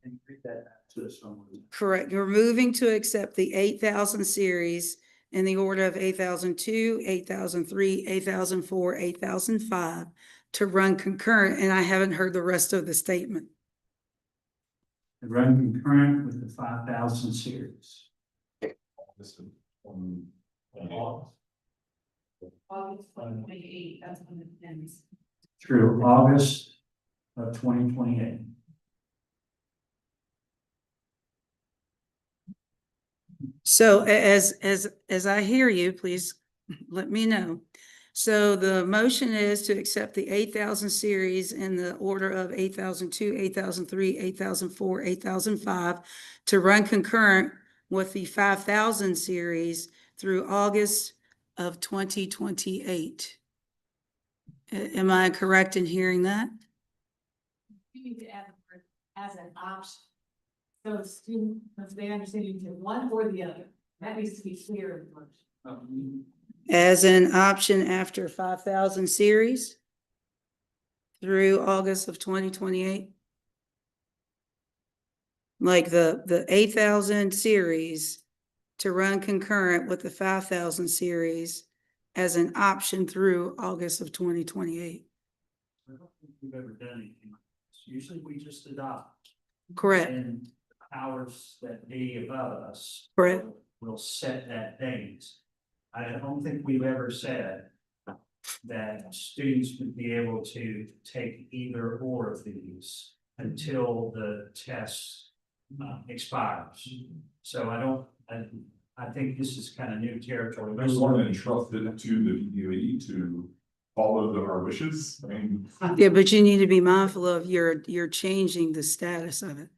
And read that back to someone. correct, you're moving to accept the 8000 series in the order of 8002, 8003, 8004, 8005 to run concurrent, and I haven't heard the rest of the statement. To run concurrent with the 5000 series. August 28, that's when it ends. Through August of 2028. So as I hear you, please let me know. So the motion is to accept the 8000 series in the order of 8002, 8003, 8004, 8005 to run concurrent with the 5000 series through August of 2028. Am I correct in hearing that? You need to add the word as an option. So the student, if they understand you can one or the other, that needs to be clear. as an option after 5,000 series through August of 2028. Like the 8,000 series to run concurrent with the 5,000 series as an option through August of 2028. I don't think we've ever done anything like this. Usually we just adopt. Correct. And powers that be above us. Correct. Will set that date. I don't think we've ever said that students would be able to take either or of these until the test expires. So I think this is kind of new territory. There's one entrusted to the DOE to follow our wishes. I mean. Yeah, but you need to be mindful of you're changing the status of it.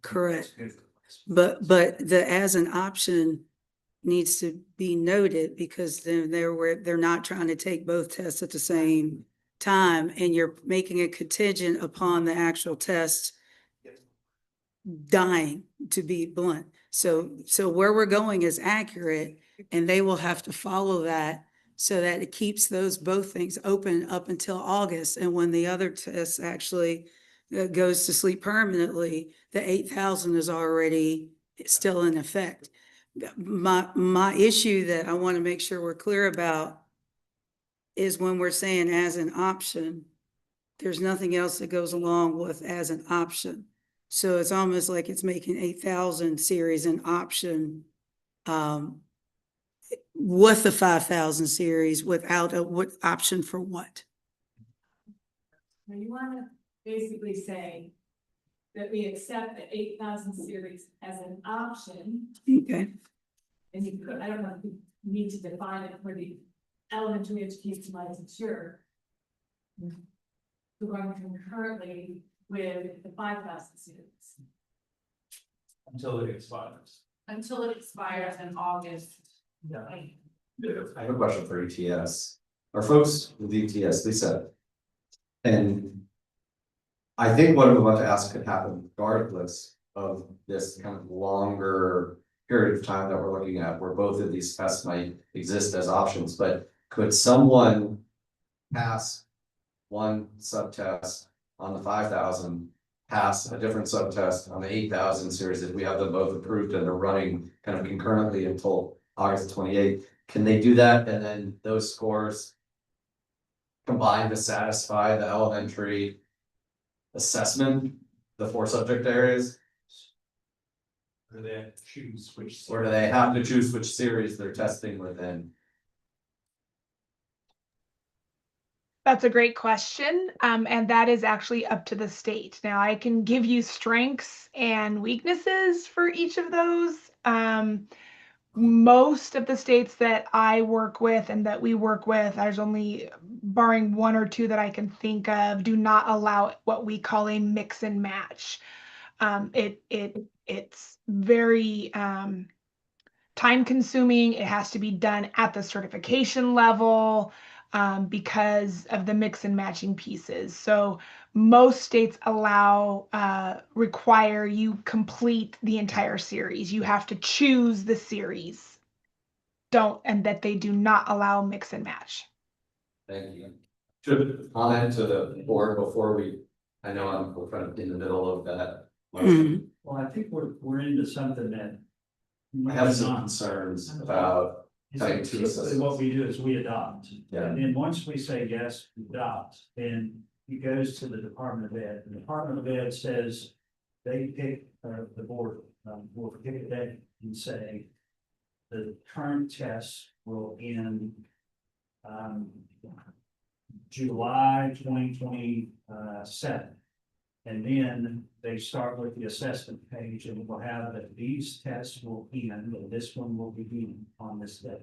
Correct. But the as an option needs to be noted because then they're not trying to take both tests at the same time and you're making it contingent upon the actual test dying, to be blunt. So where we're going is accurate and they will have to follow that so that it keeps those both things open up until August. And when the other test actually goes to sleep permanently, the 8,000 is already still in effect. My issue that I want to make sure we're clear about is when we're saying as an option, there's nothing else that goes along with as an option. So it's almost like it's making 8,000 series an option with the 5,000 series without what option for what? Now you wanna basically say that we accept the 8,000 series as an option. Okay. And you could, I don't know if you need to define it for the elementary education licensure. To run concurrently with the 5,000 series. Until it expires. Until it expires in August. Yeah. I have a question for ETS. Our folks with ETS, they said, and I think what I'm about to ask could happen regardless of this kind of longer period of time that we're looking at, where both of these tests might exist as options, but could someone pass one subtest on the 5,000, pass a different subtest on the 8,000 series if we have them both approved and they're running kind of concurrently until August 28th? Can they do that and then those scores combine to satisfy the elementary assessment, the 4 subject areas? Or they have to choose which. Or do they have to choose which series they're testing within? That's a great question. And that is actually up to the state. Now I can give you strengths and weaknesses for each of those. Most of the states that I work with and that we work with, there's only barring 1 or 2 that I can think of, do not allow what we call a mix and match. It's very time consuming. It has to be done at the certification level because of the mix and matching pieces. So most states require you complete the entire series. You have to choose the series. And that they do not allow mix and match. Thank you. Should comment to the board before I know we're kind of in the middle of that. Well, I think we're into something that. I have some concerns about having 2 Typically systems. what we do is we adopt. Yeah. And then once we say yes, we adopt, then it goes to the Department of Ed. The Department of Ed says they pick, the board will pick a date and say the current test will end July 2027. And then they start with the assessment page and we'll have that these tests will end and this one will begin on this day.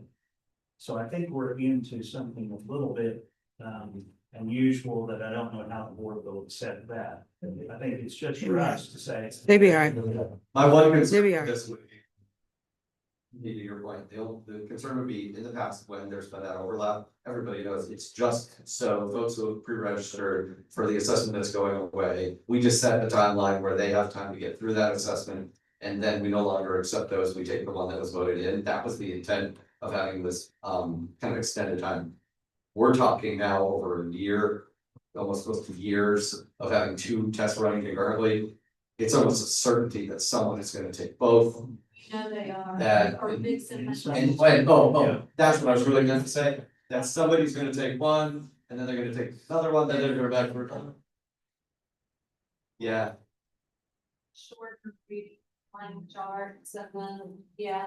So I think we're into something a little bit unusual that I don't know how the board will accept that. I think it's just for us to say. They'd be all right. My one concern There we are. this would be. Your point, the concern would be in the past when there's been that overlap, everybody knows it's just so folks who have pre-registered for the assessment that's going away. We just set the timeline where they have time to get through that assessment and then we no longer accept those. We take the one that was voted in. That was the intent of having this, kind of extended time. We're talking now over a year, almost close to years of having two tests running concurrently. It's almost a certainty that someone is gonna take both. No, they are. That- Or mix and match. That's what I was really gonna say, that somebody's gonna take one, and then they're gonna take another one, then they're going back for another. Yeah, Shorter reading line charts and then, yeah,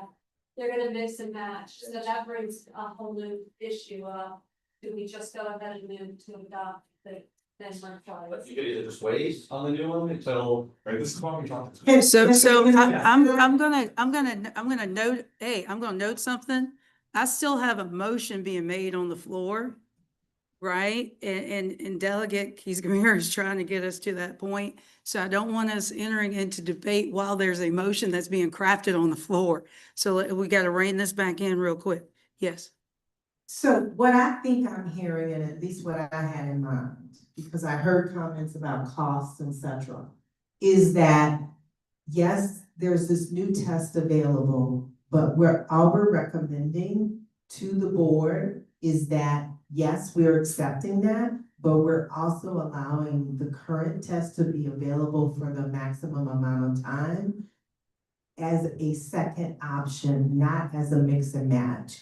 they're gonna mix and match. So that brings a whole new issue up. Do we just go ahead and move to adopt the then but requires? you could either just wait on the new one until. Right, this is why we talked. I'm gonna note, hey, I'm gonna note something. I still have a motion being made on the floor. Right? And Delegate Keys-Gamarra is trying to get us to that point. So I don't want us entering into debate while there's a motion that's being crafted on the floor. So we gotta rein this back in real quick. Yes. So what I think I'm hearing, and at least what I had in mind, because I heard comments about costs, et cetera, is that, yes, there's this new test available, but all we're recommending to the board is that, yes, we're accepting that, but we're also allowing the current test to be available for the maximum amount of time as a second option, not as a mix and match.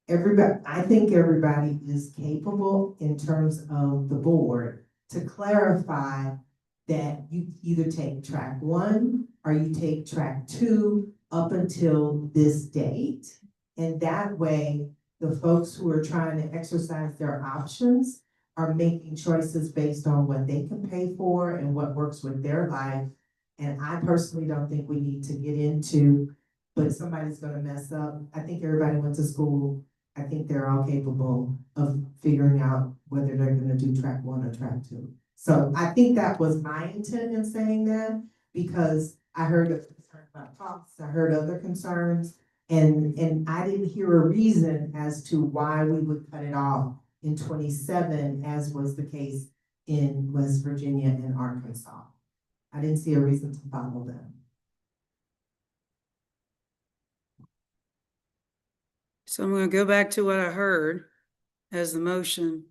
I think everybody is capable in terms of the board to clarify that you either take track 1 or you take track 2 up until this date. And that way, the folks who are trying to exercise their options are making choices based on what they can pay for and what works with their life. And I personally don't think we need to get into, but somebody's gonna mess up. I think everybody went to school. I think they're all capable of figuring out whether they're gonna do track 1 or track 2. So I think that was my intent in saying that, because I heard a concern about costs, I heard other concerns. And I didn't hear a reason as to why we would cut it off in 27, as was the case in West Virginia and Arkansas. I didn't see a reason to follow them. So I'm gonna go back to what I heard as the motion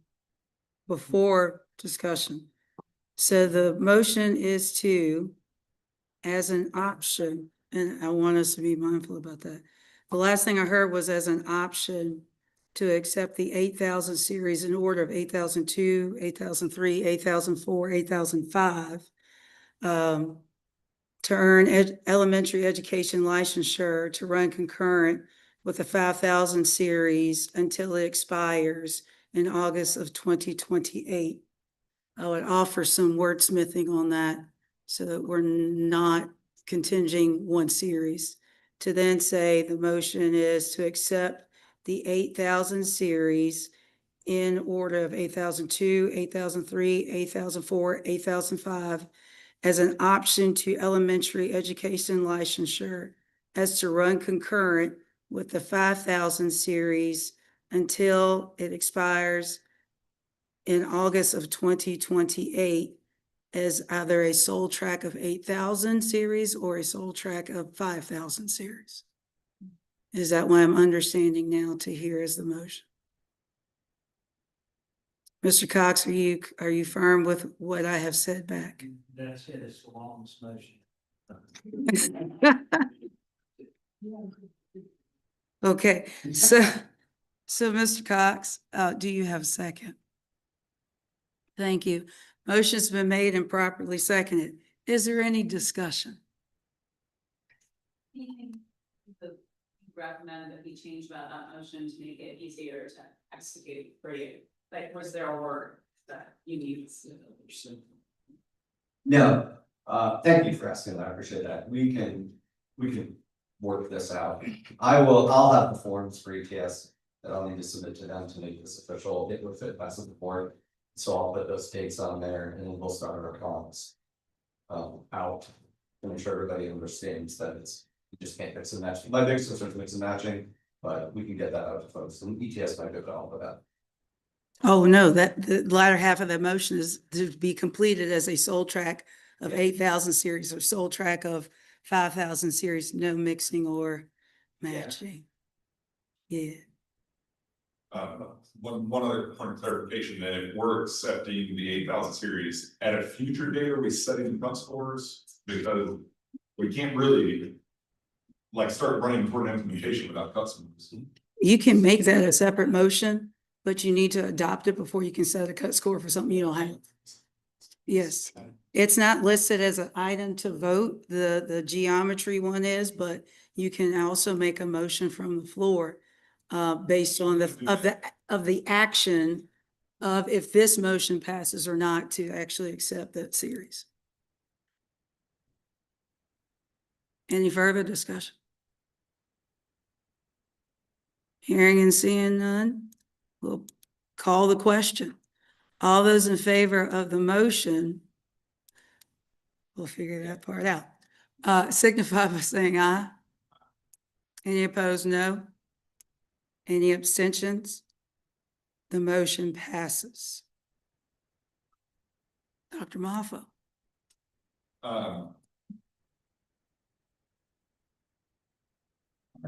before discussion. So the motion is to, as an option, and I want us to be mindful about that. The last thing I heard was as an option to accept the 8,000 series in order of 8,002, 8,003, 8,004, 8,005. To earn elementary education licensure to run concurrent with the 5,000 series until it expires in August of 2028. I would offer some wordsmithing on that so that we're not continging one series. To then say the motion is to accept the 8,000 series in order of 8,002, 8,003, 8,004, 8,005 as an option to elementary education licensure as to run concurrent with the 5,000 series until it expires in August of 2028 as either a sole track of 8,000 series or a sole track of 5,000 series. Is that what I'm understanding now to hear as the motion? Mr. Cox, are you firm with what I have said back? That's it, it's the longest motion. Okay, so Mr. Cox, do you have a second? Thank you. Motion's been made and properly seconded. Is there any discussion? Recommend that we change about that motion to make it easier to execute for you? Like, was there a word that you need? No, thank you for asking that, I appreciate that, we can work this out. I'll have the forms for ETS that I'll need to submit to them to make this official, it would fit best with the board. So I'll put those dates on there and then we'll start our comments. Out, to make sure everybody understands that you just can't mix and match. My biggest concern is mix and matching, but we can get that out to folks, and ETS might be able to help with that. Oh, no, that the latter half of the motion is to be completed as a sole track of 8,000 series or sole track of 5,000 series, no mixing or matching. Yeah. One other point of clarification, that if we're accepting the 8,000 series, at a future date, are we setting the cut scores? Because we can't really like start running toward implementation without cut scores. You can make that a separate motion, but you need to adopt it before you can set a cut score for something you don't have. Yes, it's not listed as an item to vote, the geometry one is, but you can also make a motion from the floor based on of the action of if this motion passes or not to actually accept that series. Any further discussion? Hearing and seeing none, we'll call the question. All those in favor of the motion, we'll figure that part out, signify by saying aye. Any opposed, no. Any abstentions? The motion passes. Dr. Moffo.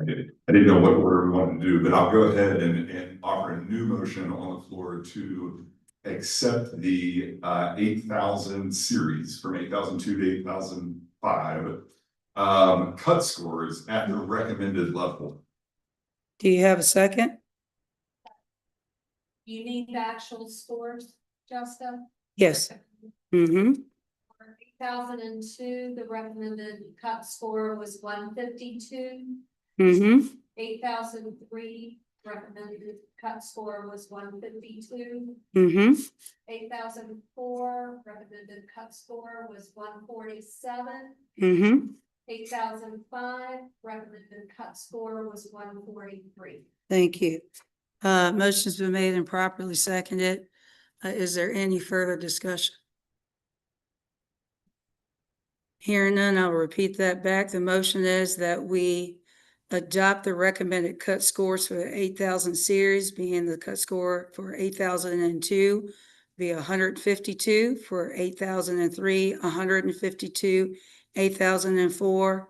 I didn't know what order we wanted to do, but I'll go ahead and offer a new motion on the floor to accept the 8,000 series from 8,002 to 8,005 cut scores at the recommended level. Do you have a second? You need the actual scores, Justa? Yes. Mm-hmm. 8,002, the recommended cut score was 152. Mm-hmm. 8,003, recommended cut score was 152. Mm-hmm. 8,004, recommended cut score was 147. Mm-hmm. 8,005, recommended cut score was 143. Thank you. Motion's been made and properly seconded. Is there any further discussion? Hearing none, I'll repeat that back. The motion is that we adopt the recommended cut scores for the 8,000 series, being the cut score for 8,002 be 152, for 8,003, 152, 8,004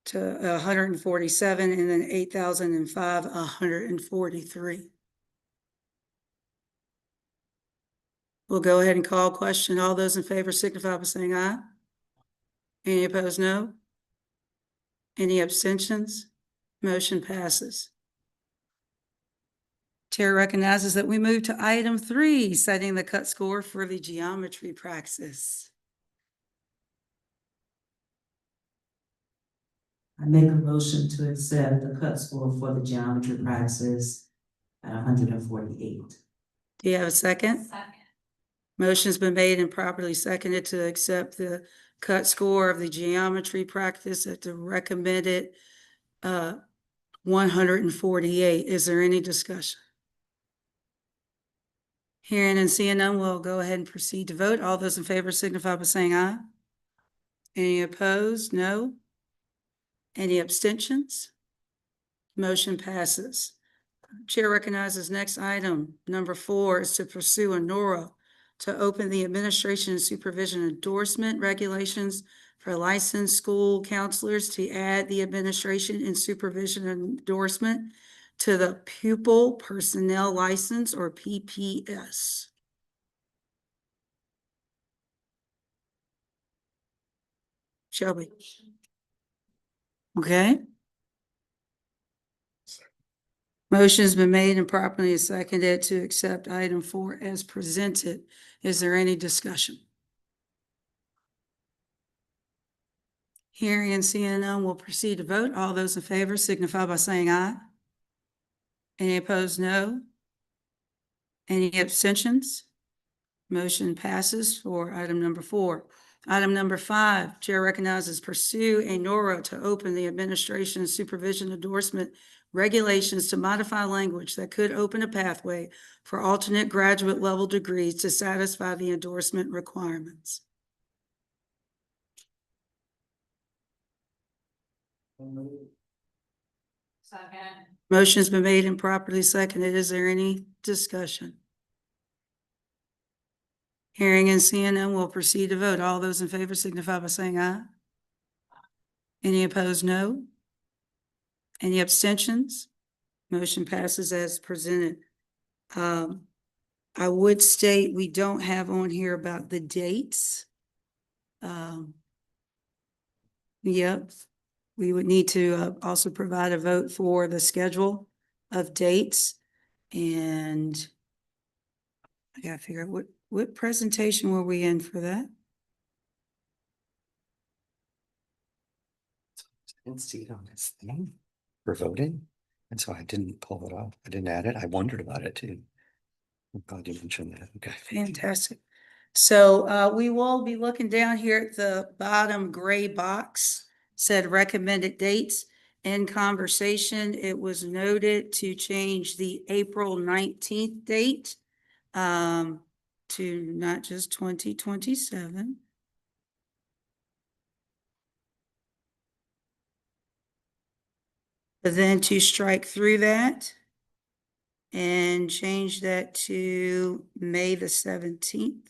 to 147, and then 8,005, 143. We'll go ahead and call question. All those in favor signify by saying aye. Any opposed, no. Any abstentions? Motion passes. Chair recognizes that we move to item 3, setting the cut score for the geometry praxis. I make a motion to accept the cut score for the geometry praxis at 148. Do you have a second? Second. Motion's been made and properly seconded to accept the cut score of the geometry practice at the recommended 148. Is there any discussion? Hearing and seeing none, we'll go ahead and proceed to vote. All those in favor signify by saying aye. Any opposed? No. Any abstentions? Motion passes. Chair recognizes next item, number 4, is to pursue a NORA to open the administration and supervision endorsement regulations for licensed school counselors to add the administration and supervision endorsement to the pupil personnel license, or PPS. Shelby. Okay. Motion's been made and properly seconded to accept item 4 as presented. Is there any discussion? Hearing and seeing none, we'll proceed to vote. All those in favor signify by saying aye. Any opposed, no. Any abstentions? Motion passes for item number 4. Item number 5, Chair recognizes pursue a NORA to open the administration and supervision endorsement regulations to modify language that could open a pathway for alternate graduate level degrees to satisfy the endorsement requirements. Second. Motion's been made and properly seconded. Is there any discussion? Hearing and seeing none, we'll proceed to vote. All those in favor signify by saying aye. Any opposed, no. Any abstentions? Motion passes as presented. I would state we don't have on here about the dates. Yep, we would need to also provide a vote for the schedule of dates. And I gotta figure out what presentation were we in for that? I didn't see it on this thing for voting, and so I didn't pull it up. I didn't add it. I wondered about it too. I'm glad you mentioned that. Okay. Fantastic. So we will be looking down here at the bottom gray box, said recommended dates. In conversation, it was noted to change the April 19th date to not just 2027. But then to strike through that and change that to May the 17th.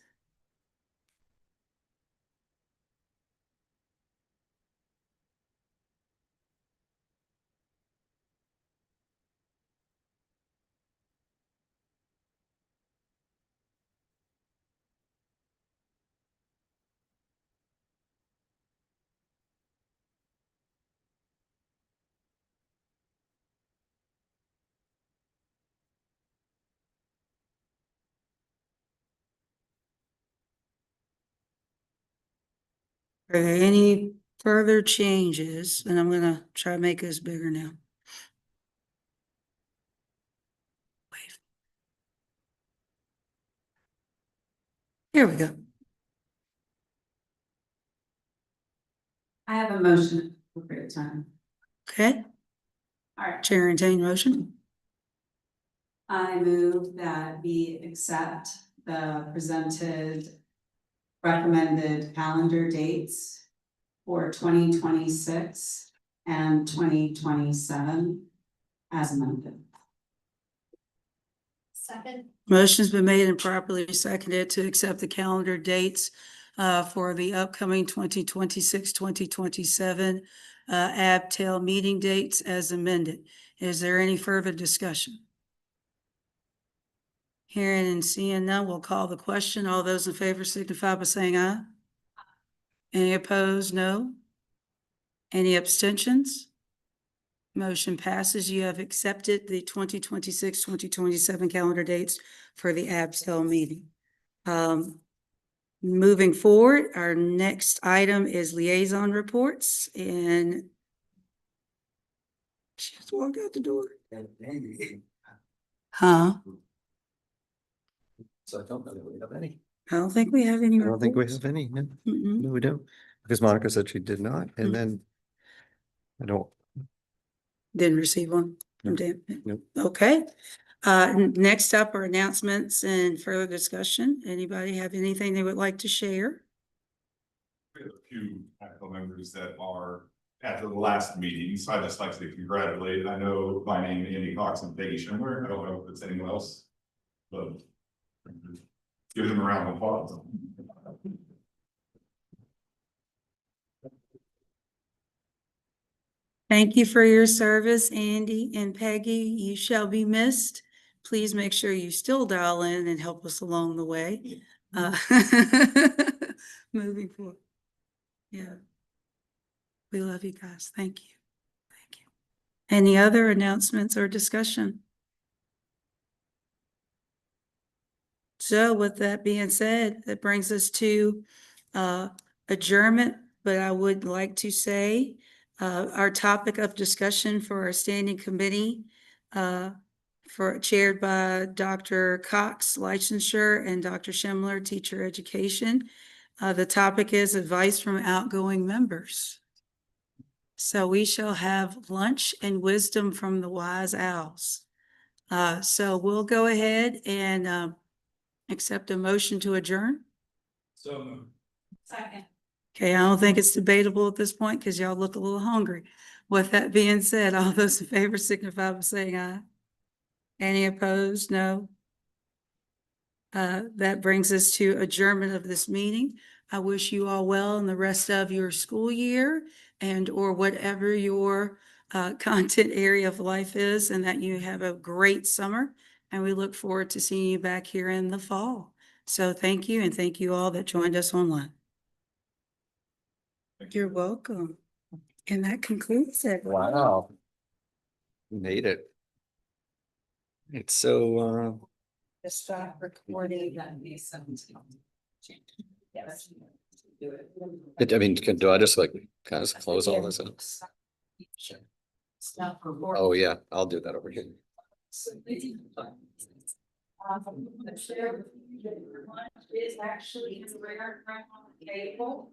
Are there any further changes? And I'm gonna try to make this bigger now. Here we go. I have a motion at the appropriate time. Okay, All right, Chair entertain motion. I move that we accept the presented recommended calendar dates for 2026 and 2027 as amended. Second. Motion's been made and properly seconded to accept the calendar dates for the upcoming 2026-2027 Abtel meeting dates as amended. Is there any further discussion? Hearing and seeing none, we'll call the question. All those in favor signify by saying aye. Any opposed? No. Any abstentions? Motion passes. You have accepted the 2026-2027 calendar dates for the Abtel meeting. Moving forward, our next item is liaison reports, and she just walked out the door. Huh? So I don't know that we have any. I don't think we have any. I don't think we reports. have any. No, Mm-mm. no, we don't. Because Monica said she did not, and then I don't. Didn't receive one from No. Dan. Nope. Okay. Next up are announcements and further discussion. Anybody have anything they would like to share? We have a few ACO members that are at the last meeting, so I'd just like to congratulate, I know by name Andy Cox and Peggy Schindler, I don't know if it's anyone else, but give them a round of applause. Thank you for your service, Andy and Peggy. You shall be missed. Please make sure you still dial in and help us along the way. Moving forward. Yeah. We love you guys. Thank you. Thank you. Any other announcements or discussion? So with that being said, that brings us to adjournment, but I would like to say our topic of discussion for our standing committee chaired by Dr. Cox, licensure, and Dr. Schindler, teacher education. The topic is advice from outgoing members. So we shall have lunch and wisdom from the wise owls. So we'll go ahead and accept a motion to adjourn. So. Second. Okay, I don't think it's debatable at this point because y'all look a little hungry. With that being said, all those in favor signify by saying aye. Any opposed? No. That brings us to adjournment of this meeting. I wish you all well in the rest of your school year and or whatever your content area of life is, and that you have a great summer. And we look forward to seeing you back here in the fall. So thank you, and thank you all that joined us online. You're welcome. And that concludes it. Wow. We made it. It's so, Stop recording. I mean, do I just like kind of close all this up? Oh, yeah, I'll do that over here. Is actually in the rare on the table.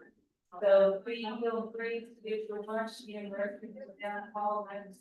So feel free to get your lunch in down the hall and